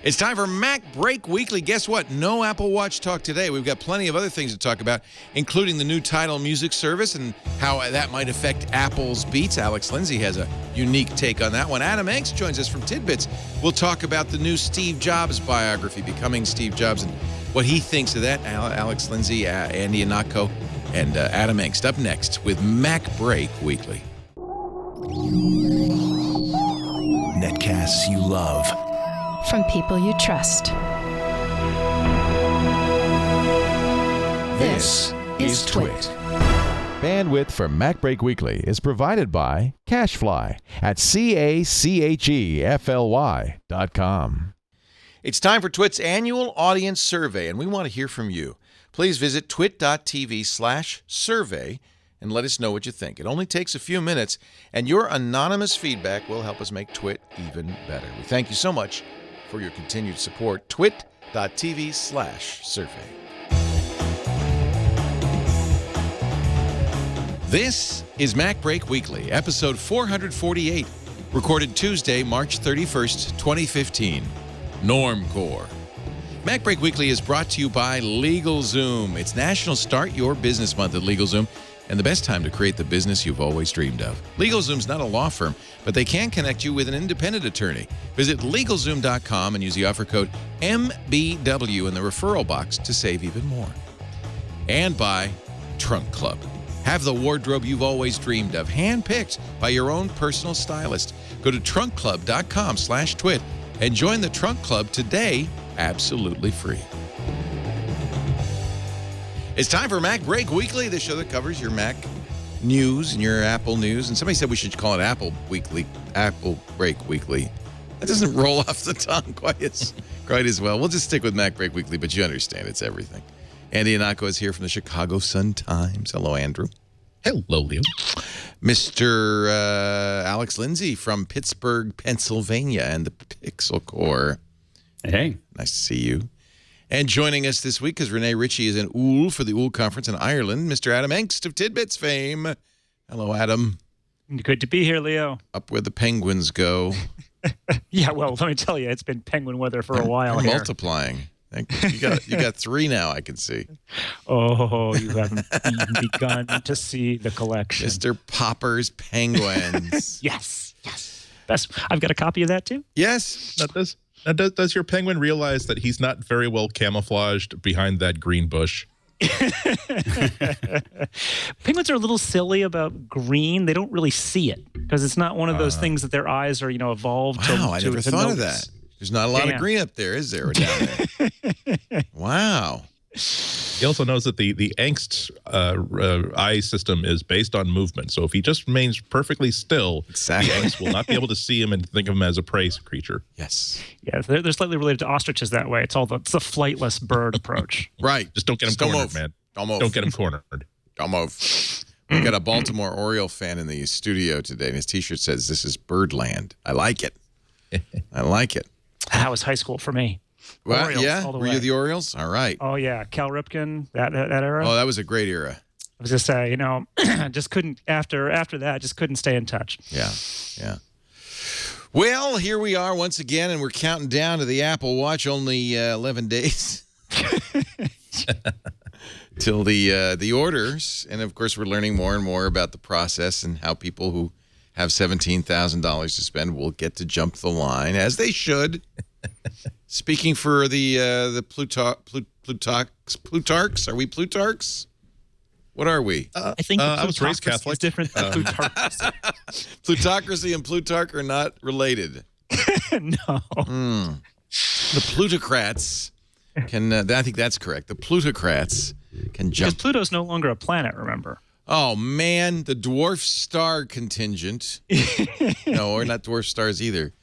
It's time for MacBreak Weekly. Guess what? No Apple Watch talk today. We've got plenty of other things to talk about, including the new Tidal music service and how that might affect Apple's Beats. Alex Lindsay has a unique take on that one. Adam Engst joins us from Tidbits. We'll talk about the new Steve Jobs biography, Becoming Steve Jobs, and what he thinks of that. Alex Lindsay, Andy Ihnatko, and Adam Engst up next with MacBreak Weekly. Netcasts you love. From people you trust. This is Twit. Bandwidth for MacBreak Weekly is provided by CacheFly at CacheFly.com. It's time for Twit's annual audience survey, and we want to hear from you. Please visit twit.tv/survey and let us know what you think. It only takes a few minutes, and your anonymous feedback will help us make Twit even better. We thank you so much for your continued support. twit.tv/survey. This is MacBreak Weekly, episode 448, recorded Tuesday, March 31st, 2015. Normcore. MacBreak Weekly is brought to you by LegalZoom. It's National Start Your Business Month at LegalZoom, and the best time to create the business you've always dreamed of. LegalZoom's not a law firm, but they can connect you with an independent attorney. Visit LegalZoom.com and use the offer code MBW in the referral box to save even more. And by Trunk Club. Have the wardrobe you've always dreamed of, handpicked by your own personal stylist. Go to trunkclub.com/twit and join the Trunk Club today, absolutely free. It's time for MacBreak Weekly, the show that covers your Mac news and your Apple news. And somebody said we should call it Apple Break Weekly. That doesn't roll off the tongue quite as well. We'll just stick with MacBreak Weekly, but you understand it's everything. Andy Ihnatko is here from the Chicago Sun-Times. Hello, Andrew. Hello, Leo. Mr. Alex Lindsay from Pittsburgh, Pennsylvania, and the Pixel Corps. Hey. Nice to see you. And joining us this week, because Renee Ritchie is in Ool for the Ool Conference in Ireland, Mr. Adam Engst of Tidbits fame. Hello, Adam. Good to be here, Leo. Up where the penguins go. Yeah, well, let me tell you, it's been penguin weather for a while here. Multiplying. You got three now, I can see. Oh, you haven't even begun to see the collection. Mr. Popper's Penguins. Yes. Best. I've got a copy of that, too. Yes. Does your penguin realize that he's not very well camouflaged behind that green bush? Penguins are a little silly about green. They don't really see it because it's not one of those things that their eyes are, evolved to. Wow, I never thought of that. There's not a lot of green up there, is there? Or down there? Wow. He also knows that the Engst eye system is based on movement. So if he just remains perfectly still, exactly, the Engst will not be able to see him and think of him as a prey creature. Yes. Yeah, they're slightly related to ostriches that way. It's the flightless bird approach. Right. Just don't get him cornered, man. Don't move. Don't get him cornered. Don't move. We got a Baltimore Oriole fan in the studio today, and his T-shirt says, "This is Birdland." I like it. I like it. That was high school for me. Well, Orioles, yeah? all the Were way. you the Orioles? All right. Oh, yeah. Cal Ripken, that era. Oh, that was a great era. I was just saying, just couldn't, after that, just couldn't stay in touch. Yeah. Well, here we are once again, and we're counting down to the Apple Watch. Only 11 days till the orders. And, of course, we're learning more and more about the process and how people who have $17,000 to spend will get to jump the line, as they should. Speaking for the Plutarchs, are we Plutarchs? What are we? I think I was raised plutocracy is Catholic. different than plutocracy. Plutocracy and Plutarch are not related. No. The plutocrats can, I think that's correct. The plutocrats can jump. Because Pluto's no longer a planet, remember? Oh, man, the dwarf star contingent. No, or not dwarf stars either.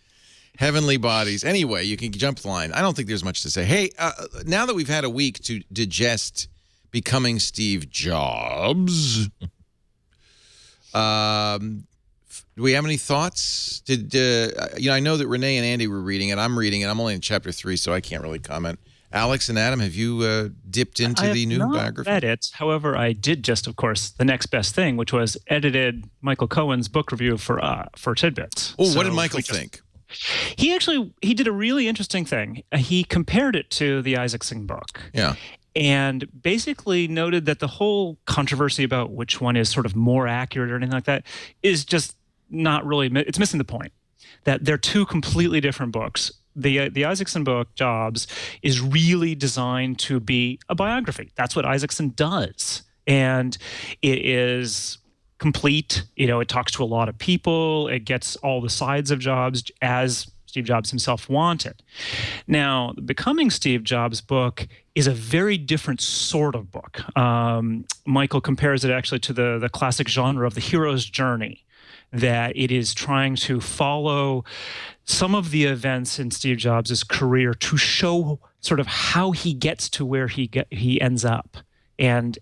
Heavenly bodies. Anyway, you can jump the line. I don't think there's much to say. Hey, now that we've had a week to digest Becoming Steve Jobs, do we have any thoughts? I know that Renee and Andy were reading it. I'm reading it. I'm only in chapter 3, so I can't really comment. Alex and Adam, have you dipped into the new biography? I have not read it. However, I did just, of course, the next best thing, which was edited Michael Cohen's book review for Tidbits. Oh, what did Michael think? He did a really interesting thing. He compared it to the Isaacson book. Yeah. And basically noted that the whole controversy about which one is sort of more accurate or anything like that is just not really, it's missing the point. That they're two completely different books. The Isaacson book, Jobs, is really designed to be a biography. That's what Isaacson does. And it is complete. It talks to a lot of people. It gets all the sides of Jobs as Steve Jobs himself wanted. Now, the Becoming Steve Jobs book is a very different sort of book. Michael compares it actually to the classic genre of the hero's journey, that it is trying to follow some of the events in Steve Jobs' career to show sort of how he gets to where he ends up, and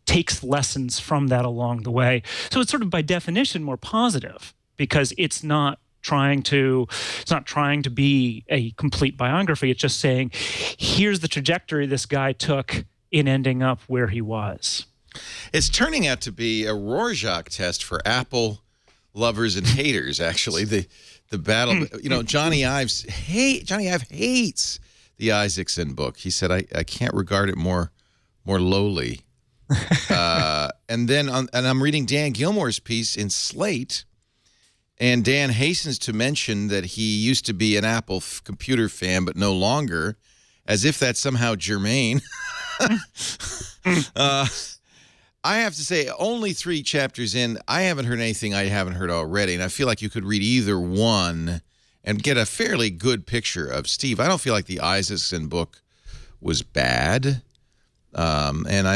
takes lessons from that along the way. So it's sort of by definition more positive, because it's not trying to be a complete biography. It's just saying, here's the trajectory this guy took in ending up where he was. It's turning out to be a Rorschach test for Apple lovers and haters, actually. The battle, Johnny Ive hates the Isaacson book. He said, I can't regard it more lowly. And I'm reading Dan Gilmour's piece in Slate, and Dan hastens to mention that he used to be an Apple computer fan, but no longer, as if that's somehow germane. I have to say, only 3 chapters in, I haven't heard anything I haven't heard already, and I feel like you could read either one and get a fairly good picture of Steve. I don't feel like the Isaacson book was bad, and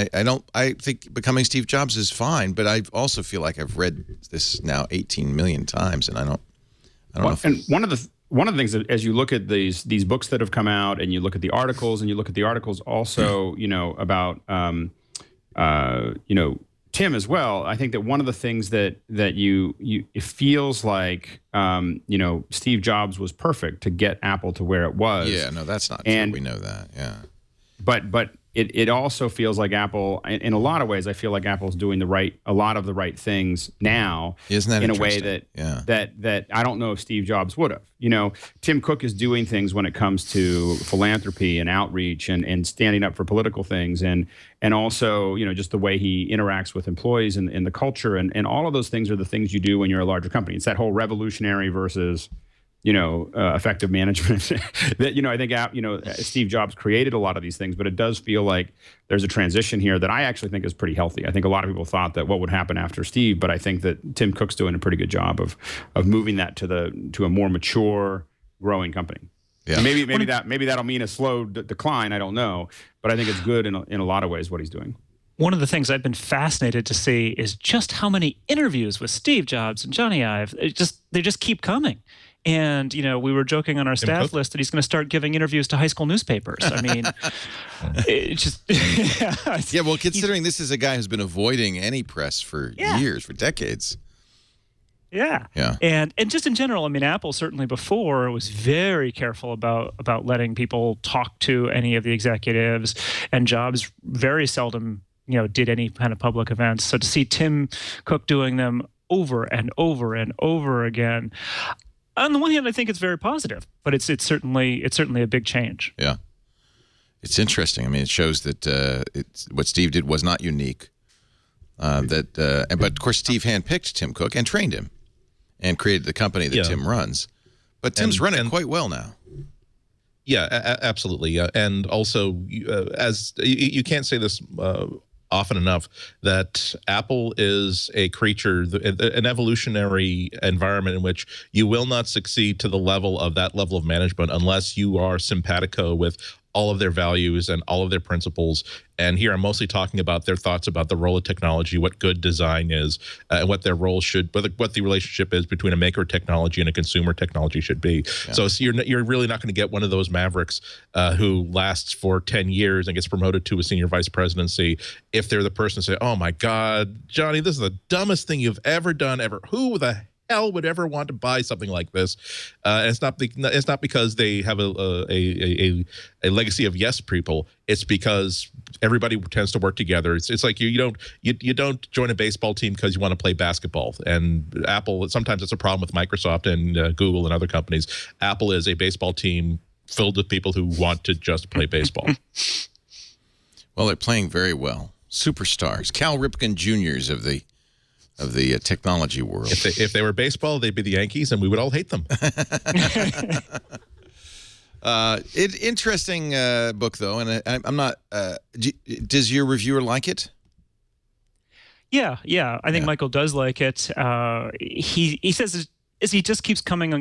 I think Becoming Steve Jobs is fine, but I also feel like I've read this now 18 million times, and I don't know. And one of the things that, as you look at these books that have come out, and you look at the articles, and you look at the articles also, about Tim as well, I think that one of the things that it feels like, Steve Jobs was perfect to get Apple to where it was. Yeah, no, that's not true. We know that. Yeah. But it also feels like Apple, in a lot of ways, I feel like Apple's doing a lot of the right things now. Isn't that in a way that I don't know if Steve Jobs would have. Tim Cook is doing things when it comes to philanthropy and outreach and standing up for political things, and also just the way he interacts with employees and the culture, and all of those things are the things you do when you're a larger company. It's that whole revolutionary versus effective management that, I think, Steve Jobs created a lot of these things, but it does feel like there's a transition here that I actually think is pretty healthy. I think a lot of people thought that what would happen after Steve, but I think that Tim Cook's doing a pretty good job of moving that to a more mature, growing company. Yeah. And maybe that'll mean a slow decline. I don't know, but I think it's good in a lot of ways what he's doing. One of the things I've been fascinated to see is just how many interviews with Steve Jobs and Johnny Ive, they just keep coming. And, we were joking on our staff list that he's going to start giving interviews to high school newspapers. I mean, it's just... Yeah, well, considering this is a guy who's been avoiding any press for years, for decades. Yeah. And just in general, I mean, Apple certainly before was very careful about letting people talk to any of the executives, and Jobs very seldom, did any kind of public events. So to see Tim Cook doing them over and over and over again, on the one hand, I think it's very positive, but it's certainly a big change. Yeah, it's interesting. I mean, it shows that what Steve did was not unique. But of course, Steve handpicked Tim Cook and trained him, and created the company that Tim runs. But Tim's run it quite well now. Yeah, absolutely. And also, as you can't say this often enough, that Apple is a creature, an evolutionary environment in which you will not succeed to the level of that level of management unless you are simpatico with all of their values and all of their principles. And here I'm mostly talking about their thoughts about the role of technology, what good design is, and what their role what the relationship is between a maker technology and a consumer technology should be. Yeah. So you're really not going to get one of those mavericks who lasts for 10 years and gets promoted to a senior vice presidency if they're the person to say, oh my God, Johnny, this is the dumbest thing you've ever done ever. Who the hell would ever want to buy something like this? And it's not because they have a legacy of yes people. It's because everybody tends to work together. It's like you don't join a baseball team because you want to play basketball. And Apple, sometimes it's a problem with Microsoft and Google and other companies. Apple is a baseball team filled with people who want to just play baseball. Well, they're playing very well. Superstars, Cal Ripken Juniors of the technology world. If they were baseball, they'd be the Yankees, and we would all hate them. Interesting book, though, and I'm not. Does your reviewer like it? Yeah. I think Michael does like it. He says as he just keeps coming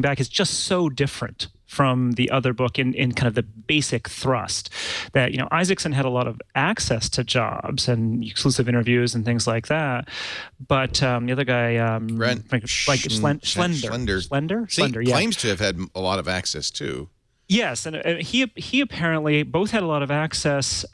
back, it's just so different from the other book in kind of the basic thrust that, Isaacson had a lot of access to jobs and exclusive interviews and things like that. But the other guy, Slender, claims to have had a lot of access too. Yes, and he apparently both had a lot of access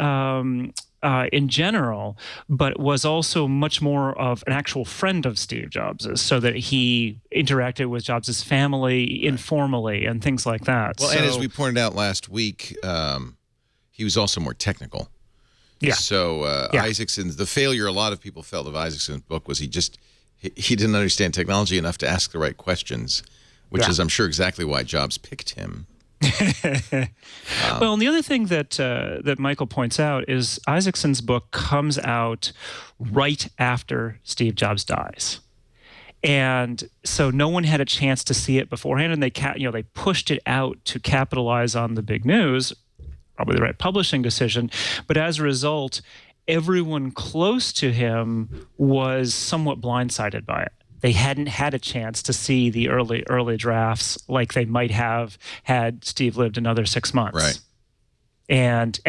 in general, but was also much more of an actual friend of Steve Jobs's, so that he interacted with Jobs's family informally and things like that. Well, and as we pointed out last week, he was also more technical. Yeah. So Isaacson's, the failure a lot of people felt of Isaacson's book was he didn't understand technology enough to ask the right questions, which is, I'm sure, exactly why Jobs picked him. Well, and the other thing that Michael points out is Isaacson's book comes out right after Steve Jobs dies, and so no one had a chance to see it beforehand, and they pushed it out to capitalize on the big news, probably the right publishing decision, but as a result, everyone close to him was somewhat blindsided by it. They hadn't had a chance to see the early drafts like they might have had Steve lived another 6 months. Right. And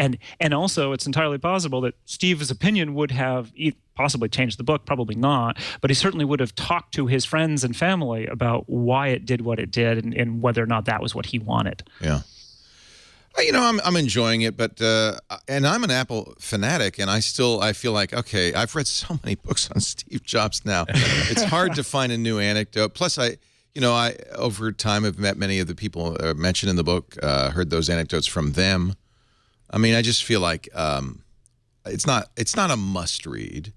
also, it's entirely possible that Steve's opinion would have possibly changed the book, probably not, but he certainly would have talked to his friends and family about why it did what it did and whether or not that was what he wanted. Yeah. I'm enjoying it, but and I'm an Apple fanatic, and I feel like, okay, I've read so many books on Steve Jobs now. It's hard to find a new anecdote. Plus, I over time have met many of the people mentioned in the book, heard those anecdotes from them. I mean, I just feel like it's not a must read,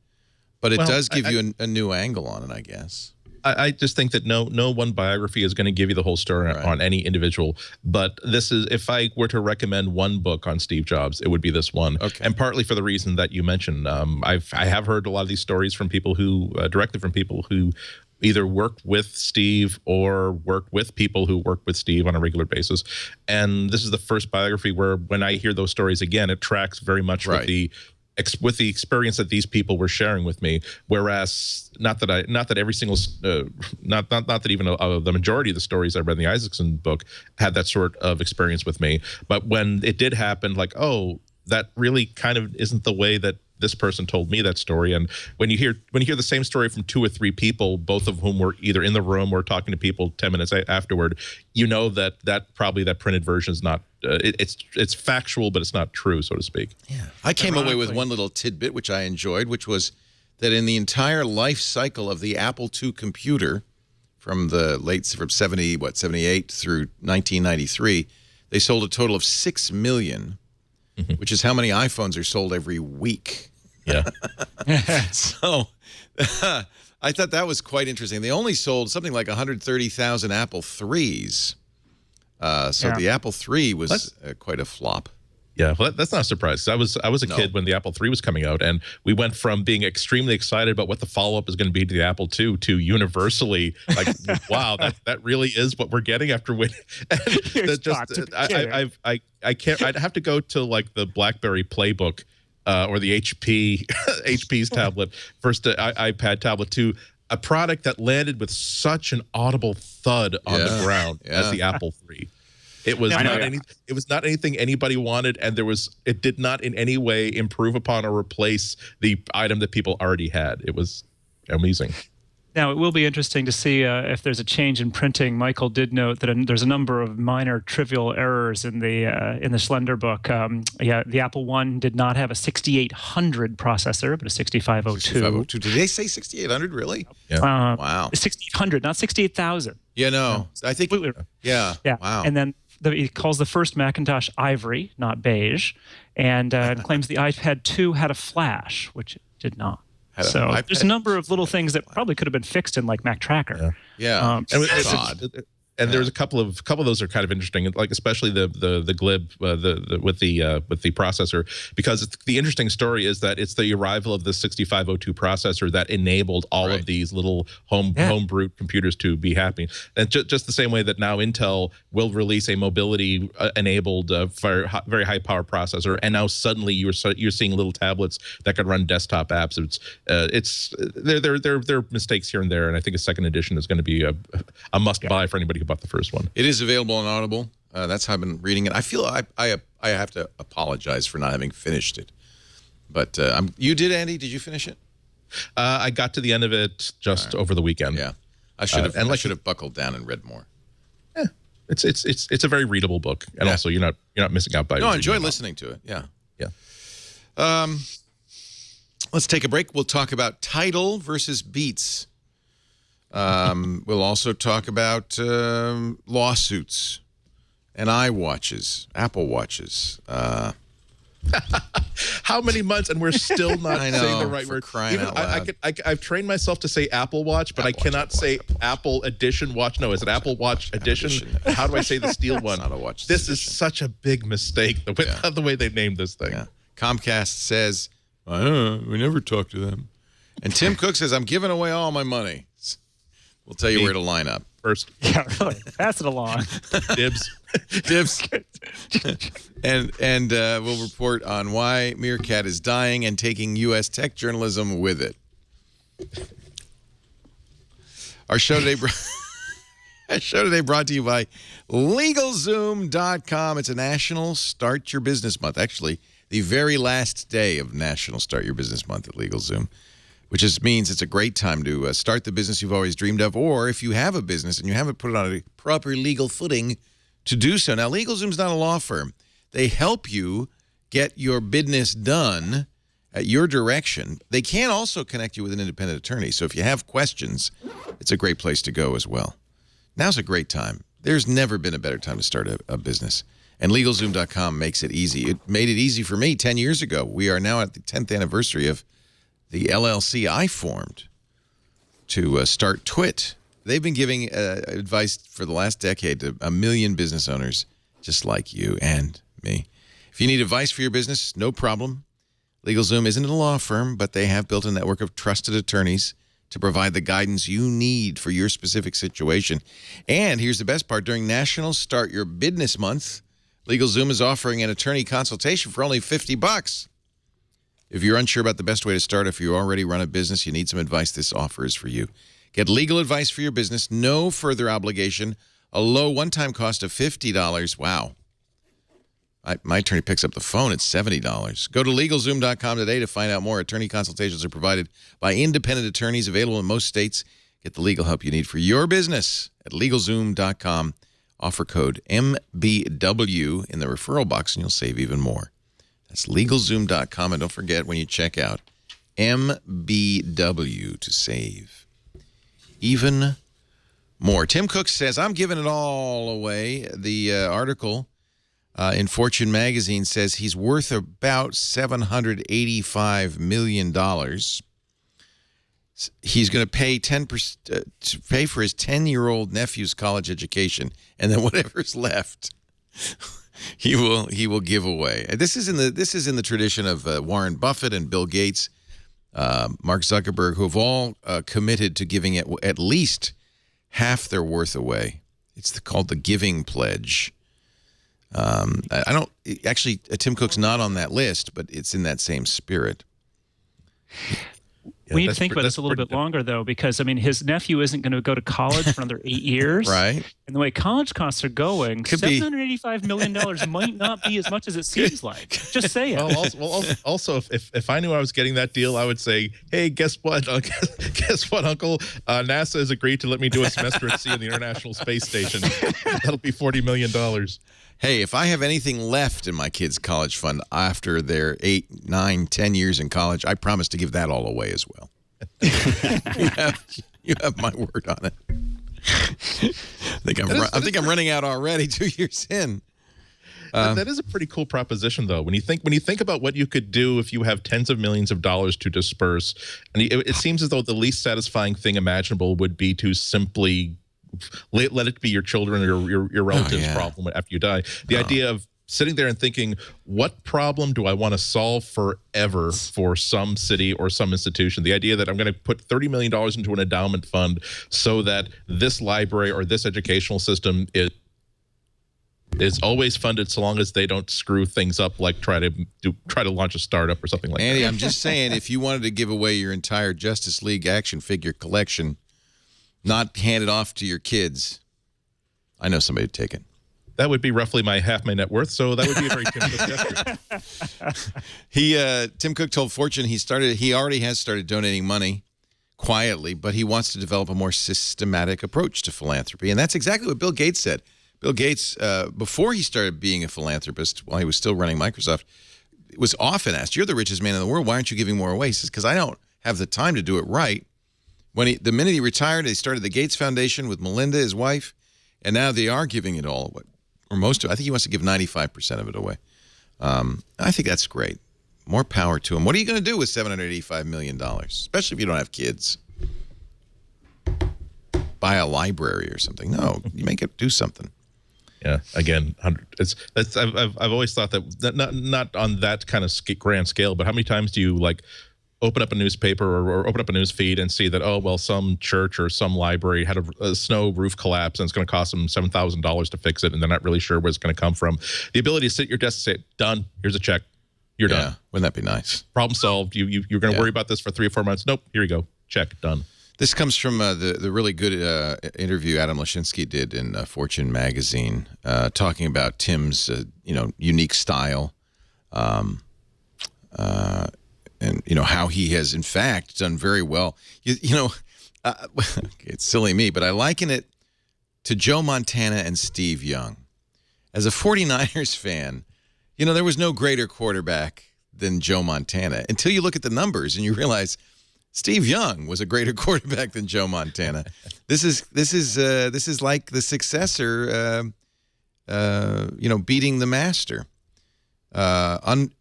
but it does give you a new angle on it, I guess. I just think that no one biography is going to give you the whole story on any individual. But this is, if I were to recommend one book on Steve Jobs, it would be this one. Okay. And partly for the reason that you mentioned. I have heard a lot of these stories from people who, directly from people who either worked with Steve or worked with people who work with Steve on a regular basis. And this is the first biography where, when I hear those stories again, it tracks very much with the experience that these people were sharing with me. Whereas not that every single not that even the majority of the stories I read in the Isaacson book had that sort of experience with me, but when it did happen, like, oh, that really kind of isn't the way that this person told me that story. And when you hear the same story from 2 or 3 people, both of whom were either in the room or talking to people 10 minutes afterward, that probably that printed version is not it's factual, but it's not true, so to speak. Yeah. I came away with one little tidbit which I enjoyed, which was that in the entire life cycle of the Apple II computer, from 78 through 1993, they sold a total of 6 million. Which is how many iPhones are sold every week. Yeah. So I thought that was quite interesting. They only sold something like 130,000 Apple IIIs. The Apple III was quite a flop. Yeah, well, that's not a surprise. I was a kid when the Apple III was coming out, and we went from being extremely excited about what the follow-up is going to be to the Apple II to universally like, wow, that really is what we're getting after winning. I can't. I'd have to go to like the BlackBerry Playbook or the HP's tablet, first iPad tablet, to a product that landed with such an audible thud on the ground as the Apple III. It was not anything anybody wanted, and it did not in any way improve upon or replace the item that people already had. It was amazing. Now, it will be interesting to see if there's a change in printing. Michael did note that there's a number of minor trivial errors in the Schlender book. The Apple One did not have a 6800 processor, but a 6502. 6502. Did they say 6800, really? Yeah. Wow. 6800, not 68,000. Yeah, no. I think, yeah. Wow. And then he calls the first Macintosh ivory, not beige, and claims the iPad 2 had a flash, which it did not. So there's a number of little things that probably could have been fixed in like Mac Tracker. Yeah. It's odd. And there's a couple of those are kind of interesting, like especially the glib with the processor, because the interesting story is that it's the arrival of the 6502 processor that enabled all of these little homebrew computers to be happening. And just the same way that now Intel will release a mobility enabled very high power processor, and now suddenly you're seeing little tablets that can run desktop apps. There are mistakes here and there, and I think a second edition is going to be a must buy for anybody who bought the first one. It is available on Audible. That's how I've been reading it. I feel I have to apologize for not having finished it. But you did, Andy? Did you finish it? I got to the end of it just over the weekend. Yeah, I should have buckled down and read more. Yeah, it's a very readable book, and also you're not missing out by. No, I enjoy listening to it. Yeah, yeah. Let's take a break. We'll talk about Tidal versus Beats. We'll also talk about lawsuits and iWatches, Apple Watches. How many months and we're still not saying the right word? Crying out loud. I've trained myself to say Apple Watch, but I cannot say Apple Edition Watch. No, is it Apple Watch Edition? How do I say the steel one? Not a watch. This is such a big mistake, the way they named this thing. Yeah. Comcast says, I don't know, we never talked to them. And Tim Cook says, I'm giving away all my money. We'll tell you where to line up. First. Yeah, really. Pass it along. Dibs. Dibs. and we'll report on why Mircat is dying and taking U.S. tech journalism with it. Our show today brought to you by LegalZoom.com. It's a National Start Your Business Month. Actually, the very last day of National Start Your Business Month at LegalZoom, which just means it's a great time to start the business you've always dreamed of, or if you have a business and you haven't put it on a proper legal footing, to do so. Now, LegalZoom's not a law firm. They help you get your business done at your direction. They can also connect you with an independent attorney. So if you have questions, it's a great place to go as well. Now's a great time. There's never been a better time to start a business. And LegalZoom.com makes it easy. It made it easy for me 10 years ago. We are now at the 10th anniversary of the LLC I formed to start Twit. They've been giving advice for the last decade to 1 million business owners just like you and me. If you need advice for your business, no problem. LegalZoom isn't a law firm, but they have built a network of trusted attorneys to provide the guidance you need for your specific situation. And here's the best part. During National Start Your Business Month, LegalZoom is offering an attorney consultation for only $50. If you're unsure about the best way to start, if you already run a business, you need some advice, this offer is for you. Get legal advice for your business, no further obligation, a low one-time cost of $50. Wow. My attorney picks up the phone, it's $70. Go to LegalZoom.com today to find out more. Attorney consultations are provided by independent attorneys available in most states. Get the legal help you need for your business at LegalZoom.com. Offer code MBW in the referral box, and you'll save even more. That's LegalZoom.com, and don't forget when you check out, MBW to save even more. Tim Cook says, I'm giving it all away. The article in Fortune magazine says he's worth about $785 million. He's going to pay 10% to pay for his 10-year-old nephew's college education, and then whatever's left, he will give away. This is in the tradition of Warren Buffett and Bill Gates, Mark Zuckerberg, who have all committed to giving at least half their worth away. It's called the Giving Pledge. I don't actually. Tim Cook's not on that list, but it's in that same spirit. Yeah, we need to think about this a little bit longer, though, because, I mean, his nephew isn't going to go to college for another 8 years. Right. And the way college costs are going, $785 million might not be as much as it seems like. Just saying. Also, if I knew I was getting that deal, I would say, hey, guess what? Guess what, Uncle? NASA has agreed to let me do a semester at sea on the International Space Station. That'll be $40 million. Hey, if I have anything left in my kids' college fund after their 8, 9, 10 years in college, I promise to give that all away as well. you have my word on it. I think I'm running out already 2 years in. That is a pretty cool proposition, though. When you think about what you could do if you have tens of millions of dollars to disperse, and it seems as though the least satisfying thing imaginable would be to simply let it be your children or your relatives' problem after you die. The idea of sitting there and thinking, what problem do I want to solve forever for some city or some institution? The idea that I'm going to put $30 million into an endowment fund so that this library or this educational system is always funded so long as they don't screw things up, like try to launch a startup or something like Andy, that. I'm just saying, if you wanted to give away your entire Justice League action figure collection, not hand it off to your kids, I know somebody would take it. That would be roughly half my net worth, so that would be a very Tim Cook gesture. Tim Cook told Fortune he already has started donating money quietly, but he wants to develop a more systematic approach to philanthropy, and that's exactly what Bill Gates said. Bill Gates, before he started being a philanthropist, while he was still running Microsoft, was often asked, "You're the richest man in the world. Why aren't you giving more away?" He says, "Because I don't have the time to do it right." The minute he retired, they started the Gates Foundation with Melinda, his wife, and now they are giving it all, or most of it. I think he wants to give 95% of it away. I think that's great. More power to him. What are you going to do with $785 million, especially if you don't have kids? Buy a library or something. No, you make it do something. Yeah, again, I've always thought that not on that kind of grand scale, but how many times do you open up a newspaper or open up a news feed and see that, oh, well, some church or some library had a snow roof collapse and it's going to cost them $7,000 to fix it, and they're not really sure where it's going to come from. The ability to sit at your desk and say, done, here's a check, you're done. Wouldn't that be nice? Problem solved. You're going to worry about this for 3 or 4 months. Nope, here you go, check, done. This comes from the really good interview Adam Lashinsky did in Fortune magazine, talking about Tim's unique style, and how he has in fact done very well. It's silly me, but I liken it to Joe Montana and Steve Young. As a 49ers fan, there was no greater quarterback than Joe Montana until you look at the numbers and you realize Steve Young was a greater quarterback than Joe Montana. This is like the successor, beating the master.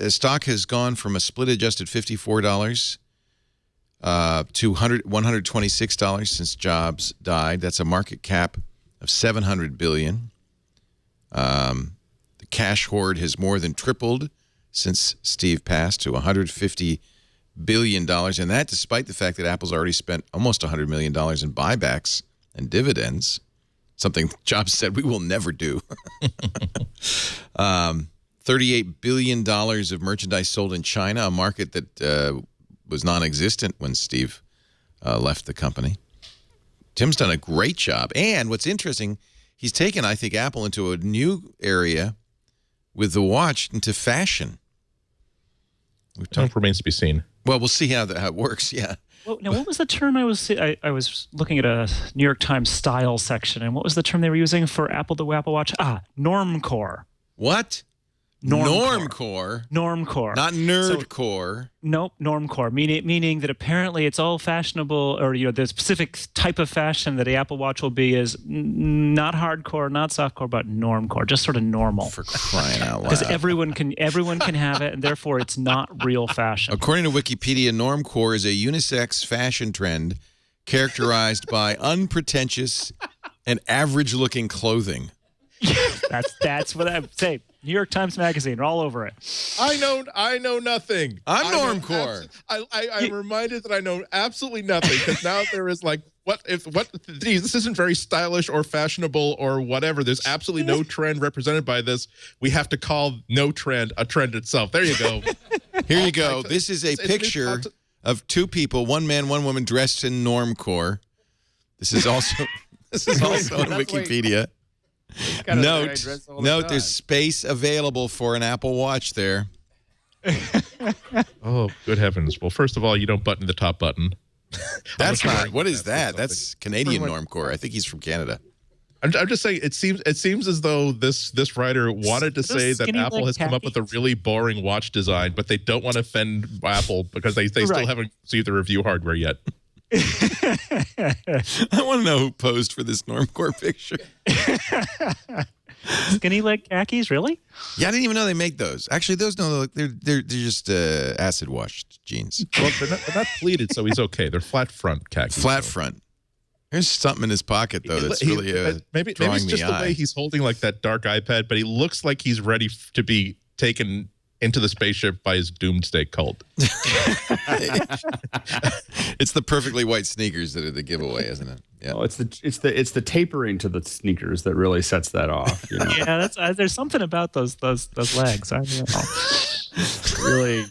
Stock has gone from a split adjusted $54 to $126 since Jobs died. That's a market cap of $700 billion. The cash hoard has more than tripled since Steve passed to $150 billion, and that despite the fact that Apple's already spent almost $100 million in buybacks and dividends, something Jobs said we will never do. $38 billion of merchandise sold in China, a market that was non-existent when Steve left the company. Tim's done a great job. And what's interesting, he's taken, I think, Apple into a new area with the watch, into fashion. Remains to be seen. Well, we'll see how it works, yeah. Well, now, what was the term I was looking at a New York Times style section, and what was the term they were using for the Apple Watch? Normcore. What? Normcore. Not nerdcore. Nope, normcore. Meaning that apparently it's all fashionable, or the specific type of fashion that the Apple Watch will be is not hardcore, not softcore, but normcore, just sort of normal. For crying out loud. Because everyone can have it, and therefore it's not real fashion. According to Wikipedia, normcore is a unisex fashion trend characterized by unpretentious and average-looking clothing. That's what I say. New York Times Magazine, all over it. I know nothing. I'm normcore. I'm reminded that I know absolutely nothing, because now there is geez, this isn't very stylish or fashionable or whatever. There's absolutely no trend represented by this. We have to call no trend a trend itself. There you go. Here you go. This is a picture of two people, one man, one woman, dressed in Normcore. This is also on Wikipedia. Note, there's space available for an Apple Watch there. Oh, good heavens. Well, first of all, you don't button the top button. That's not. What is that? That's Canadian Normcore. I think he's from Canada. I'm just saying, it seems as though this writer wanted to say that Apple has come up with a really boring watch design, but they don't want to offend Apple because they still haven't received the review hardware yet. I want to know who posed for this Normcore picture. Skinny leg khakis, really? Yeah, I didn't even know they make those. Actually, those they're just acid washed jeans. Well, they're not pleated, so he's okay. They're flat front khakis. Flat front. There's something in his pocket though that's really maybe it's just the way he's holding like that dark iPad, but he looks like he's ready to be taken into the spaceship by his doomsday cult. It's the perfectly white sneakers that are the giveaway, isn't it? Yeah. Oh, it's the tapering to the sneakers that really sets that off. You know? Yeah, that's there's something about those legs. I don't know. Really.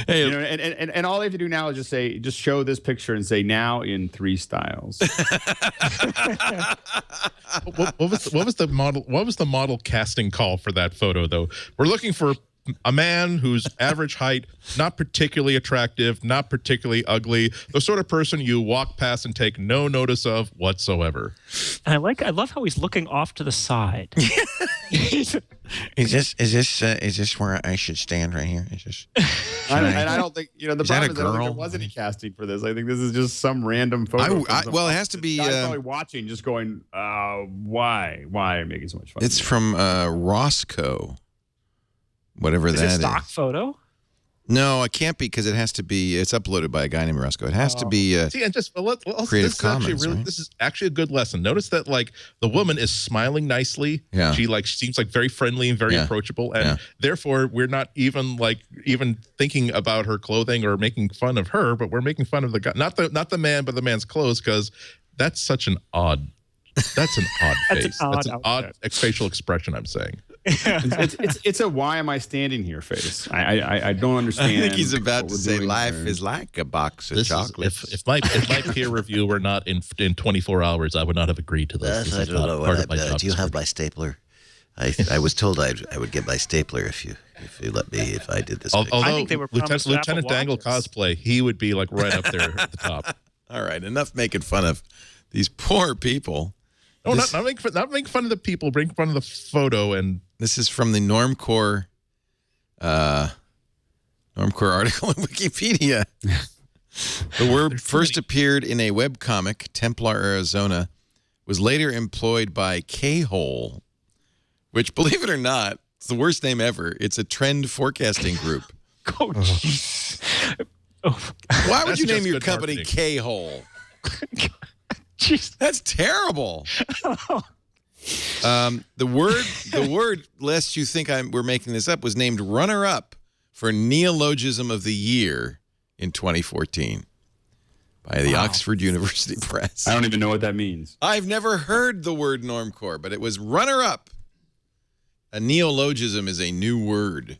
Hey, you know, and all they have to do now is just show this picture and say now in 3 styles. What was the model casting call for that photo though? We're looking for a man who's average height, not particularly attractive, not particularly ugly, the sort of person you walk past and take no notice of whatsoever. And I love how he's looking off to the side. Is this where I should stand right here? Is this? I don't think the problem is there wasn't any casting for this. I think this is just some random photo. Well, it has to be. Probably watching, just going, why are you making so much fun? It's from Roscoe. Whatever that is. Is it a stock photo? No, it can't be because it has to be. It's uploaded by a guy named Roscoe. It has to be. See, and just Creative Commons. Right? This is actually a good lesson. Notice that like the woman is smiling nicely. Yeah. She seems like very friendly and very approachable, and therefore we're not even thinking about her clothing or making fun of her, but we're making fun of the guy, not the man, but the man's clothes, because that's such an odd. That's an odd face. That's an odd facial expression. I'm saying. It's a why am I standing here face. I don't understand. I think he's about to say life is like a box of chocolates. If my peer review were not in 24 hours, I would not have agreed to this. I don't know what do you have my stapler? I was told I would get my stapler if you let me, if I did this. Although I think they were Lieutenant Dangle cosplay, he would be like right up there at the top. All right, enough making fun of these poor people. No, not make fun of the people. Bring fun of the photo. And this is from the Normcore article on Wikipedia. The word first appeared in a webcomic, Templar, Arizona, was later employed by K-Hole, which, believe it or not, it's the worst name ever. It's a trend forecasting group. Oh, jeez. Why would you name your company K-Hole? Jeez. That's terrible. The word, lest you think we're making this up, was named runner-up for Neologism of the Year in 2014 by the Oxford University Press. I don't even know what that means. I've never heard the word Normcore, but it was runner-up. A neologism is a new word,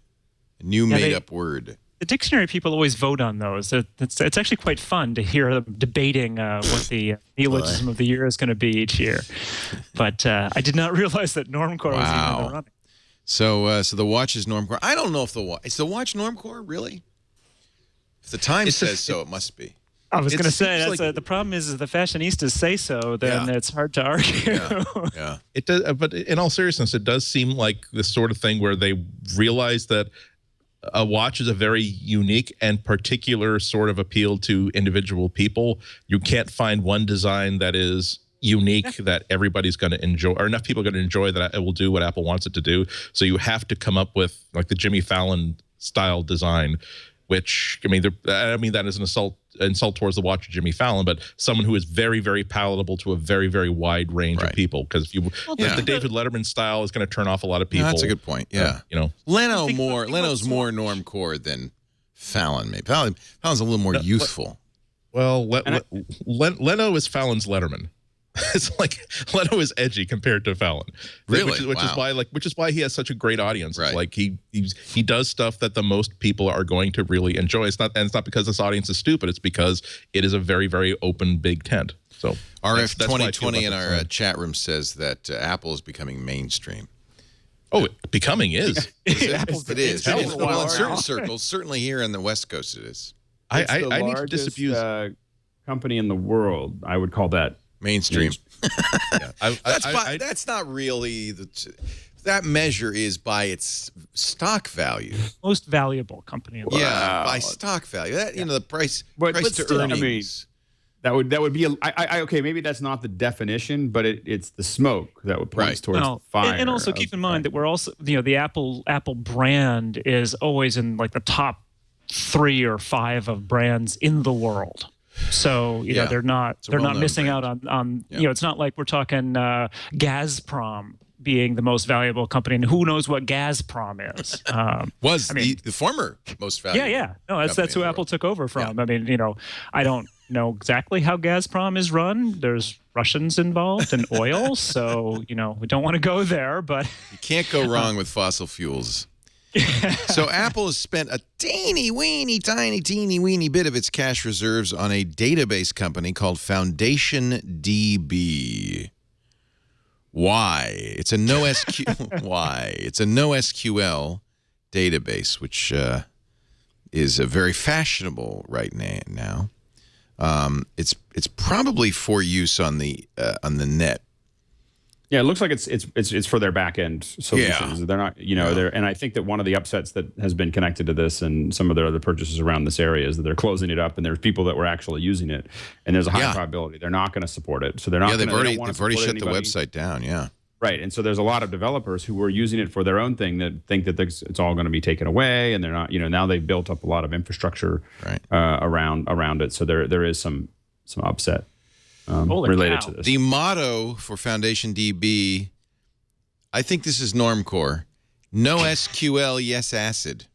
a new made-up word. The dictionary people always vote on those. It's actually quite fun to hear them debating what the neologism of the year is going to be each year. But I did not realize that Normcore was even in the running. So the watch is Normcore. I don't know if is the watch Normcore, really? If the Times says so, it must be. I was going to say, the problem is the fashionistas say so, then it's hard to argue. Yeah. It does, but in all seriousness, it does seem like this sort of thing where they realize that a watch is a very unique and particular sort of appeal to individual people. You can't find one design that is unique that everybody's going to enjoy, or enough people are going to enjoy that it will do what Apple wants it to do. So you have to come up with like the Jimmy Fallon style design, which I mean that is an insult towards the watch of Jimmy Fallon, but someone who is very, very palatable to a very, very wide range of people. Because the David Letterman style is going to turn off a lot of people. No, that's a good point. Yeah, Leno's more Normcore than Fallon. Maybe Fallon's a little more youthful. Well, Leno is Fallon's Letterman. It's like Leno is edgy compared to Fallon, Really? which is why he has such a great audience. Right. It's like he does stuff that the most people are going to really enjoy. It's not because this audience is stupid. It's because it is a very, very open big tent. So RF that's why I feel 2020 in about our this. chat room says that Apple is becoming mainstream. Oh, becoming is. It is. Hell, It is. Well, in wow. certain circles, certainly here in the West Coast, it is It's the I need to largest, disabuse. company in the world. I would call that mainstream. Yeah. That's not really that measure is by its stock value. Most valuable company in the world. Yeah, by stock value. That the price But to still, I mean, earnings. that would be okay. Maybe that's not the definition, but it's the smoke that would point Right. towards Well, the fire. and also keep in mind that we're also, the Apple brand is always in like the top 3 or 5 of brands in the world. So Yeah. they're not a well-known missing brand. out on Yeah. it's not like we're talking Gazprom being the most valuable company, and who knows what Gazprom is. Was I mean- the former most valuable? Yeah. No, that's company who in the Apple world. took over from. I mean, I don't know exactly how Gazprom is run. There's Russians involved and oil, so we don't want to go there. But You can't go wrong with fossil fuels. So Apple has spent a teeny weeny bit of its cash reserves on a database company called FoundationDB. Why? It's a It's a NoSQL database, which is very fashionable right now. It's probably for use on the net. Yeah, it looks like it's for their back end solutions. Yeah. They're not, and I think that one of the upsets that has been connected to this and some of their other purchases around this area is that they're closing it up, and there's people that were actually using it, and there's a high probability they're not going to support it. So they're not. They've gonna, already shut the website down. Yeah. Right, and so there's a lot of developers who were using it for their own thing that think that it's all going to be taken away, and they're not. Now they've built up a lot of infrastructure around it. So there is some upset related to this. The motto for FoundationDB, I think this is Normcore: no SQL, yes acid.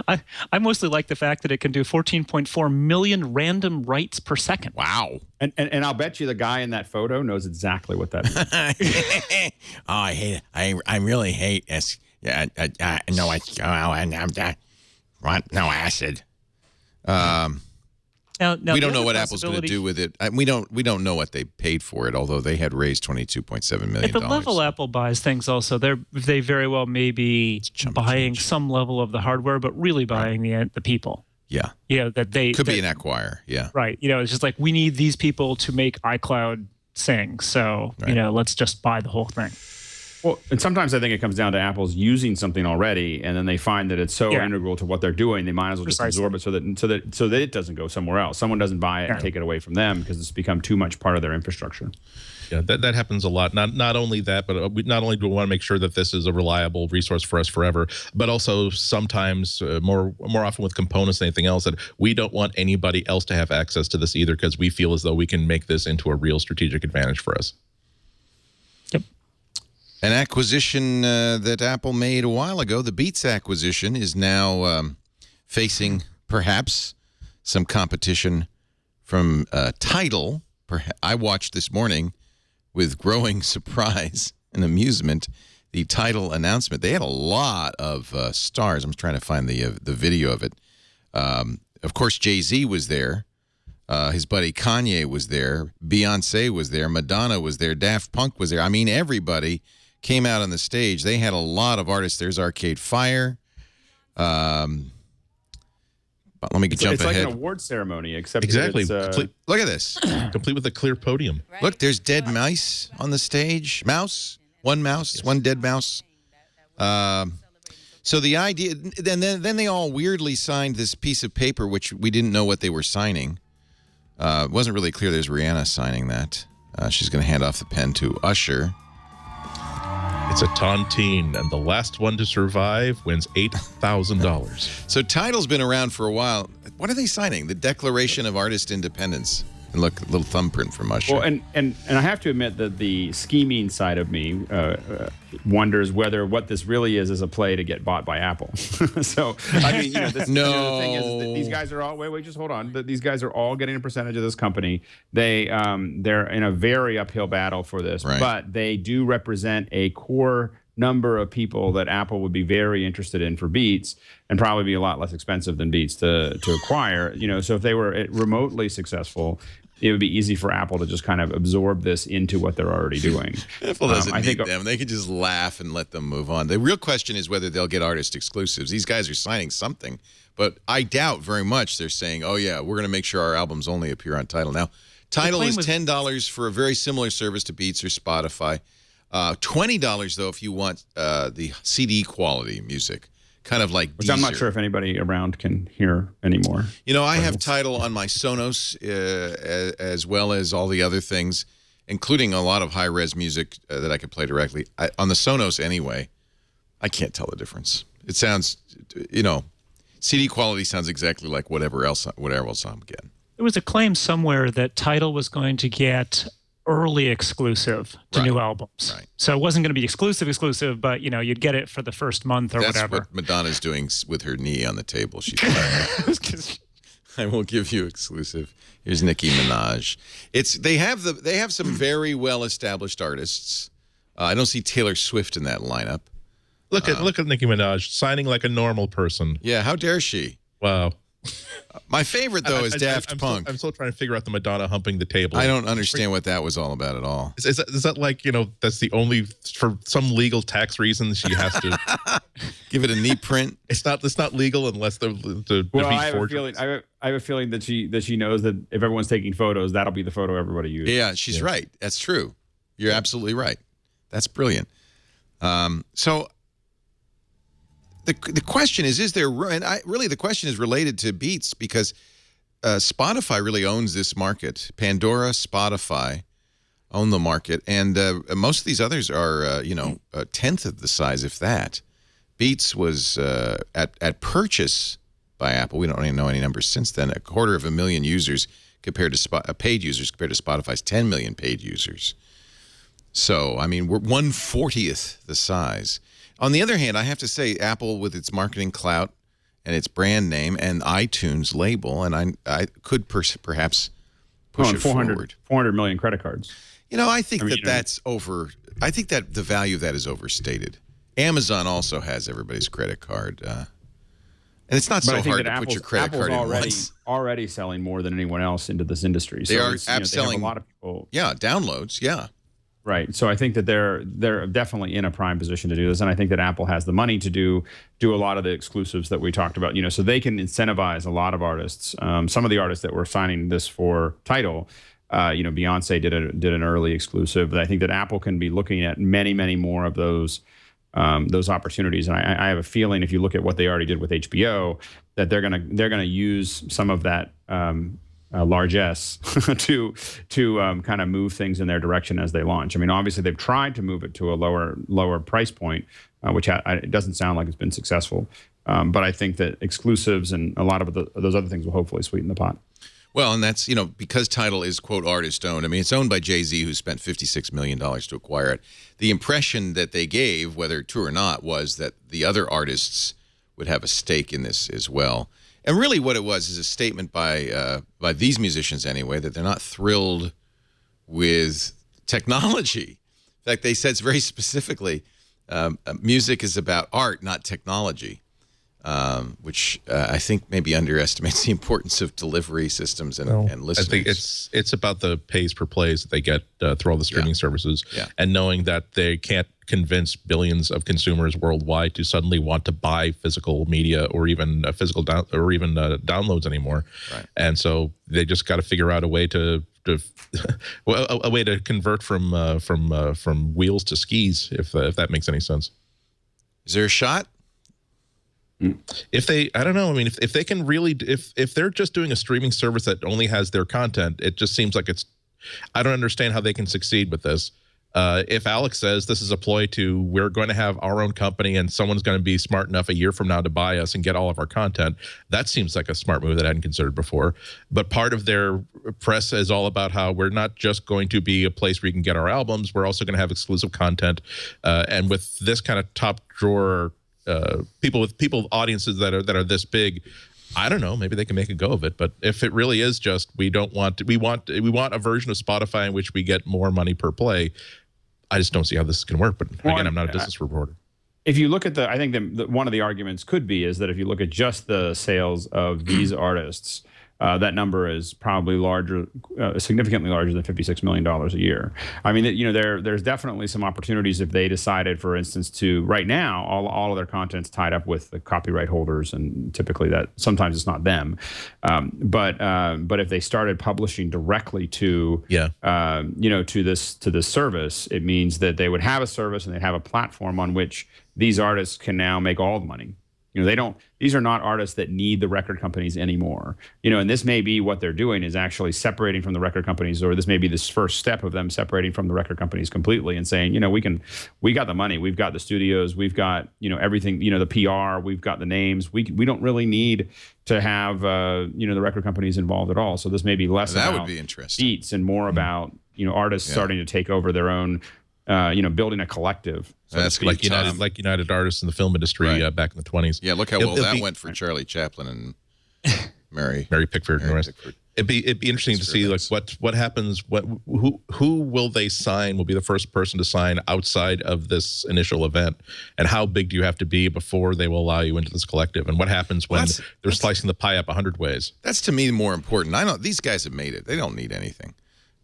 I mostly like the fact that it can do 14.4 million random writes per second. Wow. And I'll bet you the guy in that photo knows exactly what that means. Oh, I hate it. I really hate no acid. Now We don't the know what other Apple's going to possibility- do with it. We don't know what they paid for it, although they had raised $22.7 million. At the level Apple buys things, also they very well may be buying some level of the hardware, but really buying the people. Yeah. That they Could be an acquire. Yeah. Right. It's just like, we need these people to make iCloud sing. So, let's just buy the whole thing. Well, and sometimes I think it comes down to Apple's using something already, and then they find that it's so integral to what they're doing, they might as well just absorb it so that it doesn't go somewhere else. Someone doesn't buy it and take it away from them because it's become too much part of their infrastructure. Yeah, that happens a lot. Not only that, but not only do we want to make sure that this is a reliable resource for us forever, but also sometimes more often with components than anything else, that we don't want anybody else to have access to this either, because we feel as though we can make this into a real strategic advantage for us. Yep. An acquisition that Apple made a while ago, the Beats acquisition, is now facing perhaps some competition from Tidal. I watched this morning with growing surprise and amusement the Tidal announcement. They had a lot of stars. I'm trying to find the video of it. Of course, Jay-Z was there. His buddy Kanye was there. Beyonce was there. Madonna was there. Daft Punk was there. I mean, everybody came out on the stage. They had a lot of artists. There's Arcade Fire. But let me jump it's ahead. like an award ceremony, except Exactly. that it's, Look at this. Complete with a clear podium. Look, there's dead mice on the stage. One dead mouse. So the idea, then they all weirdly signed this piece of paper, which we didn't know what they were signing. It wasn't really clear. There's Rihanna signing that. She's going to hand off the pen to Usher. It's a tontine, and the last one to survive wins $8,000. So Tidal's been around for a while. What are they signing? The Declaration of Artist Independence. And look, a little thumbprint from Usher. Well, and I have to admit that the scheming side of me wonders whether what this really is a play to get bought by Apple. So, I mean, this, no. The thing is that these guys are all, wait, just hold on. These guys are all getting a percentage of this company. They're in a very uphill battle for this, right. But they do represent a core number of people that Apple would be very interested in for Beats, and probably be a lot less expensive than Beats to acquire. So if they were remotely successful, it would be easy for Apple to just kind of absorb this into what they're already doing. Apple doesn't need them. They could just laugh and let them move on. The real question is whether they'll get artist exclusives. These guys are signing something, but I doubt very much they're saying, oh, yeah, we're going to make sure our albums only appear on Tidal. Now, Tidal is $10 for a very similar service to Beats or Spotify. $20, though, if you want the CD quality music. Kind of like Which I'm not sure if anybody around can hear anymore. I have Tidal on my Sonos as well as all the other things, including a lot of high-res music that I could play directly. On the Sonos anyway, I can't tell the difference. It sounds, CD quality sounds exactly like whatever else I'm getting. There was a claim somewhere that Tidal was going to get early exclusive to new albums. Right. So it wasn't going to be exclusive, but you'd get it for the first month or whatever. That's what Madonna's doing with her knee on the table. She's like, I will give you exclusive. Here's Nicki Minaj. They have some very well established artists. I don't see Taylor Swift in that lineup. Look at Nicki Minaj signing like a normal person. Yeah, how dare she? Wow. My favorite, though, is Daft Punk. I'm still trying to figure out the Madonna humping the table. I don't understand what that was all about at all. Is that like, that's the only, for some legal tax reasons, she has to give it a knee print? It's not legal unless I have a feeling that she knows that if everyone's taking photos, that'll be the photo everybody uses. Yeah, she's right. That's true. You're absolutely right. That's brilliant. So the question is there room? And really the question is related to Beats, because Spotify really owns this market. Pandora, Spotify own the market, and most of these others are a tenth of the size, if that. Beats was at purchase by Apple. We don't even know any numbers since then. 250,000 users compared to paid users compared to Spotify's 10 million paid users. So I mean, we're 1/40th the size. On the other hand, I have to say, Apple, with its marketing clout and its brand name and iTunes label, and I could perhaps push it forward. 400 million credit cards. I think that's over. I think that the value of that is overstated. Amazon also has everybody's credit card, and it's not so hard to put your credit card in once. Already selling more than anyone else into this industry. They are selling a lot of people. Yeah, downloads. Yeah. Right. So I think that they're definitely in a prime position to do this, and I think that Apple has the money to do a lot of the exclusives that we talked about. So they can incentivize a lot of artists. Some of the artists that were signing this for Tidal, Beyonce did an early exclusive. But I think that Apple can be looking at many, many more of those opportunities. And I have a feeling, if you look at what they already did with HBO, that they're gonna use some of that. Largesse to kind of move things in their direction as they launch. I mean, obviously they've tried to move it to a lower price point, which it doesn't sound like it's been successful. But I think that exclusives and a lot of those other things will hopefully sweeten the pot. Well, and that's, because Tidal is, quote, artist-owned. I mean, it's owned by Jay-Z, who spent $56 million to acquire it. The impression that they gave, whether true or not, was that the other artists would have a stake in this as well. And really what it was is a statement by these musicians anyway, that they're not thrilled with technology. In fact, they said very specifically, music is about art, not technology, which I think maybe underestimates the importance of delivery systems and listeners. I think it's about the pays per plays that they get through all the streaming services, and knowing that they can't convince billions of consumers worldwide to suddenly want to buy physical media or even downloads anymore. Right. And so they just got to figure out a way to a way to convert from wheels to skis, if that makes any sense. Is there a shot? If they, I don't know. I mean, if they can really, if they're just doing a streaming service that only has their content, it just seems like I don't understand how they can succeed with this. If Alex says this is a ploy to, we're going to have our own company and someone's going to be smart enough a year from now to buy us and get all of our content, that seems like a smart move that I hadn't considered before. But part of their press is all about how we're not just going to be a place where you can get our albums, we're also going to have exclusive content. And with this kind of top drawer, people audiences that are this big, I don't know, maybe they can make a go of it. But if it really is just we want a version of Spotify in which we get more money per play, I just don't see how this is going to work. But again, I'm not a business reporter. If you look at I think one of the arguments could be is that if you look at just the sales of these artists, that number is probably larger, significantly larger than $56 million a year. I mean, there's definitely some opportunities if they decided, for instance, to right now all of their content's tied up with the copyright holders, and typically that sometimes it's not them. But if they started publishing directly to to this service, it means that they would have a service and they'd have a platform on which these artists can now make all the money. These are not artists that need the record companies anymore. And this may be what they're doing is actually separating from the record companies, or this may be this first step of them separating from the record companies completely and saying, we got the money, we've got the studios, we've got, everything, the PR, we've got the names. We don't really need to have, the record companies involved at all. So this may be less that about would be interesting. beats and more about, artists starting to take over their own, building a collective. So that's like United Artists in the film industry back in the 20s. Yeah, look how well that went for Charlie Chaplin and Mary Pickford. Pickford. It'd be interesting to see what happens. Who will they sign? Will be the first person to sign outside of this initial event, and how big do you have to be before they will allow you into this collective? And what happens when they're slicing the pie up 100 ways? That's to me more important. I know these guys have made it; they don't need anything.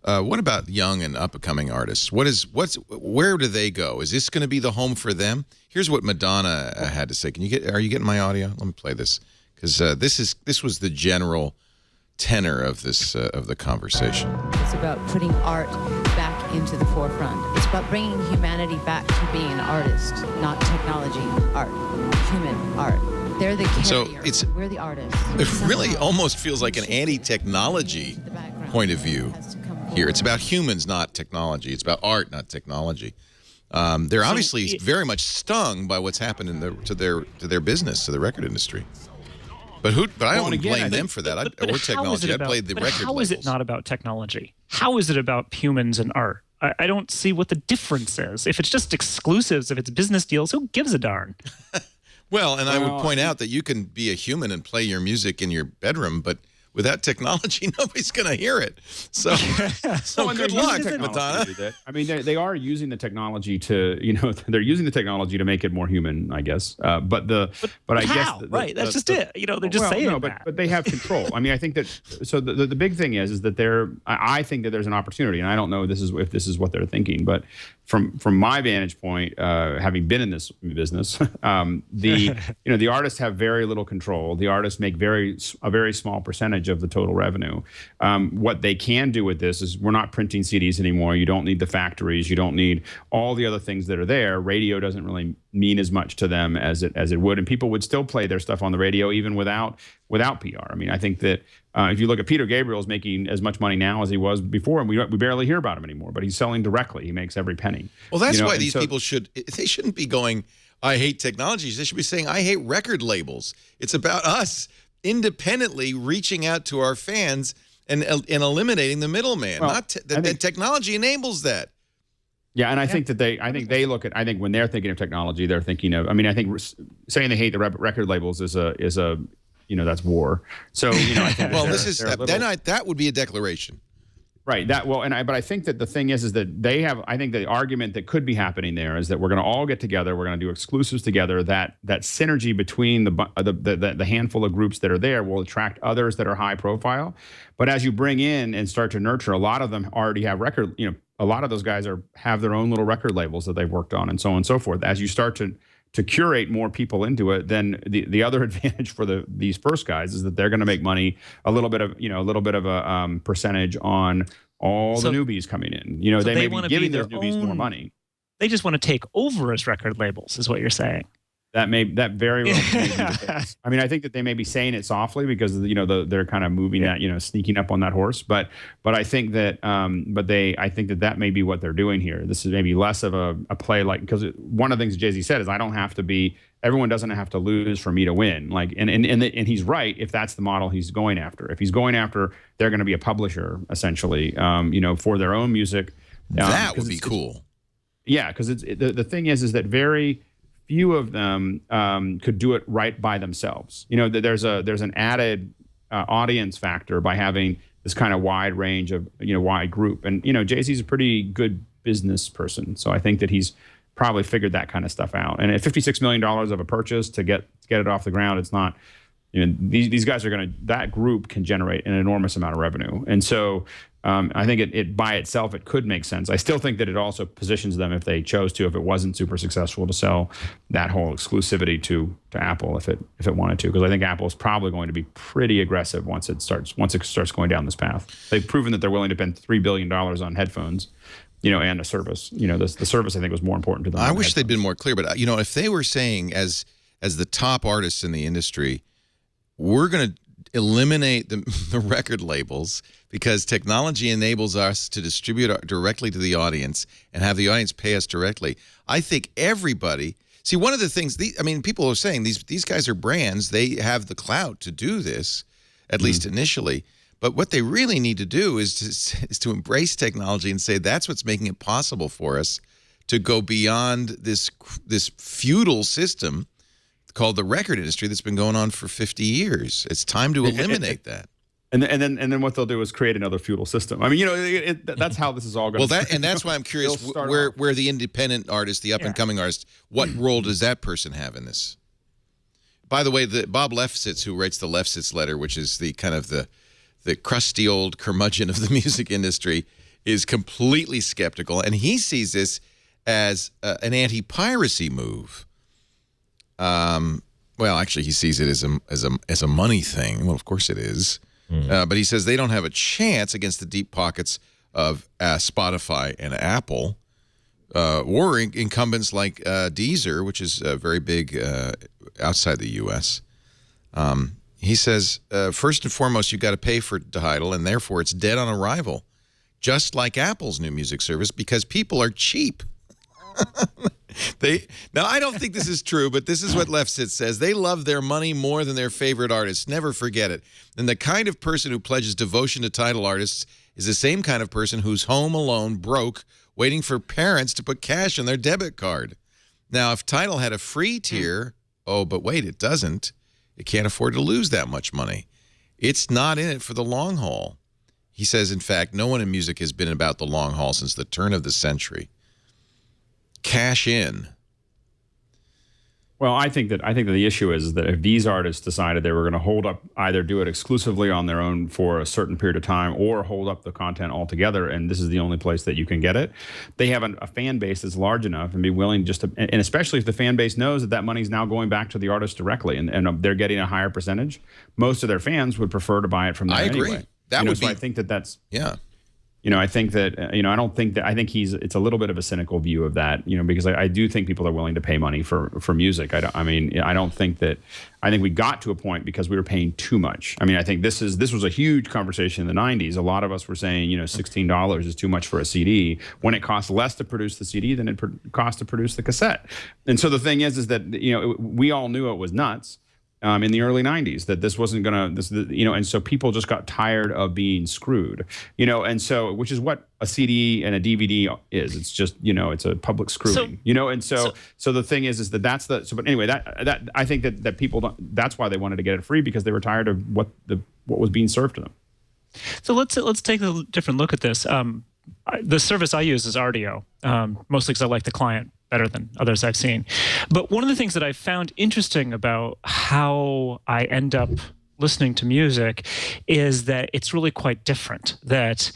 What about young and up-and-coming artists? Where do they go? Is this going to be the home for them? Here's what Madonna had to say. Are you getting my audio? Let me play this, because this was the general tenor of this of the conversation. It's about putting art back into the forefront. It's about bringing humanity back to being an artist, not technology art, human art. They're the carrier. So we're the artists. It really almost feels like an anti-technology point of view. Here, it's about humans, not technology. It's about art, not technology. They're obviously very much stung by what's happened to their business, to the record industry. But I don't blame them for that. Or technology. I played the record labels. How is it not about technology? How is it about humans and art? I don't see what the difference is. If it's just exclusives, if it's business deals, who gives a darn? Well, and I would point out that you can be a human and play your music in your bedroom, but without technology, nobody's going to hear it. So good luck, Madonna. I mean, they are using the technology to, they're using the technology to make it more human, I guess. But I how? guess That's just it. They're just saying that. But they have control. I mean, I think that. So the big thing is that I think that there's an opportunity, and I don't know if this is what they're thinking, but from my vantage point, having been in this business, the artists have very little control. The artists make a very small percentage of the total revenue. What they can do with this is we're not printing CDs anymore. You don't need the factories. You don't need all the other things that are there. Radio doesn't really mean as much to them as it would, and people would still play their stuff on the radio even without PR. I mean, I think that if you look at Peter Gabriel's making as much money now as he was before, and we barely hear about him anymore, but he's selling directly. He makes every penny. Well, that's why these people they shouldn't be going, I hate technology. They should be saying, I hate record labels. It's about us independently reaching out to our fans and eliminating the middleman. Well, technology enables that. Yeah, and I think when they're thinking of technology, they're thinking of. I mean, I think saying they hate the record labels is a that's war. So I think that would be a declaration. Right. But I think that the thing is that they have. I think the argument that could be happening there is that we're going to all get together. We're going to do exclusives together. That synergy between the handful of groups that are there will attract others that are high profile. But as you bring in and start to nurture, a lot of them already have record. A lot of those guys have their own little record labels that they've worked on, and so on and so forth. As you start to curate more people into it, then the other advantage for these first guys is that they're going to make money, a little bit of a percentage on all the newbies coming in. They may be giving those newbies more money. They just want to take over as record labels, is what you're saying. That very well may be the case. I mean, I think that they may be saying it softly because they're kind of moving that, sneaking up on that horse. But I think that I think that may be what they're doing here. This is maybe less of a play, like, because one of the things Jay-Z said is everyone doesn't have to lose for me to win. Like, and he's right if that's the model he's going after. If he's going after, they're going to be a publisher essentially, for their own music. That would be cool. Yeah, because the thing is that very few of them could do it right by themselves. There's an added audience factor by having this kind of wide range of wide group. And Jay-Z's a pretty good business person, so I think that he's probably figured that kind of stuff out. And at $56 million of a purchase to get it off the ground, it's not. These guys that group can generate an enormous amount of revenue, and so. I think it by itself, it could make sense. I still think that it also positions them, if they chose to, if it wasn't super successful, to sell that whole exclusivity to Apple if it wanted to, because I think Apple is probably going to be pretty aggressive once it starts going down this path. They've proven that they're willing to spend $3 billion on headphones, and a service. The service I think was more important to them. I wish they'd been more clear, but if they were saying as the top artists in the industry, we're going to eliminate the record labels because technology enables us to distribute directly to the audience and have the audience pay us directly. I think everybody see one of the things. People are saying these guys are brands. They have the clout to do this, at least initially. But what they really need to do is to embrace technology and say that's what's making it possible for us to go beyond this feudal system called the record industry that's been going on for 50 years. It's time to eliminate that. And then what they'll do is create another feudal system. I mean, that's how this is all going. Well, that's why I'm curious where the independent artist, the up and coming artist, what role does that person have in this? By the way, Bob Lefsetz, who writes the Lefsetz letter, which is the kind of the crusty old curmudgeon of the music industry, is completely skeptical, and he sees this as an anti-piracy move. Well, actually, he sees it as a money thing. Well, of course it is. But he says they don't have a chance against the deep pockets of Spotify and Apple, or incumbents like Deezer, which is very big outside the U.S. He says, first and foremost, you've got to pay for Tidal, and therefore it's dead on arrival, just like Apple's new music service, because people are cheap. Now, I don't think this is true, but this is what Lefsetz says. They love their money more than their favorite artists. Never forget it. And the kind of person who pledges devotion to Tidal artists is the same kind of person who's home alone, broke, waiting for parents to put cash on their debit card. Now, if Tidal had a free tier, but wait, it doesn't. It can't afford to lose that much money. It's not in it for the long haul. He says, in fact, no one in music has been about the long haul since the turn of the century. Cash in. Well, I think that the issue is that if these artists decided they were going to either do it exclusively on their own for a certain period of time or hold up the content altogether, and this is the only place that you can get it, they have a fan base that's large enough and be willing just to, and especially if the fan base knows that money's now going back to the artist directly and they're getting a higher percentage, most of their fans would prefer to buy it from them anyway. I agree. That would be. So I think that's. Yeah. I think that, I think it's a little bit of a cynical view of that, because I do think people are willing to pay money for music. I think we got to a point because we were paying too much. I mean, I think this was a huge conversation in the 90s. A lot of us were saying, $16 is too much for a CD when it costs less to produce the CD than it costs to produce the cassette. And so the thing is that, we all knew it was nuts. In the early 90s, that this wasn't going to, and so people just got tired of being screwed, and so, which is what a CD and a DVD is. It's just, it's a public screwing, and so the thing is that but anyway, that I think that people don't, that's why they wanted to get it free, because they were tired of what was being served to them. So let's take a different look at this. The service I use is Rdio, mostly because I like the client better than others I've seen. But one of the things that I found interesting about how I end up listening to music is that it's really quite different. That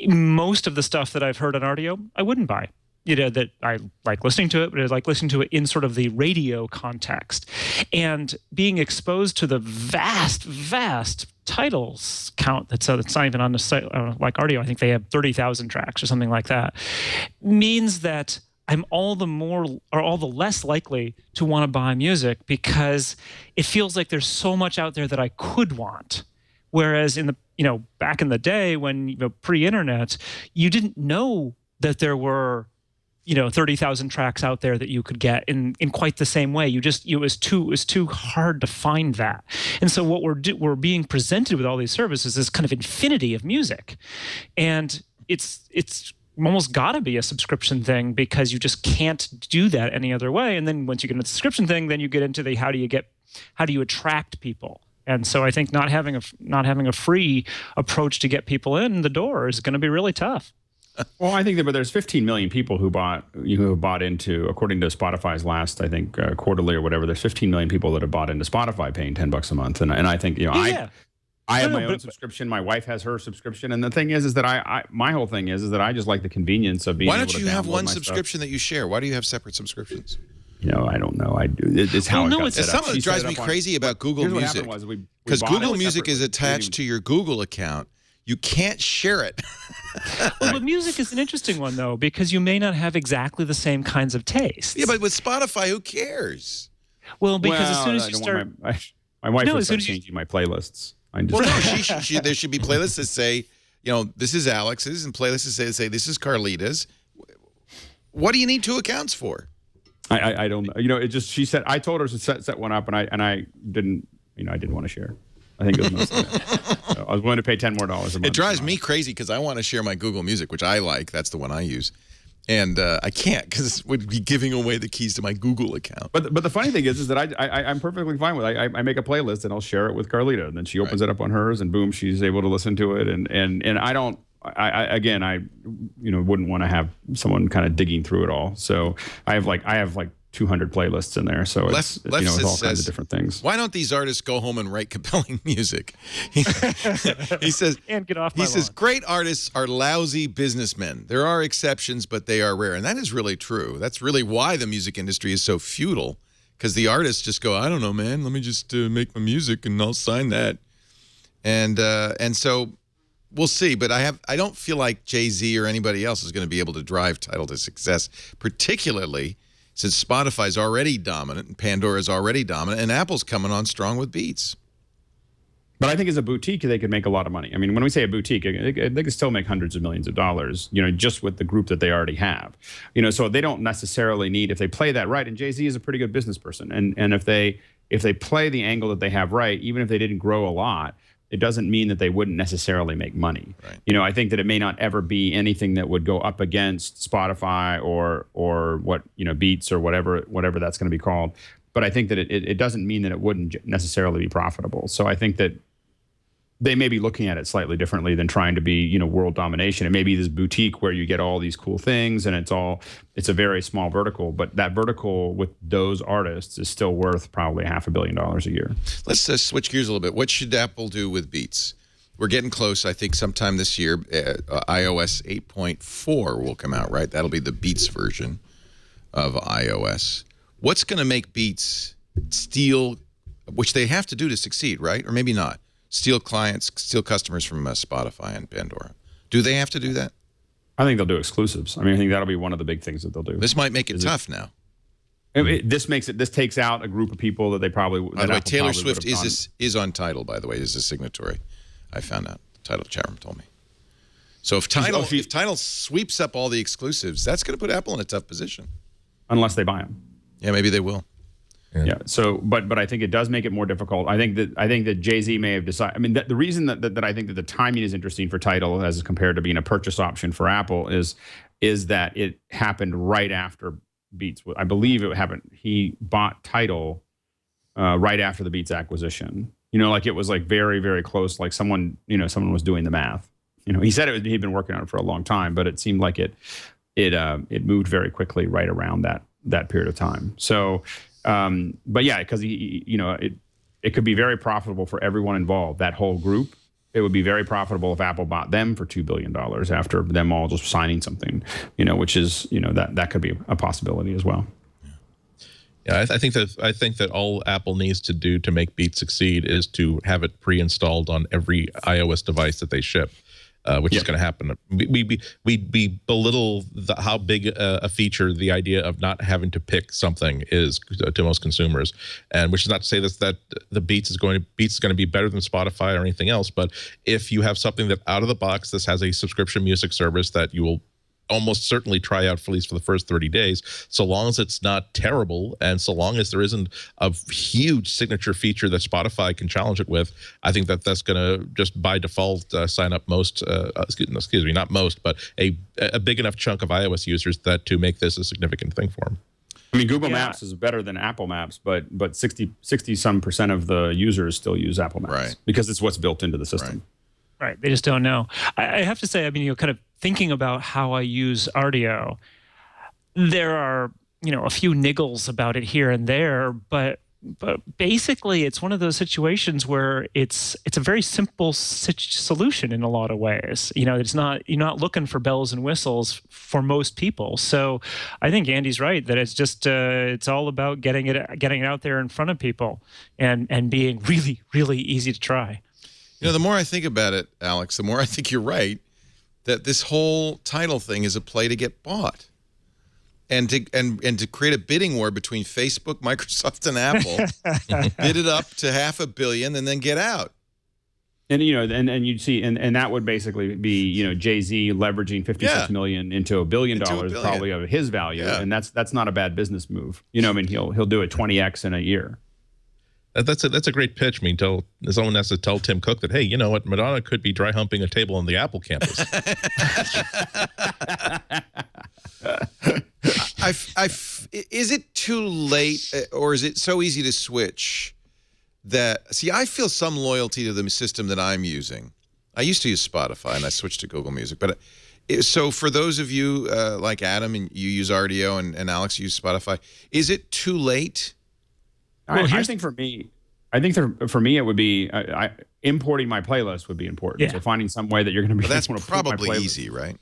most of the stuff that I've heard on Rdio, I wouldn't buy. That I like listening to it, but I like listening to it in sort of the radio context. And being exposed to the vast titles count that's not even on the site, like Rdio, I think they have 30,000 tracks or something like that, means that I'm all the less likely to want to buy music because it feels like there's so much out there that I could want. Whereas back in the day when pre-internet, you didn't know that there were 30,000 tracks out there that you could get in quite the same way. It was too hard to find that. And so what we're being presented with all these services is kind of infinity of music, and it's almost got to be a subscription thing because you just can't do that any other way. And then once you get into the subscription thing, then you get into the how do you attract people. And so I think not having a free approach to get people in the door is going to be really tough. Well, I think that there's 15 million people who have bought into, according to Spotify's last, I think, quarterly or whatever. There's 15 million people that have bought into Spotify, paying $10 a month, and I think I have my own subscription. My wife has her subscription, and the thing is that my whole thing is that I just like the convenience of being. Why able don't to you have one my subscription stuff. that you share? Why do you have separate subscriptions? I don't know. I do. It's how it got set up. Something that drives me crazy about Google Music. Because Google Music is attached to your Google account. You can't share it. Well, but music is an interesting one, though, because you may not have exactly the same kinds of tastes. Yeah, but with Spotify, who cares? Well, because as soon as you start... My wife would start changing my playlists. There should be playlists that say, this is Alex's, and playlists that say this is Carlita's. What do you need two accounts for? I don't know. It just, she said, I told her to set one up, and I didn't, I didn't want to share. I think it was mostly that. So I was willing to pay $10 more a month. It drives me crazy because I want to share my Google Music, which I like. That's the one I use. And I can't because it would be giving away the keys to my Google account. But the funny thing is that I'm perfectly fine with it. I make a playlist and I'll share it with Carlita, and then she opens it up on hers, and boom, she's able to listen to it. And I don't. I wouldn't want to have someone kind of digging through it all. So I have like 200 playlists in there, so it's with all kinds of different things. Why don't these artists go home and write compelling music? He says, and get off my lawn. Great artists are lousy businessmen. There are exceptions, but they are rare, and that is really true. That's really why the music industry is so feudal, because the artists just go, I don't know, man. Let me just make my music, and I'll sign that. And so we'll see. But I don't feel like Jay-Z or anybody else is going to be able to drive Tidal to success, particularly since Spotify's already dominant and Pandora's already dominant, and Apple's coming on strong with Beats. But I think as a boutique, they could make a lot of money. I mean, when we say a boutique, they could still make hundreds of millions of dollars, just with the group that they already have. So they don't necessarily need, if they play that right, and Jay-Z is a pretty good business person, and if they play the angle that they have right, even if they didn't grow a lot, it doesn't mean that they wouldn't necessarily make money. Right. I think that it may not ever be anything that would go up against Spotify or what, Beats or whatever that's going to be called. But I think that it doesn't mean that it wouldn't necessarily be profitable. So I think that they may be looking at it slightly differently than trying to be, world domination. It may be this boutique where you get all these cool things, and it's a very small vertical, but that vertical with those artists is still worth probably $500 million a year. Let's switch gears a little bit. What should Apple do with Beats? We're getting close. I think sometime this year, iOS 8.4 will come out, right? That'll be the Beats version of iOS. What's going to make Beats steal, which they have to do to succeed, right? Or maybe not. Steal customers from Spotify and Pandora. Do they have to do that? I think they'll do exclusives. I mean, I think that'll be one of the big things that they'll do. This might make it tough now. This takes out a group of people that they probably. By the way, Taylor Swift is on Tidal. By the way, is a signatory. I found out. The Tidal chat room told me. So if Tidal sweeps up all the exclusives, that's going to put Apple in a tough position. Unless they buy them. Yeah, maybe they will. Yeah. So, but I think it does make it more difficult. I think that Jay-Z may have decided. I mean, the reason that I think that the timing is interesting for Tidal as compared to being a purchase option for Apple is that it happened right after Beats. I believe it happened. He bought Tidal right after the Beats acquisition. It was like very, very close. Like someone was doing the math. He said he'd been working on it for a long time, but it seemed like it moved very quickly right around that period of time. So. But yeah, because it could be very profitable for everyone involved. That whole group, it would be very profitable if Apple bought them for $2 billion after them all just signing something. Which is that could be a possibility as well. Yeah, I think that all Apple needs to do to make Beats succeed is to have it pre-installed on every iOS device that they ship. which is going to happen. We belittle how big a feature the idea of not having to pick something is to most consumers, and which is not to say that the Beats is going to be better than Spotify or anything else. But if you have something that out of the box, this has a subscription music service that you will almost certainly try out for at least for the first 30 days, so long as it's not terrible and so long as there isn't a huge signature feature that Spotify can challenge it with, I think that's going to just by default sign up most, excuse me, not most, but a big enough chunk of iOS users that to make this a significant thing for them. I mean, Google Maps is better than Apple Maps, but 60-some% of the users still use Apple Maps because it's what's built into the system. Right. They just don't know. I have to say, I mean, kind of thinking about how I use Rdio, there are, a few niggles about it here and there, but basically it's one of those situations where it's a very simple solution in a lot of ways. It's not, you're not looking for bells and whistles for most people. So I think Andy's right that it's just it's all about getting it out there in front of people and being really, really easy to try. The more I think about it, Alex, the more I think you're right, that this whole Tidal thing is a play to get bought. And to create a bidding war between Facebook, Microsoft, and Apple, bid it up to $500 million and then get out. And and you'd see, and that would basically be Jay-Z leveraging $56 million into $1 billion, probably of his value, and that's not a bad business move. I mean, he'll do it 20x in a year. That's a great pitch. I mean, someone has to tell Tim Cook that, hey, you know what, Madonna could be dry humping a table on the Apple campus. Is it too late, or is it so easy to switch that? See, I feel some loyalty to the system that I'm using. I used to use Spotify, and I switched to Google Music. But so for those of you like Adam, and you use Rdio, and Alex use Spotify, is it too late? Well, I think for me, it would be importing my playlist would be important. Yeah. So finding some way that you're going to be. Well, that's probably easy, right?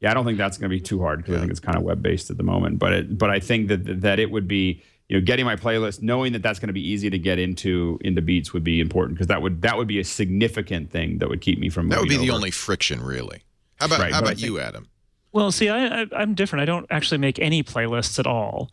Yeah, I don't think that's going to be too hard because I think it's kind of web based at the moment. But I think that it would be getting my playlist, knowing that that's going to be easy to get into Beats would be important because that would be a significant thing that would keep me from. That would be the only friction, really. How about you, Adam? Well, see, I'm different. I don't actually make any playlists at all,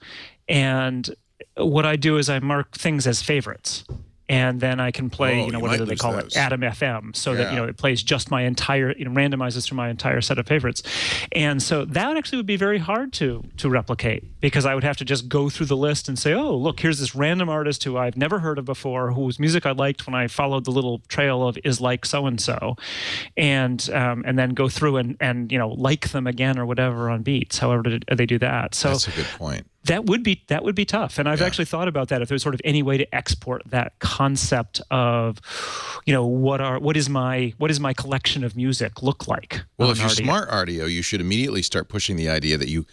and what I do is I mark things as favorites, and then I can play, whatever they call it, Adam FM, so that it plays just my entire, randomizes through my entire set of favorites, and so that actually would be very hard to replicate because I would have to just go through the list and say, oh, look, here's this random artist who I've never heard of before, whose music I liked when I followed the little trail of is like so and so, and then go through and like them again or whatever on Beats, however they do that. So that's a good point. That would be tough, and I've actually thought about that. If there's sort of any way to export that concept of, what is my collection of music look like? Well, if you're smart Rdio, you should immediately start pushing the idea that you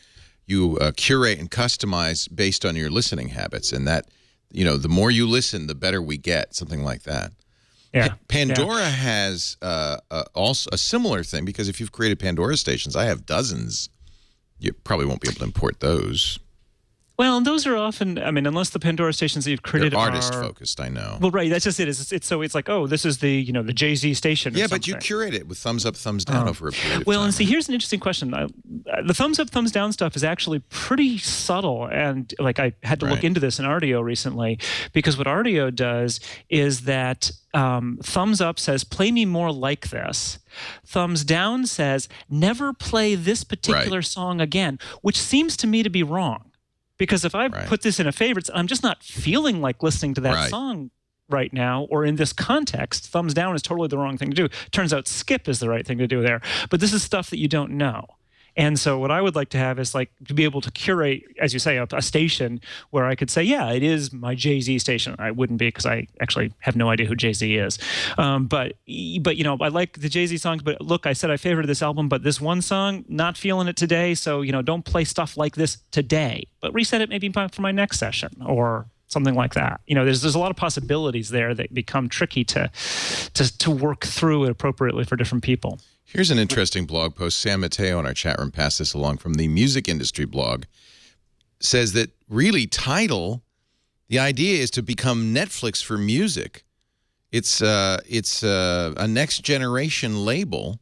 curate and customize based on your listening habits, and that the more you listen, the better we get. Something like that. Yeah. Pandora has also a similar thing because if you've created Pandora stations, I have dozens. You probably won't be able to import those. Well, and those are often, I mean, unless the Pandora stations that you've created are artist-focused, I know. Well, right, that's just it. It's like, oh, this is the, the Jay-Z station or something. But you curate it with thumbs up, thumbs down over a period of time. Well, and see, here's an interesting question. The thumbs up, thumbs down stuff is actually pretty subtle, and like I had to look into this in Rdio recently, because what Rdio does is that thumbs up says, play me more like this. Thumbs down says, never play this particular song again, which seems to me to be wrong. Because if I put this in a favorites, I'm just not feeling like listening to that song right now, or in this context. Thumbs down is totally the wrong thing to do. Turns out skip is the right thing to do there. But this is stuff that you don't know. And so what I would like to have is like to be able to curate, as you say, a station where I could say, yeah, it is my Jay-Z station. I wouldn't be because I actually have no idea who Jay-Z is. But I like the Jay-Z songs. But look, I said I favored this album, but this one song, not feeling it today. So, don't play stuff like this today, but reset it maybe for my next session or something like that. There's a lot of possibilities there that become tricky to work through it appropriately for different people. Here's an interesting blog post. Sam Mateo in our chat room passed this along from the Music Industry blog. Says that really Tidal, the idea is to become Netflix for music. It's a next generation label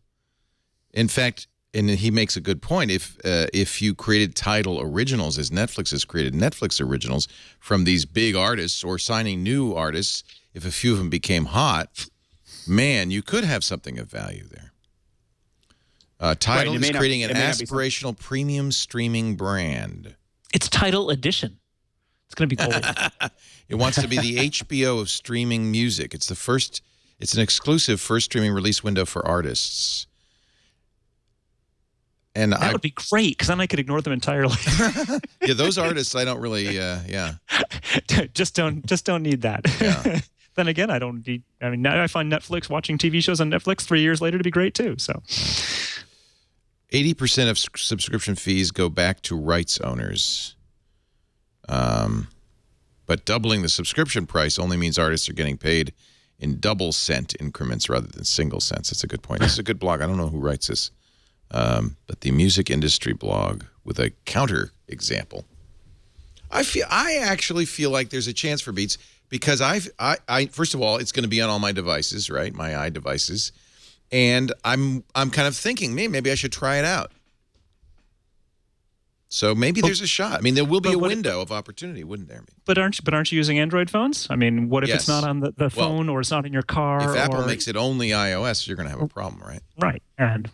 In fact, and he makes a good point. If you created Tidal originals, as Netflix has created Netflix originals from these big artists, or signing new artists, if a few of them became hot, man, you could have something of value there. Tidal is creating an aspirational premium streaming brand. It's Tidal Edition. It's going to be gold. It wants to be the HBO of streaming music. It's an exclusive first streaming release window for artists. And that would be great, because then I could ignore them entirely. Yeah, those artists I don't really. Yeah. just don't need that. Yeah. Then again, I don't need. I mean, now I find Netflix, watching TV shows on Netflix 3 years later, to be great too. So, 80% of subscription fees go back to rights owners. But doubling the subscription price only means artists are getting paid in double cent increments rather than single cents. That's a good point. This is a good blog. I don't know who writes this. But the music industry blog with a counter example. I actually feel like there's a chance for Beats, because I first of all, it's going to be on all my devices, right? My iDevices. And I'm kind of thinking, maybe I should try it out. So maybe there's a shot. I mean, there will be a window of opportunity, wouldn't there? But aren't you using Android phones? I mean, what if it's not on the phone, or it's not in your car? If Apple makes it only iOS, you're going to have a problem, right? Right. And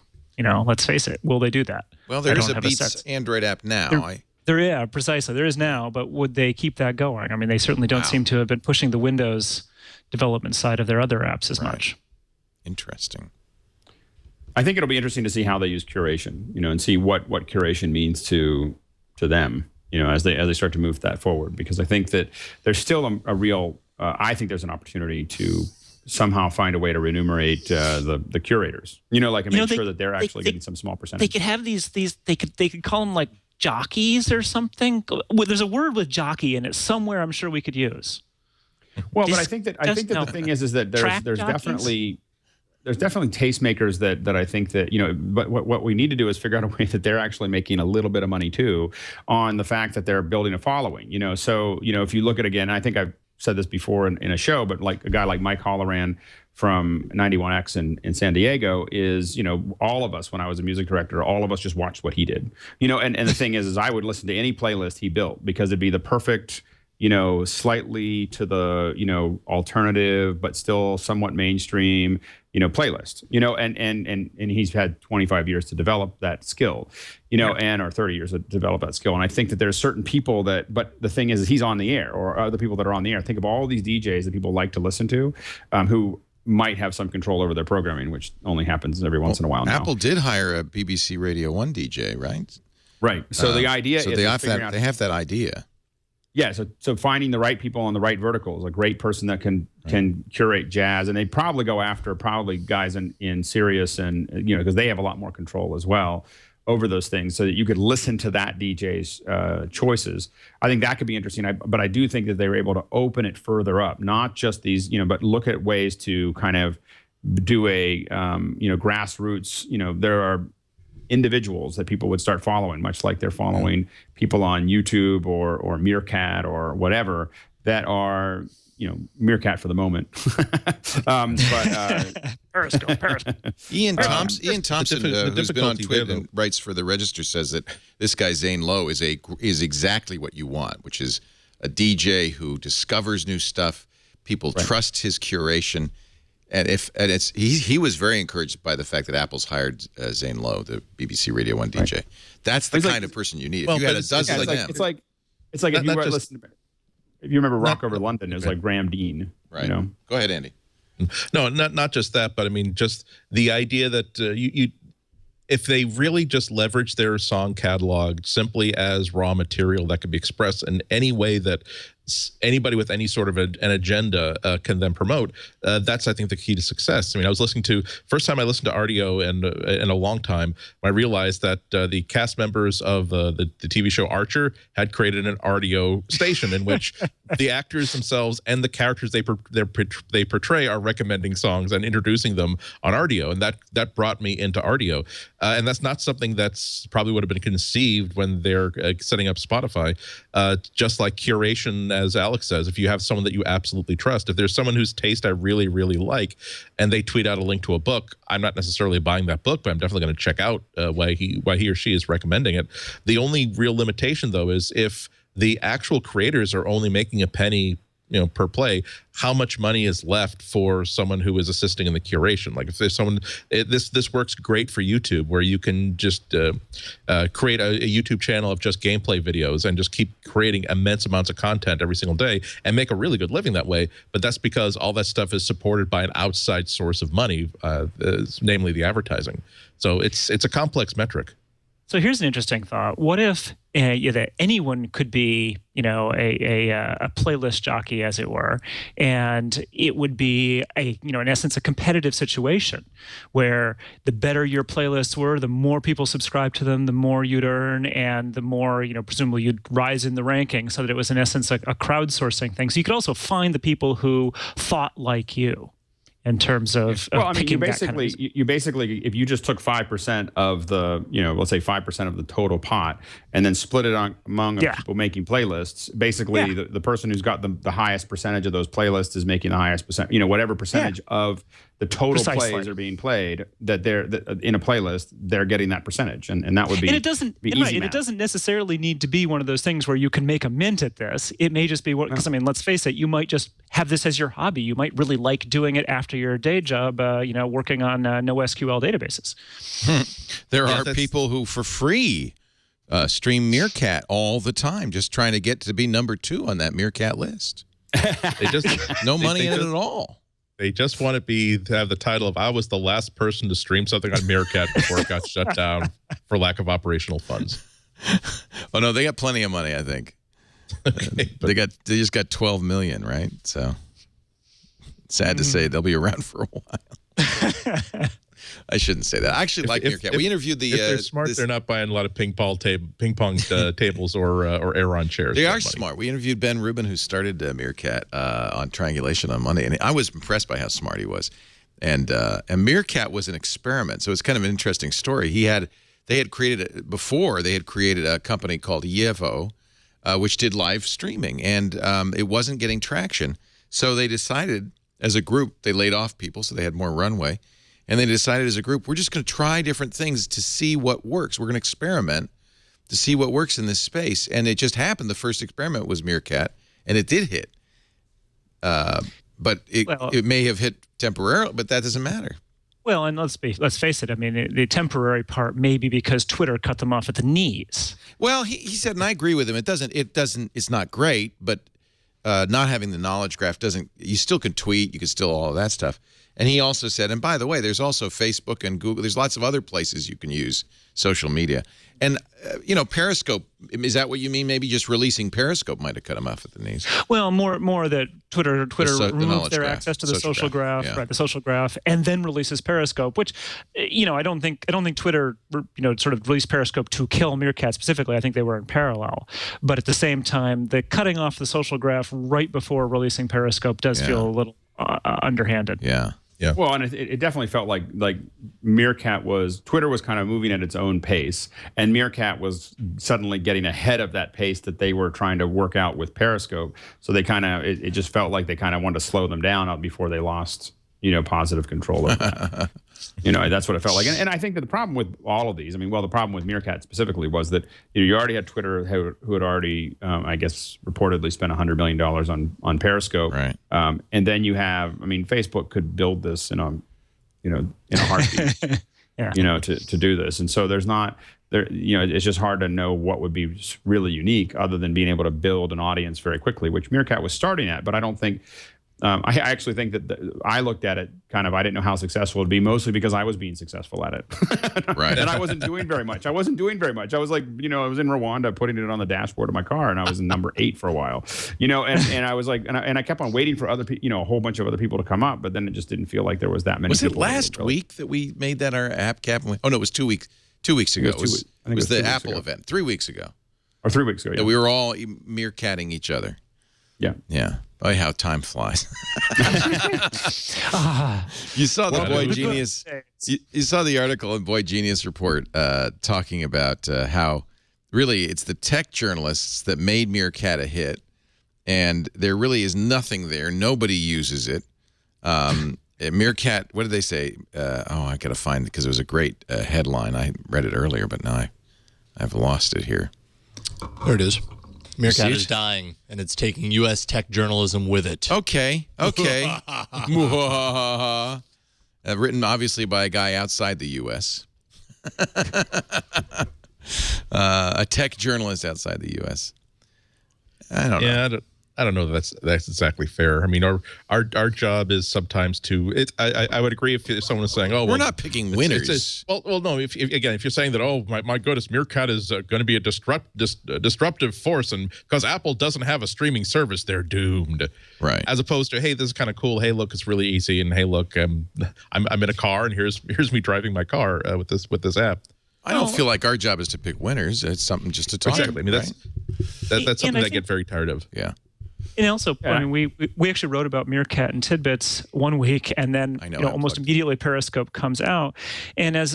let's face it, will they do that? Well, there is a Beats Android app now. Yeah, precisely. There is now, but would they keep that going? I mean, they certainly don't seem to have been pushing the Windows development side of their other apps as much. Interesting. I think it'll be interesting to see how they use curation, and see what curation means to them, as they start to move that forward. Because I think that there's still a real, I think there's an opportunity to somehow find a way to remunerate the curators, make sure that they're actually getting some small percentage. They could have these they could call them like jockeys or something. There's a word with jockey in it somewhere, I'm sure we could use. Well, but I think that the thing is that there's definitely tastemakers that I think that, but what we need to do is figure out a way that they're actually making a little bit of money too on the fact that they're building a following, So, if you look at, again, I think I've said this before in a show, but like a guy like Mike Holloran from 91X in San Diego is, all of us, when I was a music director, all of us just watched what he did, and the thing is I would listen to any playlist he built, because it'd be the perfect, slightly to the, alternative, but still somewhat mainstream, playlist, and he's had 25 years to develop that skill, or 30 years to develop that skill. And I think that there's certain people but the thing is he's on the air, or other people that are on the air. Think of all these DJs that people like to listen to, who might have some control over their programming, which only happens every once in a while now. Apple did hire a BBC Radio 1 DJ, right? Right. So the idea is they have that idea. Yeah, so finding the right people on the right verticals, a great person that can curate jazz, and they probably go after guys in Sirius, and because they have a lot more control as well over those things, so that you could listen to that DJ's choices. I think that could be interesting. But I do think that they were able to open it further up, not just these, but look at ways to kind of do a grassroots. There are individuals that people would start following, much like they're following people on YouTube or Mircat or whatever, that are, Mircat for the moment. Periscope. Ian Thompson, who's been on Twitter and writes for the Register, says that this guy Zane Lowe is exactly what you want, which is a DJ who discovers new stuff. People trust his curation. And he was very encouraged by the fact that Apple's hired Zane Lowe, the BBC Radio 1 DJ. Right. That's the kind of person you need. If you had a dozen like them. It's like if you remember Rock Over London, it was like Graham Dean. Right. Go ahead, Andy. No, not just that, but I mean, just the idea that if they really just leverage their song catalog simply as raw material that could be expressed in any way that anybody with any sort of an agenda can then promote, that's, I think, the key to success. I mean, first time I listened to Rdio in a long time, I realized that the cast members of the TV show Archer had created an Rdio station in which the actors themselves and the characters they portray are recommending songs and introducing them on Rdio, and that brought me into Rdio. And that's not something that's probably would have been conceived when they're setting up Spotify, just like Curation as Alex says, if you have someone that you absolutely trust, if there's someone whose taste I really, really like, and they tweet out a link to a book, I'm not necessarily buying that book, but I'm definitely going to check out why he or she is recommending it. The only real limitation, though, is if the actual creators are only making a penny, per play, how much money is left for someone who is assisting in the curation? Like if there's someone, this works great for YouTube, where you can just create a YouTube channel of just gameplay videos and just keep creating immense amounts of content every single day and make a really good living that way. But that's because all that stuff is supported by an outside source of money, namely the advertising. So it's a complex metric. So here's an interesting thought. What if that anyone could be, a playlist jockey, as it were, and it would be in essence, a competitive situation where the better your playlists were, the more people subscribe to them, the more you'd earn, and the more, presumably you'd rise in the ranking, so that it was in essence a crowdsourcing thing. So you could also find the people who thought like you. In terms of you basically, if you just took 5% of the, let's say 5% of the total pot, and then split it among people making playlists, basically the person who's got the highest percentage of those playlists is making the highest percent, whatever percentage of the total plays are being played that they're in a playlist, they're getting that percentage, and that would be. And it doesn't it doesn't necessarily need to be one of those things where you can make a mint at this. It may just be because let's face it, you might just have this as your hobby. You might really like doing it after your day job, working on NoSQL databases. There are people who, for free, stream Mircat all the time, just trying to get to be number 2 on that Mircat list. They just no money in it at all. They just want to have the title of "I was the last person to stream something on Mircat before it got shut down for lack of operational funds." Oh no, they got plenty of money, I think. Okay, they just got 12 million, right? So sad to say they'll be around for a while. I shouldn't say that. I actually like Mircat. We interviewed the. If they're smart, they're not buying a lot of ping pong tables or Aeron chairs. They are smart. We interviewed Ben Rubin, who started Mircat on Triangulation on Monday, and I was impressed by how smart he was. And Mircat was an experiment, so it's kind of an interesting story. They had created a company called Yevo, which did live streaming, and it wasn't getting traction. So they decided, as a group, they laid off people, so they had more runway. And they decided as a group, we're just going to try different things to see what works. We're going to experiment to see what works in this space. And it just happened. The first experiment was Mircat, and it did hit. But it may have hit temporarily, but that doesn't matter. Well, and let's face it. I mean, the temporary part may be because Twitter cut them off at the knees. Well, he said, and I agree with him. It's not great, but not having the knowledge graph doesn't. You still can tweet. You can still all of that stuff. And he also said, and by the way, there's also Facebook and Google. There's lots of other places you can use social media. And, Periscope, is that what you mean? Maybe just releasing Periscope might have cut him off at the knees. Well, more that Twitter removed their access to the social graph, yeah. Right, the social graph, and then releases Periscope, which, I don't think Twitter, sort of released Periscope to kill Mircat specifically. I think they were in parallel. But at the same time, the cutting off the social graph right before releasing Periscope does feel a little underhanded. Yeah. Yeah. Well, and it definitely felt like Twitter was kind of moving at its own pace, and Mircat was suddenly getting ahead of that pace that they were trying to work out with Periscope. So they it just felt like they kind of wanted to slow them down before they lost, positive control of that. That's what it felt like. And I think that the problem with all of these, the problem with Mircat specifically was that you already had Twitter who had already, I guess, reportedly spent $100 million on Periscope. Right. And then you have, Facebook could build this in a heartbeat, to do this. And so it's just hard to know what would be really unique other than being able to build an audience very quickly, which Mircat was starting at. But I don't think. I actually think that I looked at it I didn't know how successful it would be, mostly because I was being successful at it. Right. And I wasn't doing very much. I was like, I was in Rwanda putting it on the dashboard of my car, and I was in number 8 for a while, and I was like, and I kept on waiting for other people, a whole bunch of other people to come up, but then it just didn't feel like there was that many. Was it last week that we made that our app cap? Oh, no, it was 2 weeks. 2 weeks ago. It was the Apple event. 3 weeks ago. Or 3 weeks ago, yeah. We were all Mircatting each other. Yeah. Yeah. Boy, how time flies. You saw the Boy Genius. You saw the article in Boy Genius Report talking about how really it's the tech journalists that made Mircat a hit, and there really is nothing there. Nobody uses it. Mircat, what did they say? I got to find it because it was a great headline. I read it earlier, but now I've lost it here. There it is. Mircat is dying, and it's taking U.S. tech journalism with it. Okay. Written, obviously, by a guy outside the U.S. A tech journalist outside the U.S. I don't know. Yeah, I don't know that that's exactly fair. I mean, our job is sometimes to. I would agree if someone is saying, "Oh, we're not picking winners." Well, no. If you're saying that, oh, my goodness, Mircat is going to be a disruptive force, and because Apple doesn't have a streaming service, they're doomed. Right. As opposed to, hey, this is kind of cool. Hey, look, it's really easy, and hey, look, I'm in a car, and here's me driving my car with this app. I don't feel like our job is to pick winners. It's something just to talk about. Exactly. I mean, that's something I get very tired of. Yeah. And also, I mean, we actually wrote about Mircat and Tidbits one week, and then almost immediately Periscope comes out. And as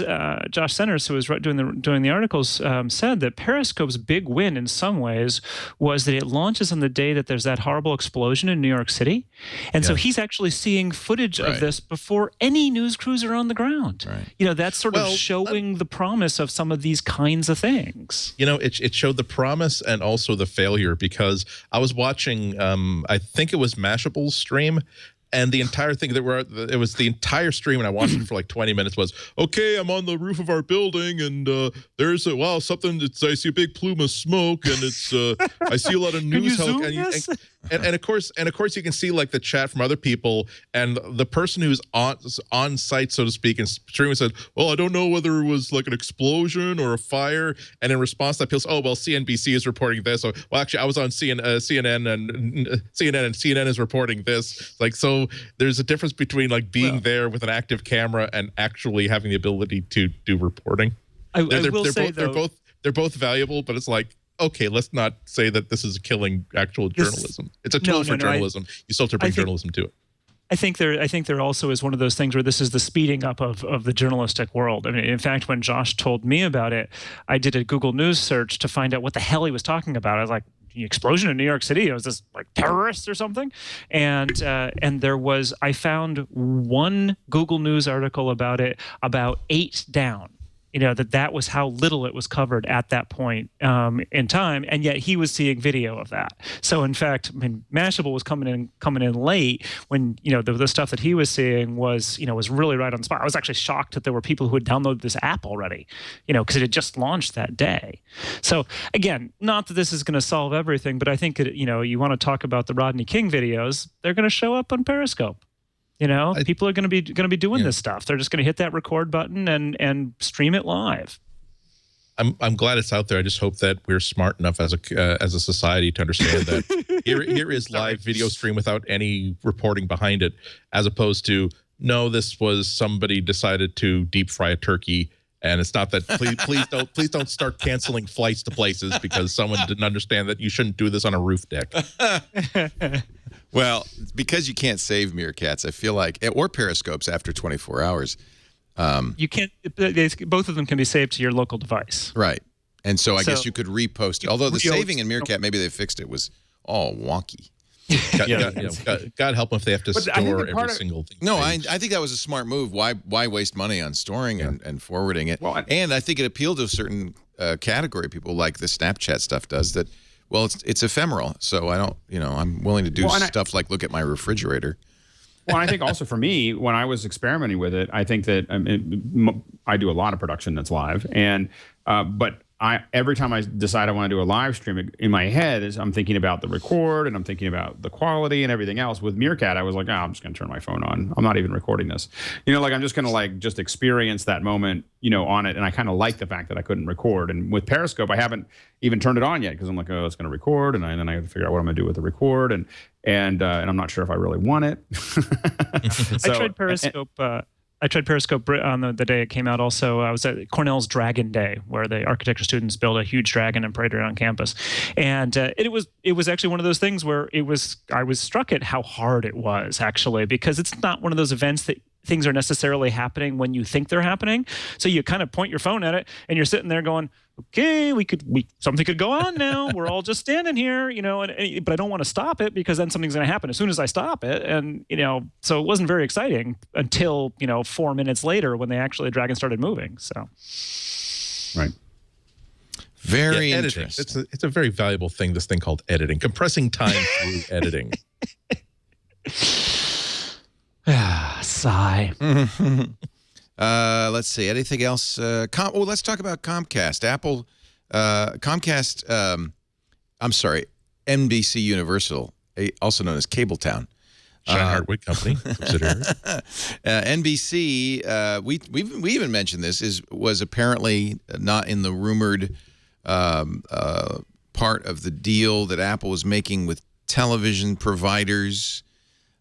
Josh Centers, who was doing the articles, said that Periscope's big win in some ways was that it launches on the day that there's that horrible explosion in New York City, and so he's actually seeing footage of this before any news crews are on the ground. Right. That's sort of showing the promise of some of these kinds of things. It showed the promise and also the failure, because I was watching. I think it was Mashable's stream, and the entire thing it was the entire stream, and I watched it for like 20 minutes. Was okay. I'm on the roof of our building, and there's something. I see a big plume of smoke, and it's I see a lot of news. And of course, you can see like the chat from other people, and the person who's on site, so to speak, and streaming said, "Well, I don't know whether it was like an explosion or a fire." And in response, that people say, "Oh, well, CNBC is reporting this." So, well, actually, I was on CNN, and CNN is reporting this. Like, so there's a difference between like being there with an active camera and actually having the ability to do reporting. They're both valuable, but it's like, okay, let's not say that this is killing actual journalism. It's a tool for journalism. You still have to bring journalism to it. I think there also is one of those things where this is the speeding up of the journalistic world. I mean, in fact, when Josh told me about it, I did a Google News search to find out what the hell he was talking about. I was like, the explosion in New York City? It was this like terrorists or something? And I found one Google News article about it about 8 down. That was how little it was covered at that point in time, and yet he was seeing video of that. So in fact, I mean, Mashable was coming in late when the stuff that he was seeing was really right on the spot. I was actually shocked that there were people who had downloaded this app already, because it had just launched that day. So again, not that this is going to solve everything, but I think you want to talk about the Rodney King videos, they're going to show up on Periscope. People are going to be doing this stuff. They're just going to hit that record button and stream it live. I'm glad it's out there. I just hope that we're smart enough as a society to understand that here is live video stream without any reporting behind it, as opposed to no, this was somebody decided to deep fry a turkey. And it's not that please don't start canceling flights to places because someone didn't understand that you shouldn't do this on a roof deck. Well, because you can't save Mircats, I feel like, or Periscopes after 24 hours. You can't. Both of them can be saved to your local device. Right. And so I guess you could repost it. Although the saving in Mircat, maybe they fixed it, was all wonky. God help them if they have to store every single thing. No, I think that was a smart move. Why waste money on storing and forwarding it? Well, and I think it appealed to a certain category of people, like the Snapchat stuff does, that, well, it's ephemeral. So I don't, I'm willing to do stuff like look at my refrigerator. Well, I think also for me, when I was experimenting with it, I think that I do a lot of production that's live, and but every time I decide I want to do a live stream, in my head I'm thinking about the record and I'm thinking about the quality and everything else. With Mircat, I was like, I'm just going to turn my phone on. I'm not even recording this. I'm just going to just experience that moment, on it. And I kind of like the fact that I couldn't record. And with Periscope, I haven't even turned it on yet because I'm like, oh, it's going to record, and then I have to figure out what I'm going to do with the record, and I'm not sure if I really want it. I tried Periscope. I tried Periscope on the day it came out also. I was at Cornell's Dragon Day, where the architecture students built a huge dragon and paraded around campus. And it was actually one of those things where I was struck at how hard it was, actually, because it's not one of those events that things are necessarily happening when you think they're happening. So you kind of point your phone at it and you're sitting there going, okay, something could go on now. We're all just standing here, but I don't want to stop it because then something's going to happen as soon as I stop it. And, so it wasn't very exciting until, 4 minutes later when the dragon started moving. So. Right. Very editing. interesting. It's a very valuable thing, this thing called editing, compressing time through editing. Sigh. Let's see. Anything else? Let's talk about Comcast. Comcast, I'm sorry, NBC Universal, also known as Cabletown. Shine Hartwig Company, subsidiary. NBC, we even mentioned this, was apparently not in the rumored part of the deal that Apple was making with television providers.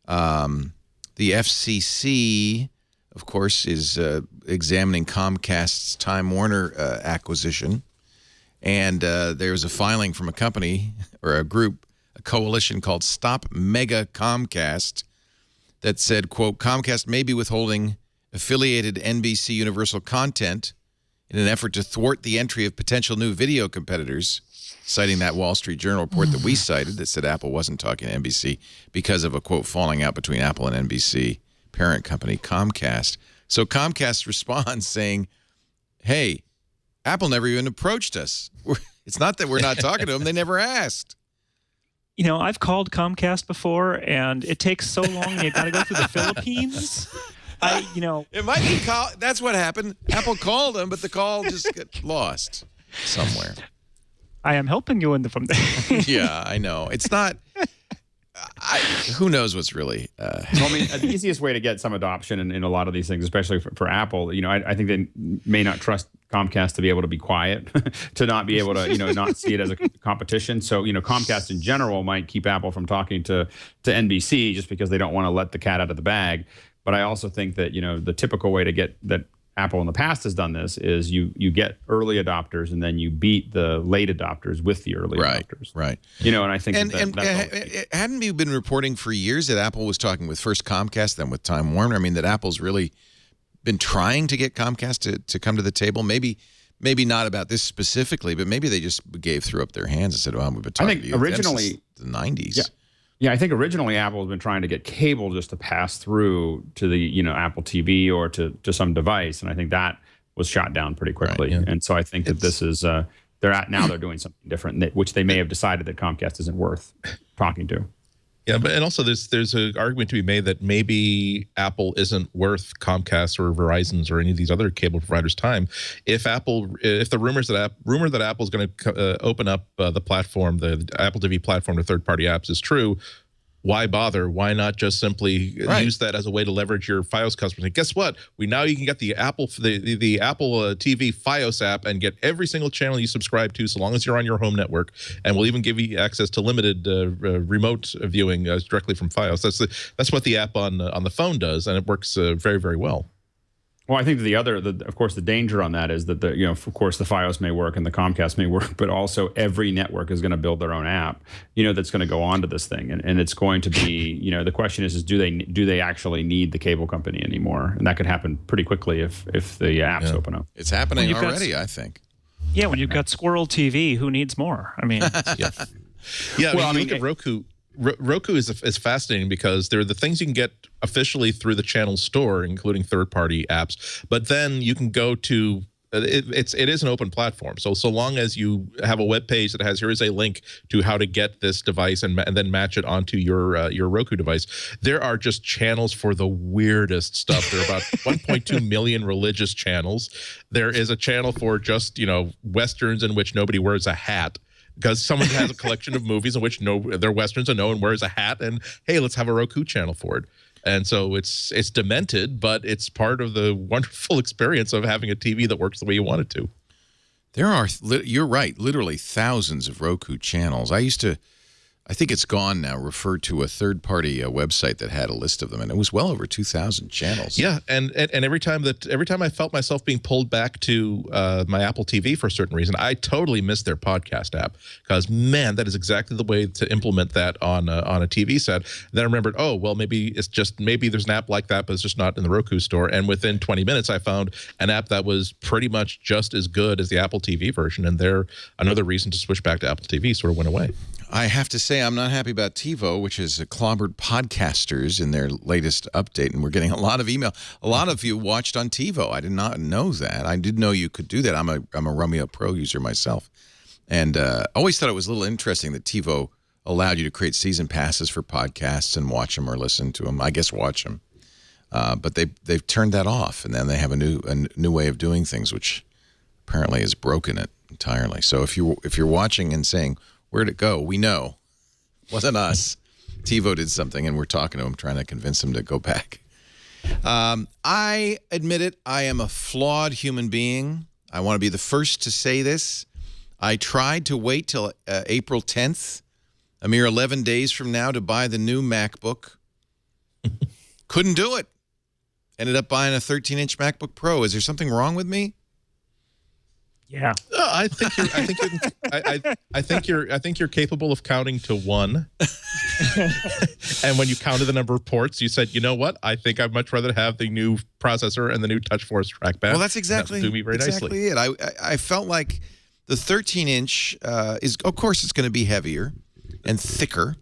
The FCC, of course, is examining Comcast's Time Warner acquisition. And there's a filing from a company or a group, a coalition called Stop Mega Comcast, that said, quote, Comcast may be withholding affiliated NBC Universal content in an effort to thwart the entry of potential new video competitors, citing that Wall Street Journal report that we cited that said Apple wasn't talking to NBC because of a, quote, falling out between Apple and NBC parent company Comcast. So Comcast responds saying, hey, Apple never even approached us. It's not that we're not talking to them. They never asked. I've called Comcast before, and it takes so long. You got to go through the Philippines. It might be that's what happened. Apple called them, but the call just got lost somewhere. I am helping you from there. Yeah, I know. It's not. Who knows what's really. The easiest way to get some adoption in a lot of these things, especially for Apple, I think they may not trust Comcast to be able to be quiet, to not be able to, not see it as a competition. So, Comcast in general might keep Apple from talking to NBC just because they don't want to let the cat out of the bag. But I also think that, the typical way to get that Apple in the past has done this is you get early adopters and then you beat the late adopters with the early adopters. Right. And I think hadn't you been reporting for years that Apple was talking with first Comcast, then with Time Warner? I mean, that Apple's really been trying to get Comcast to come to the table. Maybe not about this specifically, but maybe they just threw up their hands and said, "Well, we've been talking to you." Originally, since the '90s. Yeah. Yeah, I think originally Apple has been trying to get cable just to pass through to the Apple TV or to some device, and I think that was shot down pretty quickly. Right, yeah. And so I think that this is they're doing something different, which they may have decided that Comcast isn't worth talking to. Yeah, and also there's an argument to be made that maybe Apple isn't worth Comcast or Verizon's or any of these other cable providers' time. If the rumor that Apple's going to open up the platform, the Apple TV platform to third-party apps is true, why bother? Why not just simply use that as a way to leverage your Fios customers? And guess what? You can get the Apple the Apple TV Fios app and get every single channel you subscribe to, so long as you're on your home network. And we'll even give you access to limited remote viewing directly from Fios. That's what the app on the phone does, and it works very, very well. Well, I think of course, the danger on that is that of course, the Fios may work and the Comcast may work, but also every network is going to build their own app, that's going to go onto this thing, and it's going to be, the question is do they actually need the cable company anymore? And that could happen pretty quickly if the apps open up. It's happening already, I think. Yeah, when you've got Squirrel TV, who needs more? I mean, yeah. Well, I mean, look at Roku. Roku is fascinating because there are the things you can get officially through the channel store, including third-party apps. But then you can go to it is an open platform. So long as you have a web page that has here is a link to how to get this device and then match it onto your Roku device, there are just channels for the weirdest stuff. There are about 1.2 million religious channels. There is a channel for just westerns in which nobody wears a hat, because someone has a collection of movies in which they're westerns and no one wears a hat, and hey, let's have a Roku channel for it. And so it's demented, but it's part of the wonderful experience of having a TV that works the way you want it to. There are, you're right, literally thousands of Roku channels. I used to I think it's gone now, referred to a third-party website that had a list of them, and it was well over 2,000 channels. Yeah, and every time I felt myself being pulled back to my Apple TV for a certain reason, I totally missed their podcast app, because man, that is exactly the way to implement that on a TV set. Then I remembered, oh well, maybe there's an app like that, but it's just not in the Roku store. And within 20 minutes, I found an app that was pretty much just as good as the Apple TV version, and another reason to switch back to Apple TV sort of went away. I have to say I'm not happy about TiVo, which has clobbered podcasters in their latest update, and we're getting a lot of email. A lot of you watched on TiVo. I did not know that. I didn't know you could do that. I'm a Rumio Pro user myself, and always thought it was a little interesting that TiVo allowed you to create season passes for podcasts and watch them or listen to them. I guess watch them, but they've turned that off, and then they have a new way of doing things, which apparently has broken it entirely. So if you're watching and saying, where'd it go? We know. Wasn't us. TiVo did something, and we're talking to him, trying to convince him to go back. I admit it. I am a flawed human being. I want to be the first to say this. I tried to wait till April 10th, a mere 11 days from now, to buy the new MacBook. Couldn't do it. Ended up buying a 13-inch MacBook Pro. Is there something wrong with me? Yeah, I think you're capable of counting to one. And when you counted the number of ports, you said, you know what? I think I'd much rather have the new processor and the new TouchForce trackpad. Well, that's exactly nicely. it. I felt like the 13-inch is, of course, it's going to be heavier and thicker,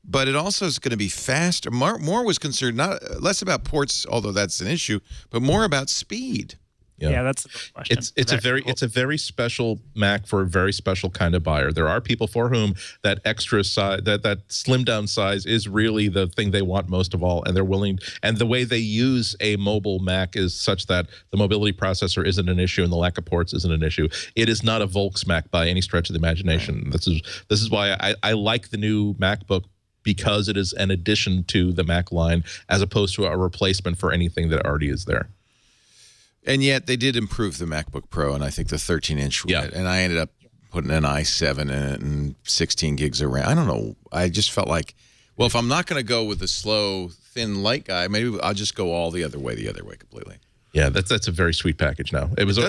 but it also is going to be faster. More was concerned less about ports, although that's an issue, but more about speed. Yeah, that's a good question. It's a very special Mac for a very special kind of buyer. There are people for whom that extra size, that slim down size, is really the thing they want most of all, and they're willing. And the way they use a mobile Mac is such that the mobility processor isn't an issue and the lack of ports isn't an issue. It is not a Volks Mac by any stretch of the imagination. Right. This is why I like the new MacBook, because it is an addition to the Mac line as opposed to a replacement for anything that already is there. And yet they did improve the MacBook Pro, and I think the 13-inch. Yeah. And I ended up putting an i7 in it and 16 gigs of RAM. I don't know. I just felt like, well, if I'm not going to go with the slow, thin, light guy, maybe I'll just go all the other way completely. Yeah, that's a very sweet package now. It was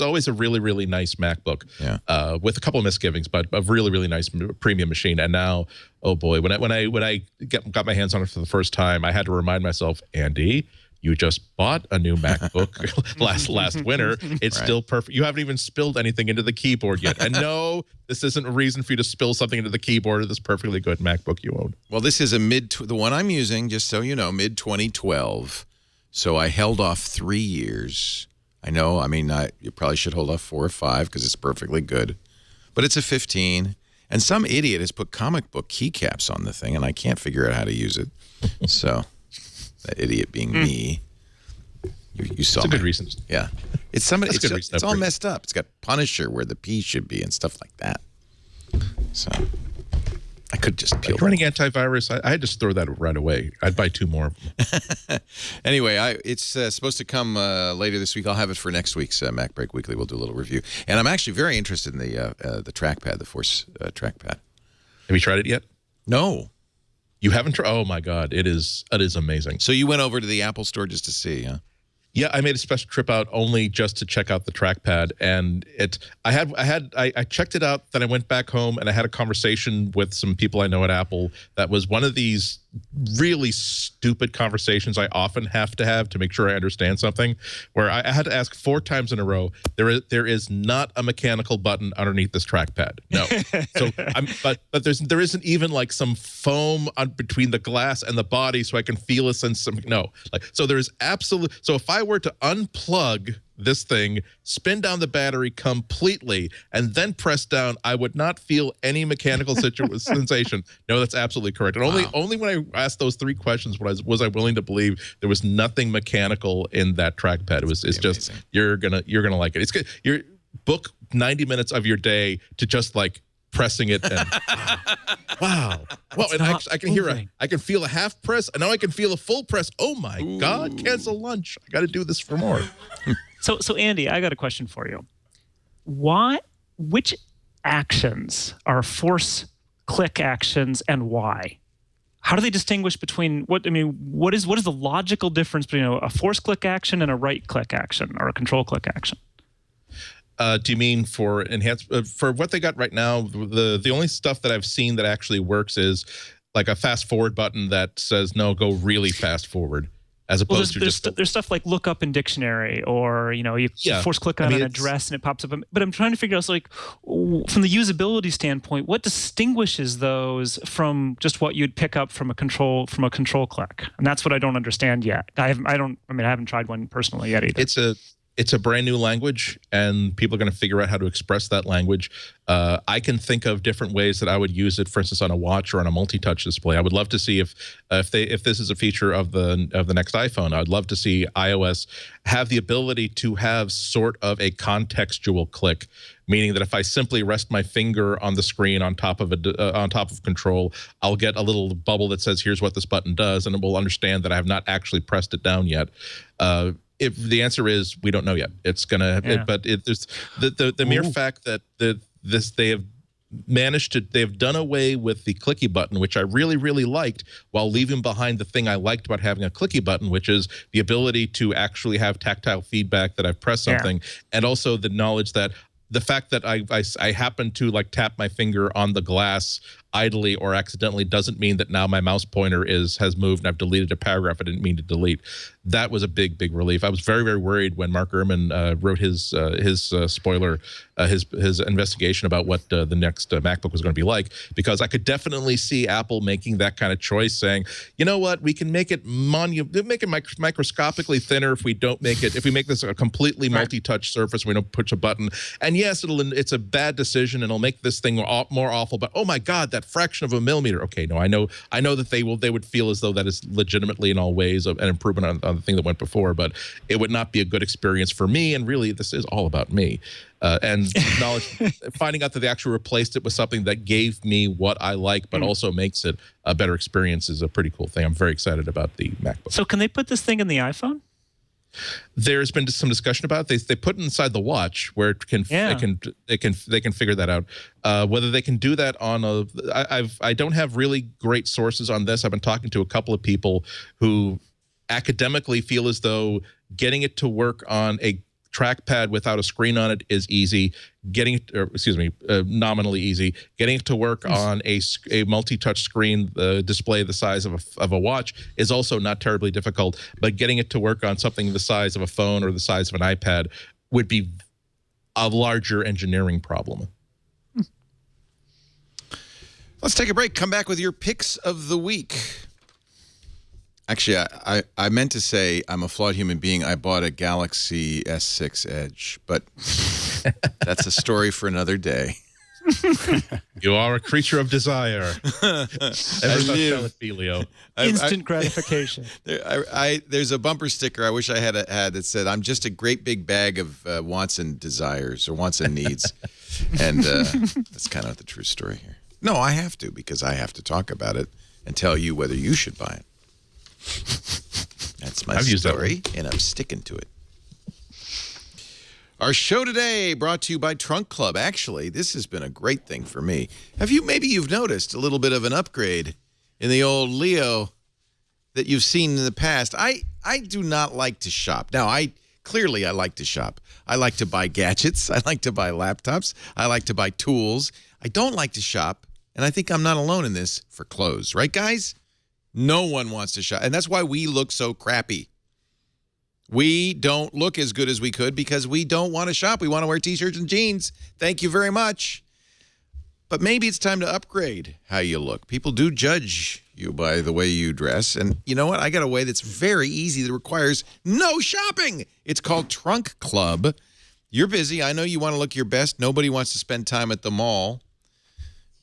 always a really, really nice MacBook. Yeah. With a couple of misgivings, but a really, really nice premium machine. And now, oh boy, when I got my hands on it for the first time, I had to remind myself, Andy, you just bought a new MacBook last winter. It's still perfect. You haven't even spilled anything into the keyboard yet. And no, this isn't a reason for you to spill something into the keyboard of this perfectly good MacBook you own. Well, this is the one I'm using, just so you know, mid-2012. So I held off 3 years. I know, you probably should hold off 4 or 5 because it's perfectly good. But it's a 15. And some idiot has put comic book keycaps on the thing, and I can't figure out how to use it. So... that idiot being me. You saw it's a good reason. Yeah. It's somebody. It's all messed up. It's got Punisher where the P should be and stuff like that. So I could just peel. Running antivirus, I'd just throw that right away. I'd buy 2 more. Anyway, it's supposed to come later this week. I'll have it for next week's MacBreak Weekly. We'll do a little review. And I'm actually very interested in the trackpad, the Force trackpad. Have you tried it yet? No. You haven't tried? Oh my God, it is amazing. So you went over to the Apple store just to see, huh? Yeah, I made a special trip out only just to check out the trackpad, and I checked it out. Then I went back home and I had a conversation with some people I know at Apple. That was one of these really stupid conversations I often have to make sure I understand something, where I had to ask 4 times in a row. There is not a mechanical button underneath this trackpad. No. So but there isn't even like some foam between the glass and the body so I can feel a sense of no. So there is absolute. So if I were to unplug this thing, spin down the battery completely, and then press down, I would not feel any mechanical sensation. No, that's absolutely correct. And only when I asked those 3 questions was I willing to believe there was nothing mechanical in that trackpad. It's just you're gonna like it. It's good. You book 90 minutes of your day to just like pressing it and wow. Well, and I can I can feel a half press, and now I can feel a full press. Oh my God, cancel lunch. I got to do this for more. So Andy, I got a question for you. Which actions are force click actions and why? How do they distinguish between what is the logical difference between a force click action and a right click action or a control click action? Do you mean for for what they got right now? The only stuff that I've seen that actually works is like a fast forward button that says no, go really fast forward, as opposed to there's stuff like look up in dictionary, or you force click on an address and it pops up. But I'm trying to figure out, like, from the usability standpoint, what distinguishes those from just what you'd pick up from a control click, and that's what I don't understand yet. I haven't tried one personally yet either. It's a brand new language, and people are going to figure out how to express that language. I can think of different ways that I would use it, for instance, on a watch or on a multi-touch display. I would love to see if this is a feature of the next iPhone. I'd love to see iOS have the ability to have sort of a contextual click, meaning that if I simply rest my finger on the screen on top of control, I'll get a little bubble that says, "Here's what this button does," and it will understand that I have not actually pressed it down yet. If the answer is we don't know yet, it's gonna. Yeah. But there's the mere fact that they've done away with the clicky button, which I really, really liked, while leaving behind the thing I liked about having a clicky button, which is the ability to actually have tactile feedback that I've pressed something, and also the knowledge that the fact that I happen to like tap my finger on the glass idly or accidentally doesn't mean that now my mouse pointer has moved and I've deleted a paragraph I didn't mean to delete. That was a big, big relief. I was very, very worried when Mark Gurman wrote his spoiler, his investigation about what the next MacBook was going to be like, because I could definitely see Apple making that kind of choice, saying, you know what, we can make it microscopically thinner if we make this a completely multi-touch surface. We don't push a button, and yes, it's a bad decision and it'll make this thing more awful. But oh my God, that fraction of a millimeter. Okay, no, I know that they would feel as though that is legitimately in all ways an improvement on the thing that went before, but it would not be a good experience for me. And really, this is all about me. And finding out that they actually replaced it with something that gave me what I like, but also makes it a better experience is a pretty cool thing. I'm very excited about the MacBook. So can they put this thing in the iPhone? There's been some discussion about it. They put it inside the watch where they can figure that out. Whether they can do that on I don't have really great sources on this. I've been talking to a couple of people who academically feel as though getting it to work on a trackpad without a screen on it is easy. Nominally easy. Getting it to work on a multi-touch screen display the size of a watch is also not terribly difficult. But getting it to work on something the size of a phone or the size of an iPad would be a larger engineering problem. Let's take a break. Come back with your picks of the week. Actually, I meant to say I'm a flawed human being. I bought a Galaxy S6 Edge, but that's a story for another day. You are a creature of desire. Instant gratification. There's a bumper sticker I wish I had that said, "I'm just a great big bag of wants and desires," or wants and needs. And that's kind of the true story here. No, I have to, because I have to talk about it and tell you whether you should buy it. That's my story, and I'm sticking to it. Our show today brought to you by Trunk Club. Actually, this has been a great thing for me. Maybe you've noticed a little bit of an upgrade in the old Leo that you've seen in the past. I do not like to shop. Now, I like to shop. I like to buy gadgets. I like to buy laptops. I like to buy tools. I don't like to shop, and I think I'm not alone in this, for clothes. Right, guys? No one wants to shop, and that's why we look so crappy. We don't look as good as we could because we don't want to shop. We want to wear T-shirts and jeans. Thank you very much. But maybe it's time to upgrade how you look. People do judge you by the way you dress, and you know what? I got a way that's very easy that requires no shopping. It's called Trunk Club. You're busy. I know you want to look your best. Nobody wants to spend time at the mall.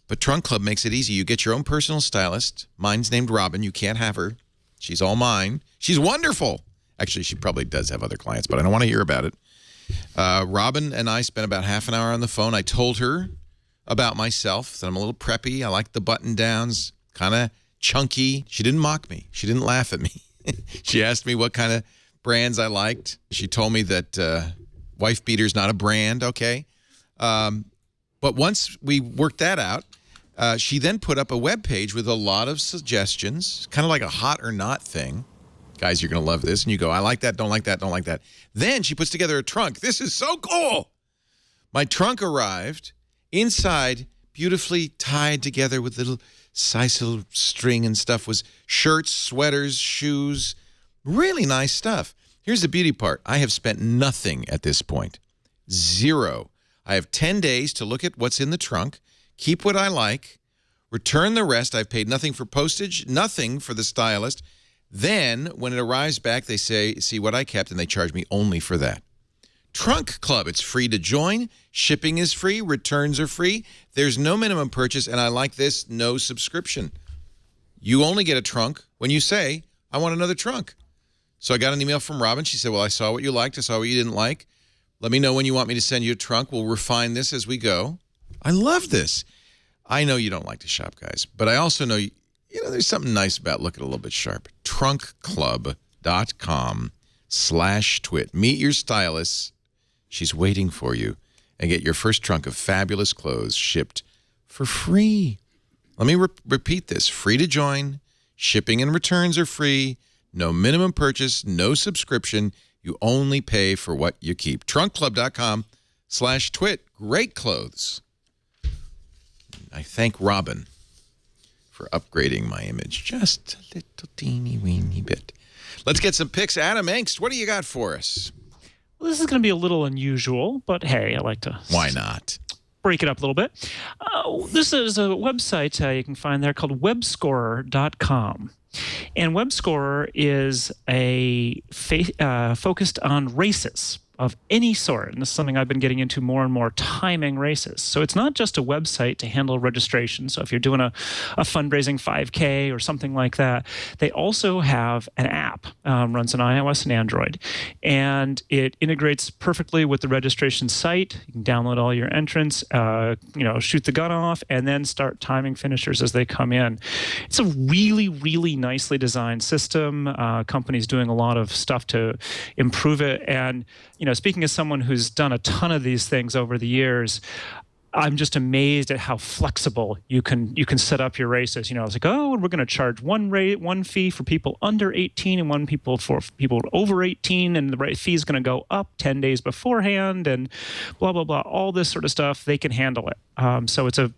But Trunk Club makes it easy. You get your own personal stylist. Mine's named Robin. You can't have her. She's all mine. She's wonderful. Actually, she probably does have other clients, but I don't want to hear about it. Robin and I spent about half an hour on the phone. I told her about myself, that I'm a little preppy. I like the button-downs, kind of chunky. She didn't mock me. She didn't laugh at me. She asked me what kind of brands I liked. She told me that Wife Beater's not a brand, okay? But once we worked that out, She then put up a web page with a lot of suggestions, kind of like a hot or not thing. Guys, you're going to love this. And you go, I like that, don't like that, don't like that. Then she puts together a trunk. This is so cool. My trunk arrived inside, beautifully tied together with little sisal string and stuff, was shirts, sweaters, shoes, really nice stuff. Here's the beauty part. I have spent nothing at this point. Zero. I have 10 days to look at what's in the trunk, keep what I like, return the rest. I've paid nothing for postage, nothing for the stylist. Then, when it arrives back, they say, see what I kept, and they charge me only for that. Trunk Club, it's free to join. Shipping is free. Returns are free. There's no minimum purchase, and I like this, no subscription. You only get a trunk when you say, I want another trunk. So I got an email from Robin. She said, well, I saw what you liked. I saw what you didn't like. Let me know when you want me to send you a trunk. We'll refine this as we go. I love this. I know you don't like to shop, guys, but I also know, there's something nice about looking a little bit sharp. Trunkclub.com/twit. Meet your stylist. She's waiting for you. And get your first trunk of fabulous clothes shipped for free. Let me repeat this. Free to join. Shipping and returns are free. No minimum purchase. No subscription. You only pay for what you keep. Trunkclub.com/twit. Great clothes. I thank Robin for upgrading my image just a little teeny weeny bit. Let's get some picks. Adam Engst, what do you got for us? Well, this is going to be a little unusual, but hey, I like to... Why not? Break it up a little bit. This is a website you can find there called webscorer.com. And WebScorer is focused on races of any sort. And this is something I've been getting into more and more, timing races. So it's not just a website to handle registration. So if you're doing a fundraising 5K or something like that, they also have an app, runs on iOS and Android. And it integrates perfectly with the registration site. You can download all your entrants, shoot the gun off, and then start timing finishers as they come in. It's a really, really nicely designed system. Companies doing a lot of stuff to improve it. And speaking as someone who's done a ton of these things over the years, I'm just amazed at how flexible you can set up your races. It's like, we're going to charge one fee for people under 18 and one for people over 18, and the fee is going to go up 10 days beforehand, and blah blah blah. All this sort of stuff, they can handle it. So it's a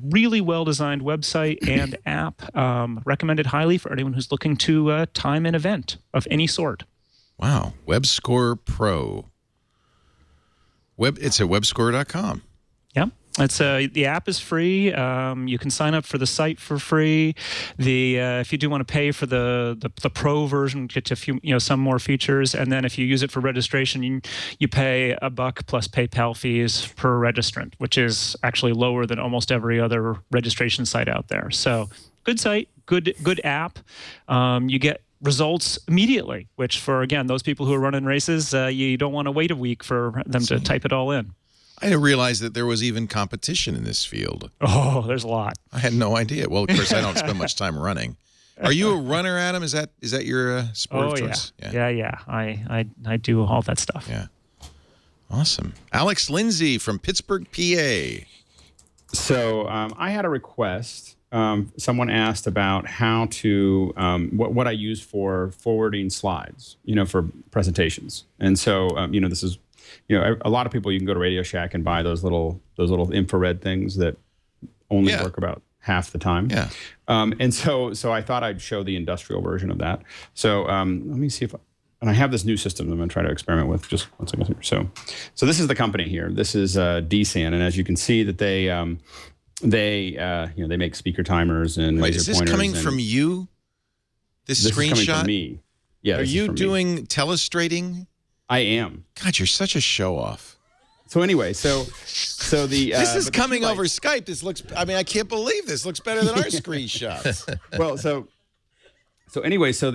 really well designed website and app. Recommended highly for anyone who's looking to time an event of any sort. Wow, WebScorer Pro. It's at webscorer.com. Yeah, it's the app is free. You can sign up for the site for free. If you do want to pay for the pro version, get a few some more features, and then if you use it for registration, you pay $1 plus PayPal fees per registrant, which is actually lower than almost every other registration site out there. So good site, good app. You get results immediately, which for, again, those people who are running races, you don't want to wait a week for them to type it all in. I didn't realize that there was even competition in this field. Oh, there's a lot. I had no idea. Well, of course, I don't spend much time running. Are you a runner, Adam? Is that your sport of choice? Yeah. I do all that stuff. Yeah. Awesome. Alex Lindsay from Pittsburgh, PA. So I had a request. Someone asked about how to what I use for forwarding slides, for presentations. And so this is, a lot of people, you can go to Radio Shack and buy those little infrared things that only work about half the time. Yeah. And so I thought I'd show the industrial version of that. So let me see and I have this new system I'm going to try to experiment with. Just one second here. So this is the company here. This is DSAN, and as you can see that they make speaker timers and Wait, is this coming from you? This screenshot? Is coming from me. Yeah. Are you doing telestrating? I am. God, you're such a show off. So anyway, so the this is coming over Skype. This looks. I mean, I can't believe this looks better than our screenshots. Well, so anyway, so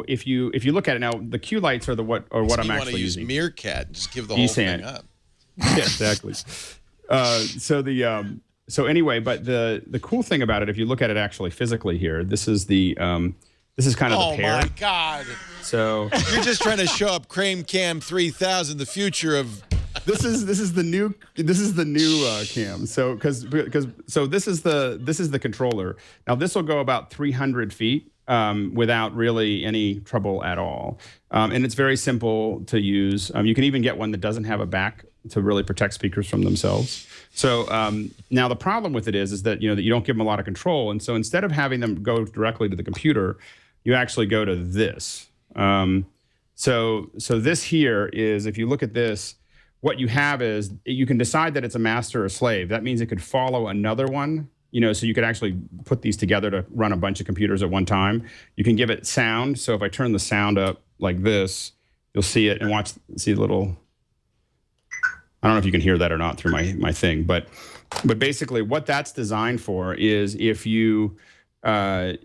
if you look at it now, the Q lights are what I'm actually using. Meerkat. Just give the whole thing up. Yeah, exactly. So anyway, but the cool thing about it, if you look at it actually physically here, this is kind of the pair. Oh my God! So you're just trying to show up Crane Cam 3000, the future of this is the new cam. So this is the controller. Now this will go about 300 feet without really any trouble at all, and it's very simple to use. You can even get one that doesn't have a back to really protect speakers from themselves. So now the problem with it is that that you don't give them a lot of control, and so instead of having them go directly to the computer, you actually go to this. So this here is, if you look at this, what you have is you can decide that it's a master or slave. That means it could follow another one, so you could actually put these together to run a bunch of computers at one time. You can give it sound. So if I turn the sound up like this, you'll see it and see the little, I don't know if you can hear that or not through my thing, but basically what that's designed for is if you want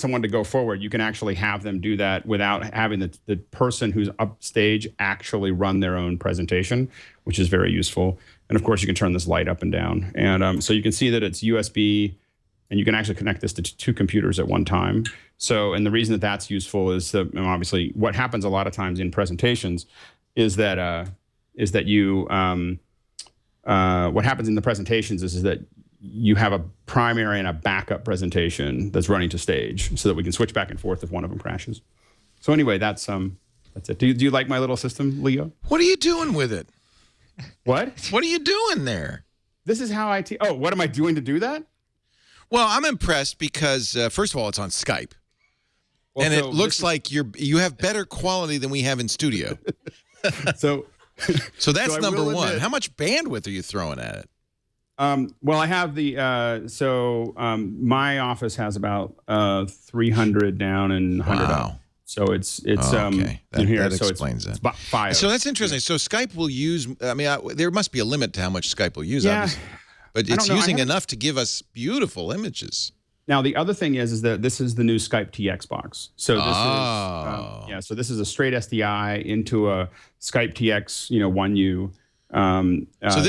someone to go forward, you can actually have them do that without having the person who's upstage actually run their own presentation, which is very useful. And of course, you can turn this light up and down. And so you can see that it's USB, and you can actually connect this to two computers at one time. So, and the reason that that's useful is that obviously what happens a lot of times in presentations is that what happens in the presentations is that you have a primary and a backup presentation that's running to stage, so that we can switch back and forth if one of them crashes. So anyway, that's it. Do you like my little system, Leo? What are you doing with it? What? What are you doing there? This is how oh, what am I doing to do that? Well, I'm impressed because first of all, it's on Skype, and it looks like you have better quality than we have in studio. So that's number one. How much bandwidth are you throwing at it? Well, I have my office has about 300 down and 100 up. So it's okay. That so explains that. It's about 5. So that's interesting. So Skype will use. I mean, there must be a limit to how much Skype will use, obviously. But it's using enough to give us beautiful images. Now the other thing is that this is the new Skype TX box. So this so this is a straight SDI into a Skype TX, 1U. So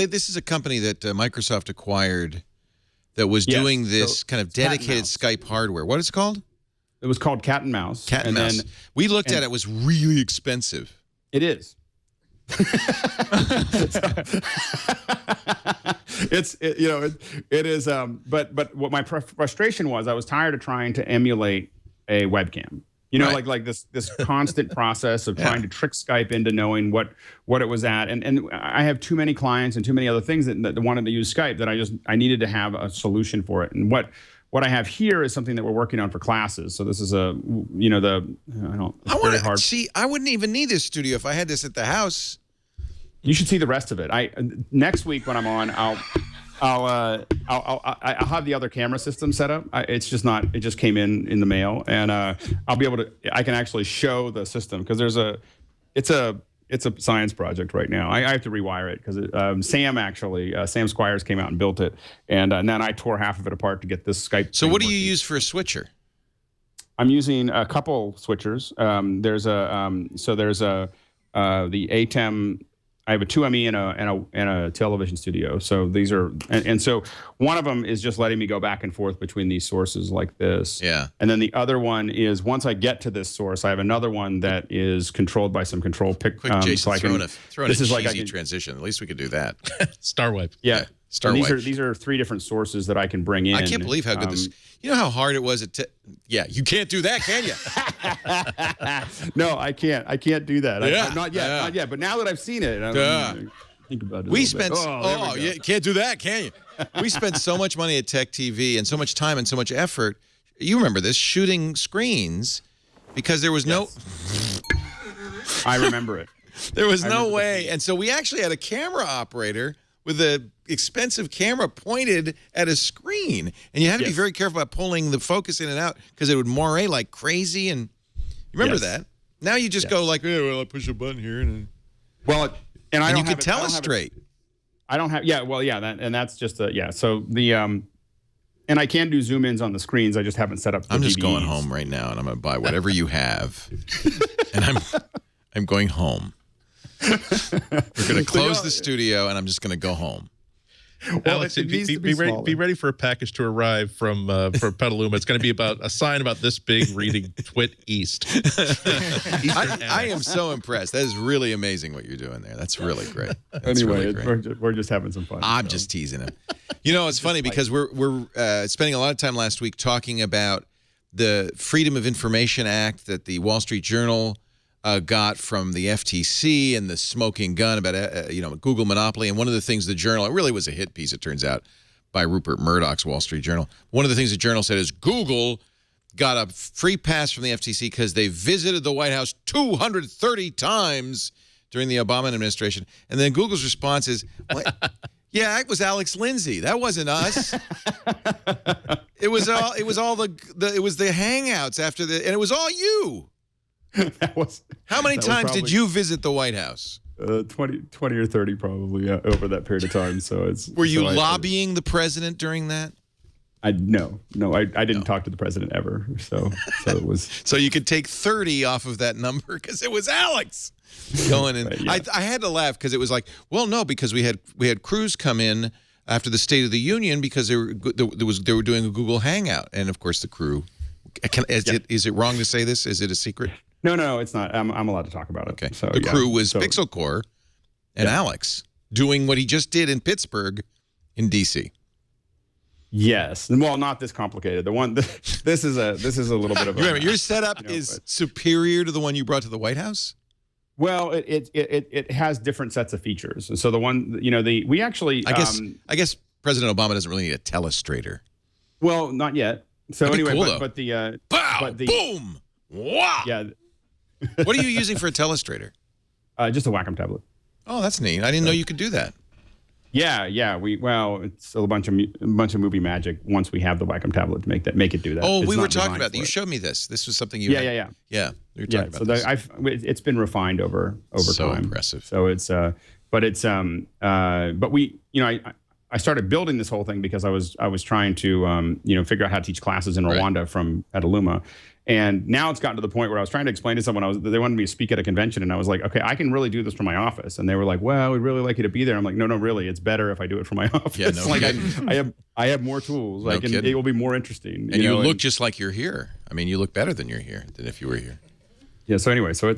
this is a company that Microsoft acquired that was doing this kind of dedicated Skype hardware. What is it called? It was called Cat and Mouse. Cat and Mouse. We looked at it. It was really expensive. It is. It is. But what my frustration was, I was tired of trying to emulate a webcam. Like this constant process of trying to trick Skype into knowing what it was at, and I have too many clients and too many other things that wanted to use Skype that I needed to have a solution for it. And what I have here is something that we're working on for classes. So this is I wouldn't even need this studio if I had this at the house. You should see the rest of it. Next week when I'm on, I'll have the other camera system set up. It just came in the mail, and I'll be able to. I can actually show the system because it's a science project right now. I have to rewire it because Sam Squires came out and built it, and then I tore half of it apart to get this Skype. So what do you use for a switcher? I'm using a couple switchers. There's the ATEM. I have a 2ME and a television studio. So these are, and so one of them is just letting me go back and forth between these sources like this. Yeah. And then the other one is once I get to this source, I have another one that is controlled by some control pick. Quick, Jason, so throw in a cheesy transition. At least we could do that. Star wipe. Yeah. Star wipe. These are 3 different sources that I can bring in. I can't believe how good this. You know how hard it was you can't do that, can you? No, I can't. I can't do that. Yeah. Not yet. But now that I've seen it, think about it. We spent. You can't do that, can you? We spent so much money at Tech TV and so much time and so much effort. You remember this, shooting screens, because there was no. I remember it. There was no way, and so we actually had a camera operator with an expensive camera pointed at a screen, and you had to be very careful about pulling the focus in and out because it would moire like crazy. And you remember that? Now you just go like, I push a button here, and and you can tell us straight. I don't have that's just So the and I can do zoom ins on the screens. I just haven't set up. I'm just going home right now, and I'm going to buy whatever you have, and I'm going home. We're going to close the studio, and I'm just going to go home. Well, Alex, it needs to be be ready for a package to arrive from Petaluma. It's going to be about a sign about this big reading Twit East. I am so impressed. That is really amazing what you're doing there. That's really great. That's anyway, really great. we're just having some fun. I'm just teasing him. You know, it's funny because we're spending a lot of time last week talking about the Freedom of Information Act that the Wall Street Journal got from the FTC and the smoking gun about Google monopoly. And one of the things the Journal, it really was a hit piece, it turns out, by Rupert Murdoch's Wall Street Journal. One of the things the Journal said is Google got a free pass from the FTC because they visited the White House 230 times during the Obama administration. And then Google's response is, what? Yeah, it was Alex Lindsay. That wasn't us. It was the Hangouts after and it was all you. How many times did you visit the White House? 20 or 30 probably over that period of time. So Were you lobbying the president during that? No, I didn't talk to the president ever. So it was. So you could take 30 off of that number because it was Alex going in. Yeah. I had to laugh because it was like, well, no, because we had Cruz come in after the State of the Union because they were doing a Google Hangout, and of course the crew. Is it wrong to say this? Is it a secret? No, it's not. I'm allowed to talk about it. Okay. So the crew was Pixel Core and Alex doing what he just did in Pittsburgh in D.C. Yes. Well, not this complicated. This is a little bit of a. Remember, your setup is superior to the one you brought to the White House? Well, it has different sets of features. So the one, we actually I guess President Obama doesn't really need a telestrator. Well, not yet. So That'd be anyway, cool, but the boom. Wow. Yeah. What are you using for a telestrator? Just a Wacom tablet. Oh, that's neat. I didn't know you could do that. Yeah. It's a bunch of movie magic once we have the Wacom tablet to make it do that. Oh, we were talking about that. You showed me this. This was something you Yeah. Yeah, we were talking about this. It's been refined over time. So impressive. So I started building this whole thing because I was trying to figure out how to teach classes in Rwanda from Petaluma. And now it's gotten to the point where I was trying to explain to someone, they wanted me to speak at a convention, and I was like, okay, I can really do this from my office. And they were like, well, we'd really like you to be there. I'm like, no, really, it's better if I do it from my office. Yeah, no kidding. I have more tools. No kidding. It will be more interesting. And you look just like you're here. I mean, you look better than you're here than if you were here. Yeah. So anyway, that's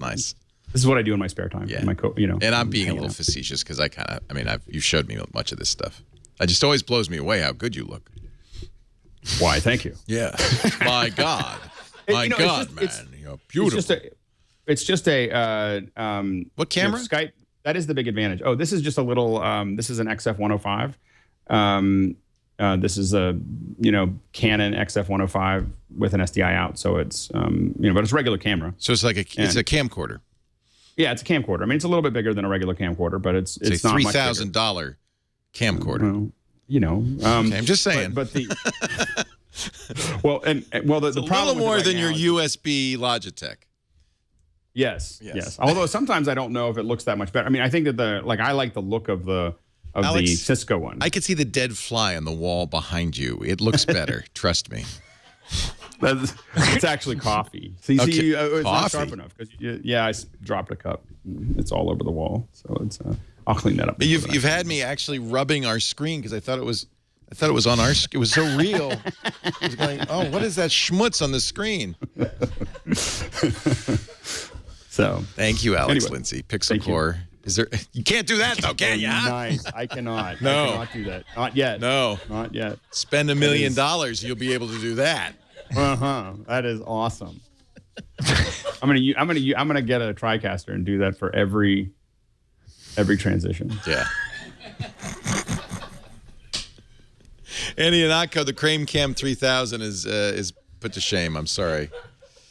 nice. This is what I do in my spare time. Yeah. And I'm being a little facetious because you showed me much of this stuff. It just always blows me away how good you look. Why? Thank you. Yeah. My God. Man. You're beautiful. It's just a what camera? Skype. That is the big advantage. Oh, this is just a little. This is an XF105. This is a Canon XF105 with an SDI out. So it's but it's a regular camera. So it's like it's a camcorder. Yeah, it's a camcorder. I mean, it's a little bit bigger than a regular camcorder, but it's a not $3,000 camcorder. Okay, I'm just saying. But the it's the a problem little more with it than your USB Logitech. Yes. Although sometimes I don't know if it looks that much better. I mean, I think that I like the look of Alex, the Cisco one. I could see the dead fly on the wall behind you. It looks better. Trust me. It's actually coffee. So you see, it's not sharp enough because I dropped a cup. It's all over the wall. So it's I'll clean that up. But you've had me actually rubbing our screen because I thought it was on our. It was so real. I was going, oh, what is that schmutz on the screen? So thank you, Alex Lindsay, Pixel Core. Is there? You can't do that though, can you? Nice. I cannot. No. I cannot do that. Not yet. No. Not yet. Spend $1 million, you'll be able to do that. That is awesome. I'm gonna get a TriCaster and do that for every transition. Yeah. And Ihnatko, the Crane Cam 3000 is put to shame. I'm sorry.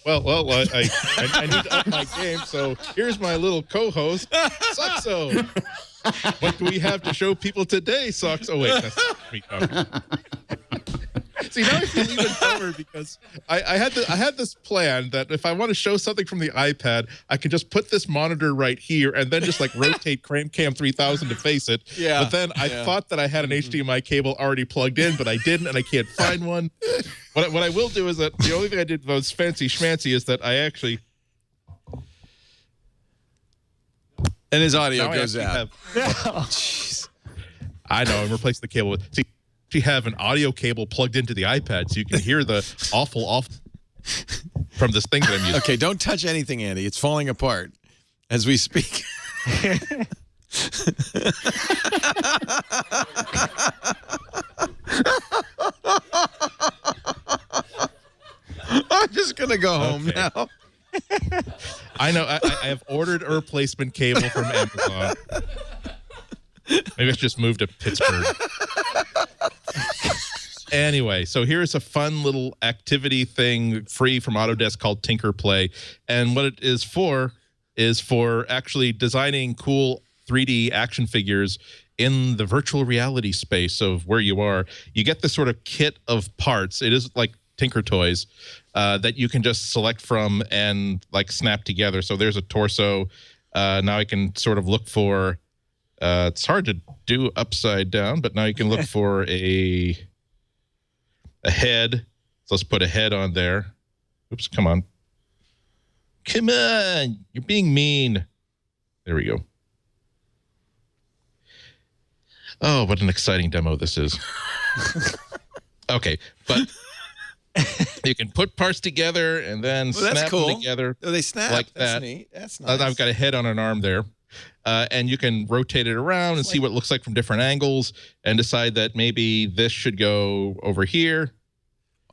Well, I need to up my game, so here's my little co-host, Soxo. What do we have to show people today, Soxo? Oh, wait, that's not me talking. See, now I feel even dumber because I had this plan that if I want to show something from the iPad, I can just put this monitor right here and then just like rotate Crane Cam 3000 to face it. Yeah. But then I thought that I had an HDMI cable already plugged in, but I didn't, and I can't find one. What I will do is that the only thing I did that was fancy schmancy is that I actually. And his audio goes out. Jeez. I know, and replace the cable. See, you have an audio cable plugged into the iPad, so you can hear the awful from this thing that I'm using. Okay, don't touch anything, Andy. It's falling apart as we speak. I'm just going to go home now. I know. I have ordered a replacement cable from Amazon. Maybe I should just move to Pittsburgh. Anyway, so here's a fun little activity thing free from Autodesk called Tinker Play. And what it is for actually designing cool 3D action figures in the virtual reality space of where you are. You get this sort of kit of parts. It is like Tinker Toys that you can just select from and like snap together. So there's a torso. Now I can sort of look for, it's hard to do upside down, but now you can look for a head. So let's put a head on there. Oops, come on. Come on, you're being mean. There we go. Oh, what an exciting demo this is. Okay, but you can put parts together and then snap them together. Oh, they snap like that's that. Neat. That's nice. I've got a head on an arm there. And you can rotate it around and see what it looks like from different angles and decide that maybe this should go over here.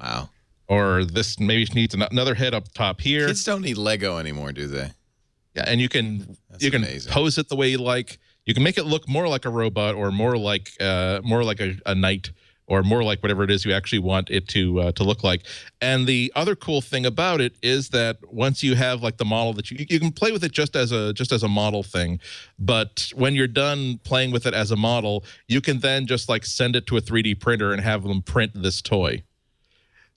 Wow. Or this maybe needs another head up top here. Kids don't need Lego anymore, do they? Yeah, and you can pose it the way you like. You can make it look more like a robot or more like a knight or more like whatever it is you actually want it to look like. And the other cool thing about it is that once you have like the model that you can play with it just as a model thing, but when you're done playing with it as a model, you can then just like send it to a 3D printer and have them print this toy.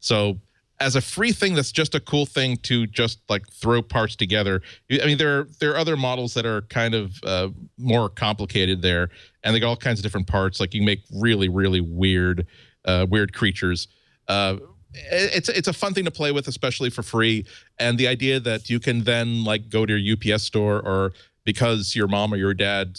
So as a free thing, that's just a cool thing to just like throw parts together. I mean, there are other models that are kind of more complicated there, and they got all kinds of different parts. Like you can make really, really weird creatures. It's a fun thing to play with, especially for free. And the idea that you can then like go to your UPS store, or because your mom or your dad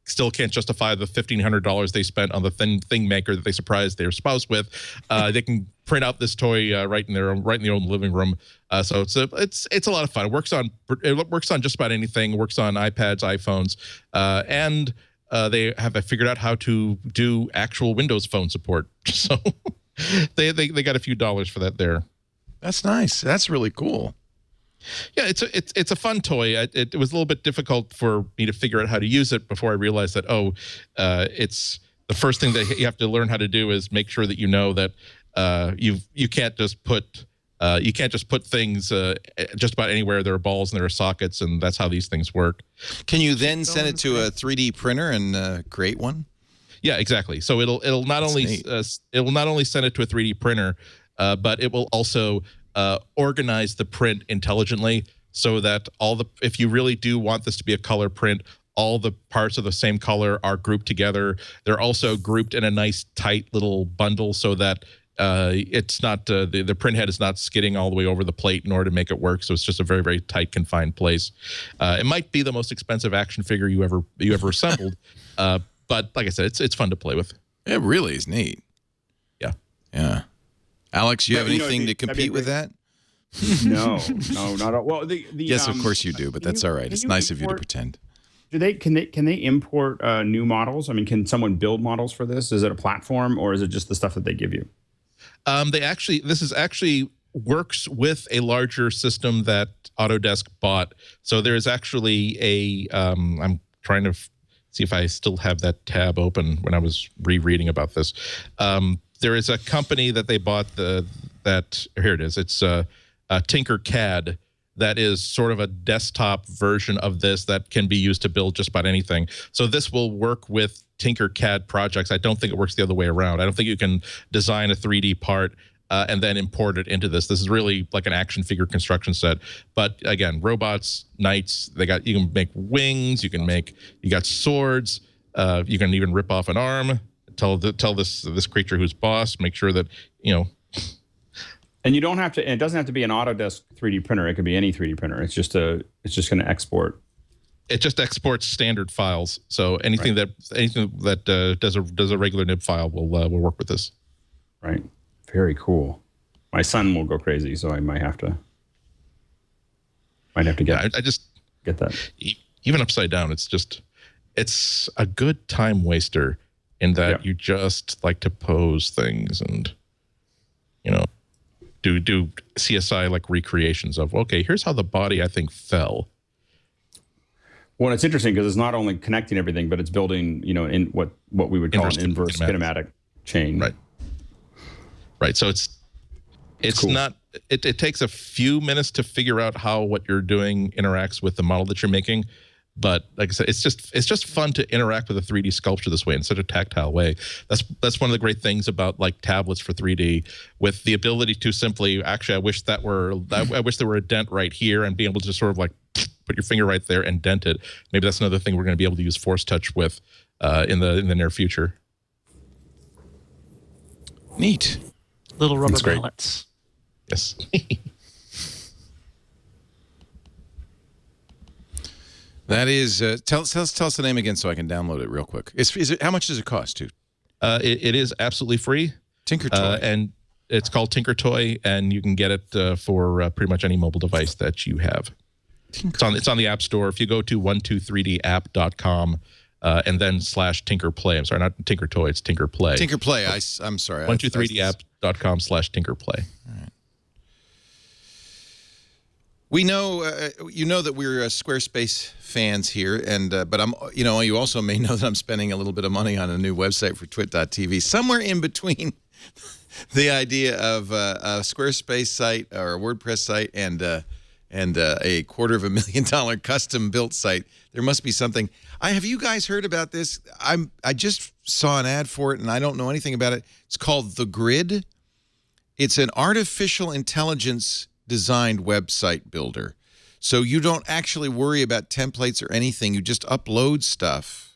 still can't justify the $1,500 they spent on the thing maker that they surprised their spouse with, they can print out this toy right in their own living room. So it's a lot of fun. It works on just about anything. It works on iPads, iPhones, and they have figured out how to do actual Windows Phone support. So they got a few dollars for that there. That's nice. That's really cool. Yeah, it's a fun toy. It was a little bit difficult for me to figure out how to use it before I realized that it's the first thing that you have to learn how to do is make sure that you know that you can't just put things just about anywhere. There are balls and there are sockets, and that's how these things work. Can you then send it to a 3D printer and create one? Yeah, exactly. So it'll not only send it to a 3D printer, but it will also organize the print intelligently so that if you really do want this to be a color print, all the parts of the same color are grouped together. They're also grouped in a nice tight little bundle so that it's not the print head is not skidding all the way over the plate in order to make it work. So it's just a very, very tight, confined place. It might be the most expensive action figure you ever assembled, but like I said, it's fun to play with. It really is neat. Yeah. Alex, you have anything to compete with that? No, not at all. Well, yes, of course you do, but that's all right. It's nice of you to pretend. Can they import new models? I mean, can someone build models for this? Is it a platform, or is it just the stuff that they give you? This is actually works with a larger system that Autodesk bought. So there is actually I'm trying to see if I still have that tab open when I was rereading about this. There is a company that they bought here it is. It's Tinkercad. That is sort of a desktop version of this that can be used to build just about anything. So this will work with Tinkercad projects. I don't think it works the other way around. I don't think you can design a 3D part and then import it into this. This is really like an action figure construction set. But again, robots, knights, you can make wings, you got swords, you can even rip off an arm, tell this creature who's boss, make sure that, And you don't have to. It doesn't have to be an Autodesk 3D printer. It could be any 3D printer. It's just going to export. it just exports standard files. So anything that does a regular nib file will work with this. Right. Very cool. My son will go crazy, so I might have to get. I just get that. Even upside down, it's a good time waster in that you just like to pose things and do CSI like recreations of, okay, here's how the body I think fell. Well, it's interesting because it's not only connecting everything, but it's building, in what we would call an inverse kinematic chain. Right. So it's cool. Not. It takes a few minutes to figure out how what you're doing interacts with the model that you're making. But like I said, it's just fun to interact with a 3D sculpture this way in such a tactile way. That's one of the great things about like tablets for 3D, with the ability to simply I wish there were a dent right here, and being able to sort of like put your finger right there and dent it. Maybe that's another thing we're going to be able to use Force Touch with in the near future. Neat. Little rubber pellets. Yes. That is, tell us the name again so I can download it real quick. How much does it cost, too? It is absolutely free. Tinker Toy. And it's called Tinker Toy, and you can get it for pretty much any mobile device that you have. It's on the App Store. If you go to 123dapp.com and then /Tinkerplay. I'm sorry, not Tinker Toy, it's Tinker Play. Tinker Play. I'm sorry. 123dapp.com/Tinkerplay. All right. We know, that we're Squarespace fans here, and but you also may know that I'm spending a little bit of money on a new website for twit.tv, somewhere in between the idea of a Squarespace site or a WordPress site and a $250,000 custom-built site. There must be something. Have you guys heard about this? I just saw an ad for it, and I don't know anything about it. It's called The Grid. It's an artificial intelligence designed website builder. So you don't actually worry about templates or anything. You just upload stuff,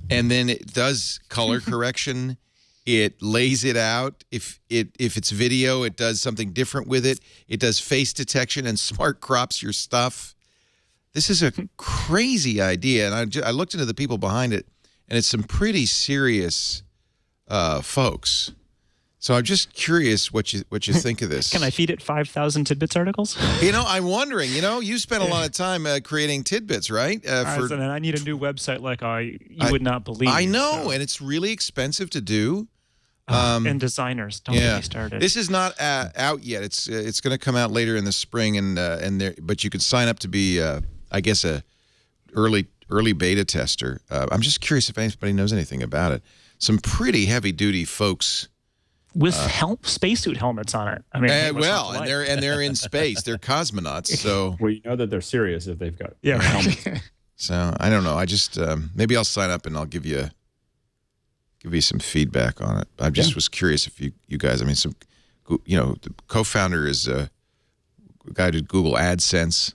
and then it does color correction. It lays it out. If it's video, it does something different with it. It does face detection and smart crops your stuff. This is a crazy idea, and I looked into the people behind it, and it's some pretty serious folks. So I'm just curious what you think of this. Can I feed it 5,000 tidbits articles? I'm wondering. You spent a lot of time creating tidbits, right? And I need a new website like you would not believe. I know, and it's really expensive to do. And designers, don't get me started. This is not out yet. It's going to come out later in the spring, but you could sign up to be, I guess, a early beta tester. I'm just curious if anybody knows anything about it. Some pretty heavy duty folks. With spacesuit helmets on it. I mean, and they're in space. They're cosmonauts. So well, you know that they're serious if they've got helmets. So I don't know. I just maybe I'll sign up and I'll give you some feedback on it. I just was curious if you guys. I mean, the co-founder is a guy who did Google AdSense.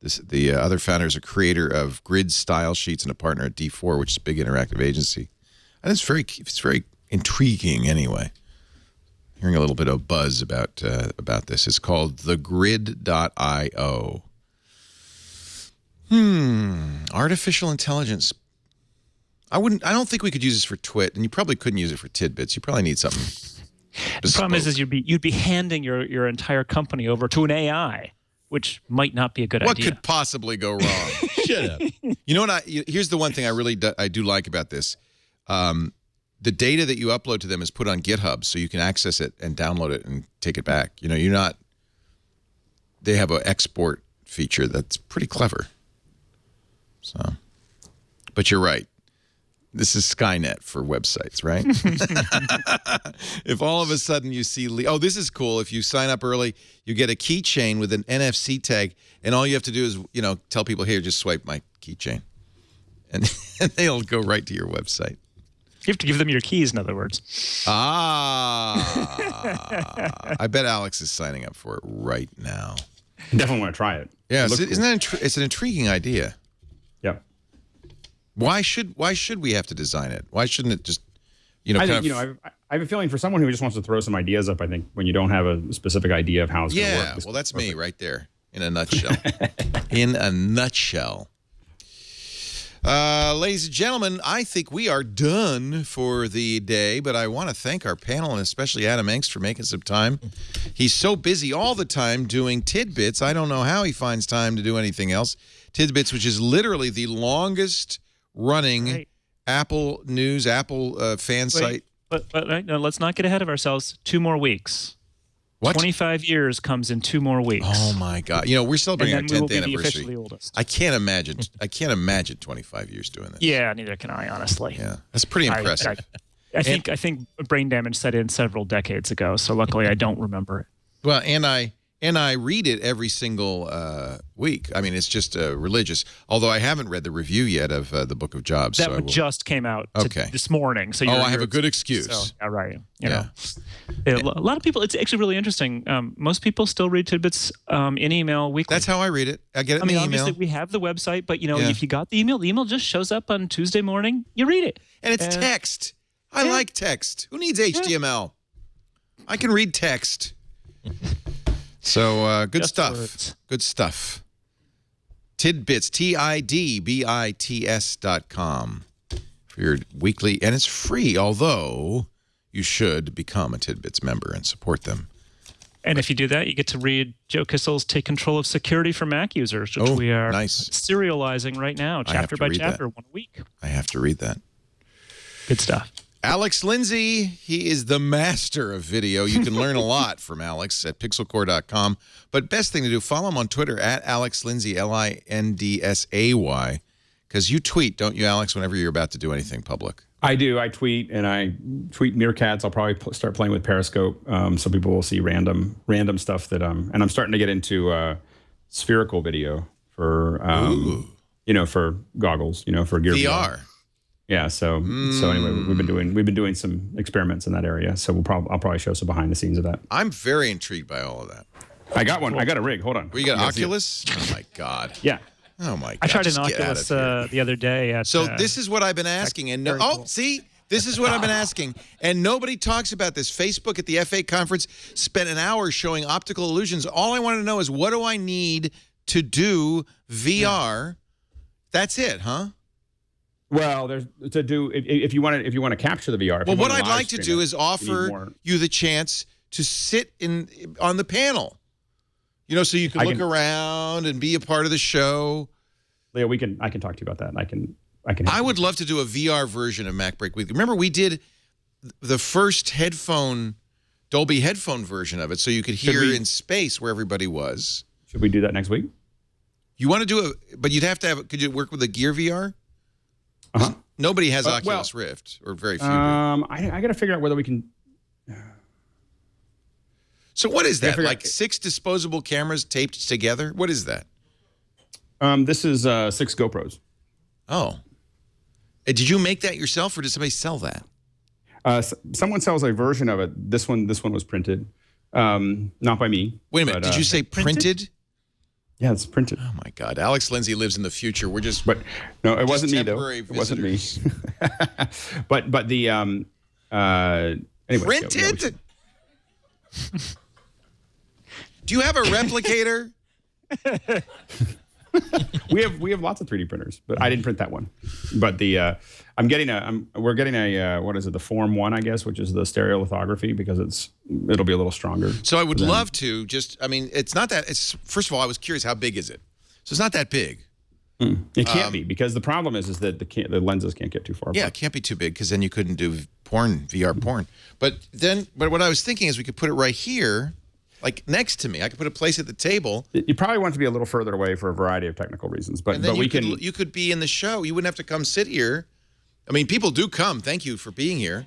The other founder is a creator of Grid style sheets and a partner at D4, which is a big interactive agency. And it's very intriguing anyway. Hearing a little bit of buzz about this. It's called thegrid.io. Artificial intelligence. I don't think we could use this for Twit, and you probably couldn't use it for tidbits. You probably need something bespoke. The problem is you'd be handing your entire company over to an AI, which might not be a good idea. What could possibly go wrong? Shut up. You know what? Here's the one thing I do like about this. The data that you upload to them is put on GitHub, so you can access it and download it and take it back. They have an export feature that's pretty clever. So, but you're right. This is Skynet for websites, right? If all of a sudden you see, this is cool. If you sign up early, you get a keychain with an NFC tag, and all you have to do is, tell people, here, just swipe my keychain, and they'll go right to your website. You have to give them your keys, in other words. I bet Alex is signing up for it right now. Definitely want to try it. Yeah, it's an intriguing idea. Yep. Why should we have to design it? Why shouldn't it just, I have a feeling for someone who just wants to throw some ideas up, I think when you don't have a specific idea of how it's going to work. Yeah, well, that's me right there in a nutshell. In a nutshell. Ladies and gentlemen, I think we are done for the day, but I want to thank our panel, and especially Adam Engst, for making some time. He's so busy all the time doing Tidbits. I don't know how he finds time to do anything else. Tidbits, which is literally the longest-running Apple News, Apple fan site. But no, let's not get ahead of ourselves. 2 more weeks. What? 25 years comes in 2 more weeks. Oh my God! You know, we're celebrating our 10th anniversary. The officially oldest. I can't imagine 25 years doing this. Yeah, neither can I, honestly. Yeah, that's pretty impressive. I think brain damage set in several decades ago, so luckily I don't remember it. Well, and I read it every single week. I mean, it's just religious. Although I haven't read the review yet of the Book of Jobs. That just came out this morning. So I have a good excuse. So, right. You know. A lot of people, it's actually really interesting. Most people still read Tidbits in email weekly. That's how I read it. I get it in the email. Obviously, we have the website, but, if you got the email just shows up on Tuesday morning. You read it. And it's text. I like text. Who needs HTML? I can read text. So good stuff. Words. Good stuff. Tidbits, tidbits.com for your weekly, and it's free, although you should become a Tidbits member and support them. And if you do that, you get to read Joe Kissel's Take Control of Security for Mac Users, which we are serializing right now, chapter by chapter, 1 week. I have to read that. Good stuff. Alex Lindsay, he is the master of video. You can learn a lot from Alex at pixelcore.com. But best thing to do, follow him on Twitter at AlexLindsay, Lindsay, because you tweet, don't you, Alex, whenever you're about to do anything public? I do. I tweet, and I tweet Mircats. I'll probably start playing with Periscope, so people will see random stuff that and I'm starting to get into spherical video for for goggles, for Gear VR. Yeah, so anyway, we've been doing some experiments in that area. So I'll probably show some behind the scenes of that. I'm very intrigued by all of that. I got one. I got a rig. Hold on. You got Oculus? Oh my God. Yeah. Oh my God. I tried an Oculus the other day. So this is what I've been asking, and see, this is what I've been asking, and nobody talks about this. Facebook at the F8 conference spent an hour showing optical illusions. All I wanted to know is, what do I need to do VR? That's it, huh? Well, there's to do if you want to capture the VR. Well, what I'd like to do is offer you the chance to sit on the panel. So you can look around and be a part of the show. Leo, I can talk to you about that. I would love to do a VR version of MacBreak Weekly. Remember, we did the first Dolby headphone version of it, so you could hear in space where everybody was. Should we do that next week? You want to do it, but you'd have to have. Could you work with a Gear VR? Nobody has Oculus Rift, or very few. I got to figure out whether we can. So what is that? Like 6 disposable cameras taped together? What is that? This is 6 GoPros. Oh. Did you make that yourself, or did somebody sell that? Someone sells a version of it. This one was printed, not by me. Wait a minute. Did you say printed? Yeah, it's printed. Oh my God. Alex Lindsay lives in the future. We're just no, it wasn't me though. It wasn't me. but the anyway. Printed? Do you have a replicator? we have lots of 3D printers, but I didn't print that one. But we're getting a what is it, the Form 1, I guess, which is the stereolithography, because it'll be a little stronger. So I would love to it's not that, first of all, I was curious, how big is it? So it's not that big. It can't be, because the problem is that the lenses can't get too far. Yeah, it can't be too big, because then you couldn't do VR porn. But what I was thinking is we could put it right here, like next to me. I could put a place at the table. You probably want it to be a little further away for a variety of technical reasons, but you could be in the show. You wouldn't have to come sit here. I mean, people do come. Thank you for being here.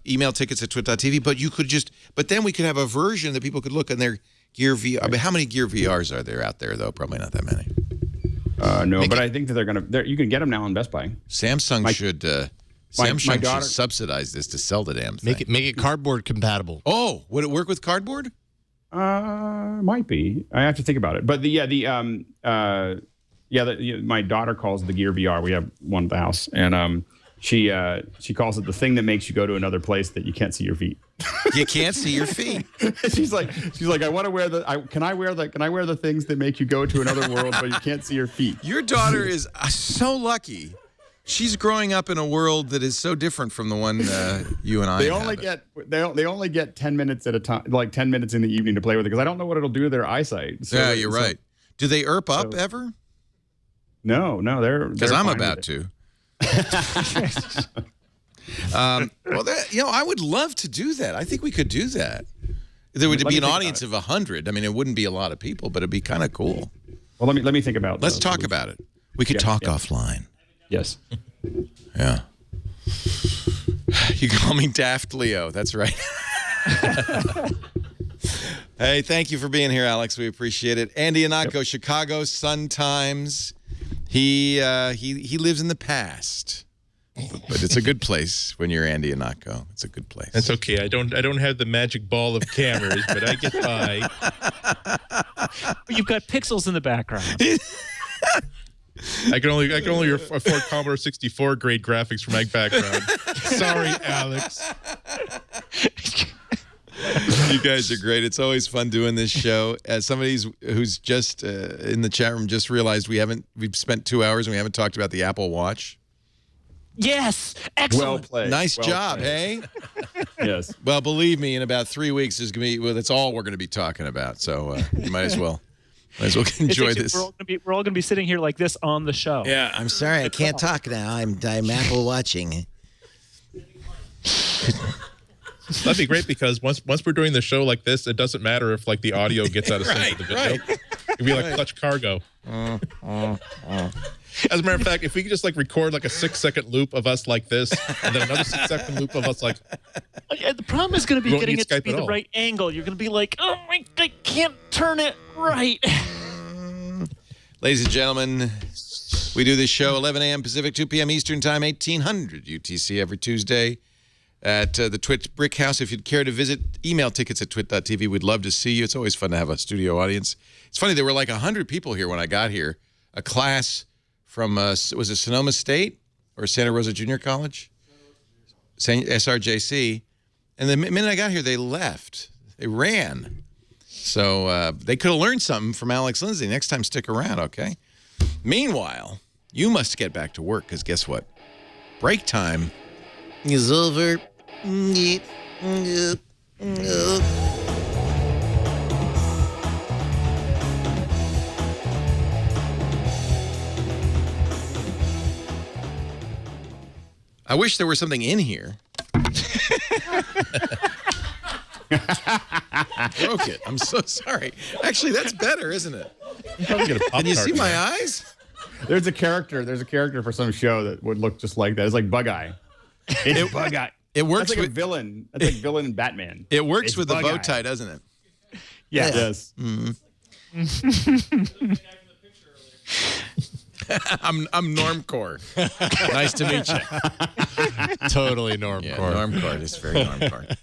Email tickets at twit.tv, but then we could have a version that people could look on their Gear VR. I mean, how many Gear VRs are there out there, though? Probably not that many. No, but I think that you can get them now on Best Buy. Samsung should subsidize this to sell the damn thing. Make it cardboard compatible. Oh, would it work with cardboard? Might be. I have to think about it. But my daughter calls it the Gear VR. We have one at the house, and She calls it the thing that makes you go to another place that you can't see your feet. You can't see your feet. she's like, I want to wear can I wear the things that make you go to another world, but you can't see your feet. Your daughter is so lucky. She's growing up in a world that is so different from the one you and I. They only get 10 minutes at a time, like 10 minutes in the evening to play with it, because I don't know what it'll do to their eyesight. So, yeah, you're right. Do they up ever? No, they're because I'm about to. Well, I would love to do that. I think we could do that. There would be an audience of 100. I mean, it wouldn't be a lot of people, but it'd be kind of cool. Well, let me think about it. Let's talk about it. We could talk offline. Yes. Yeah. You call me Daft Leo. That's right. Hey, thank you for being here, Alex. We appreciate it. Andy Ihnatko, Chicago Sun-Times. He lives in the past, but it's a good place when you're Andy Ihnatko. It's a good place. That's okay. I don't have the magic ball of cameras, but I get by. You've got pixels in the background. I can only afford Commodore 64 grade graphics for my background. Sorry, Alex. You guys are great. It's always fun doing this show. As somebody who's just in the chat room just realized we've spent 2 hours and we haven't talked about the Apple Watch. Yes, excellent. Well played. Nice job, hey? Yes. Well, believe me, in about 3 weeks there's gonna be that's all we're gonna be talking about. So you might as well enjoy this. We're all gonna be sitting here like this on the show. Yeah, I'm sorry, I can't talk now. I'm Apple watching. That'd be great, because once we're doing the show like this, it doesn't matter if like the audio gets out of sync with the video. It'd be like Clutch Cargo. As a matter of fact, if we could just like record like a 6-second loop of us like this, and then another 6-second loop of us like. Yeah, the problem is going to be getting it to be the right angle. You're going to be like, oh my, I can't turn it right. Ladies and gentlemen, we do this show 11 a.m. Pacific, 2 p.m. Eastern Time, 1800 UTC every Tuesday at the Twit Brick House. If you'd care to visit, email tickets at twit.tv. We'd love to see you. It's always fun to have a studio audience. It's funny, there were like 100 people here when I got here. A class from, was it Sonoma State or Santa Rosa Junior College? SRJC. And the minute I got here, they left. They ran. So they could have learned something from Alex Lindsay. Next time, stick around, okay? Meanwhile, you must get back to work, because guess what? Break time is over. I wish there was something in here. Broke it. I'm so sorry. Actually, that's better, isn't it? Can you see my eyes? There's a character for some show that would look just like that. It's like Bug-Eye. It's Bug-Eye. It works. That's like a villain. That's like villain in Batman. It works with the bow tie, doesn't it? Yeah. Yes. Mm-hmm. I'm Normcore. Nice to meet you. Totally Normcore. Yeah, Normcore. It's very Normcore.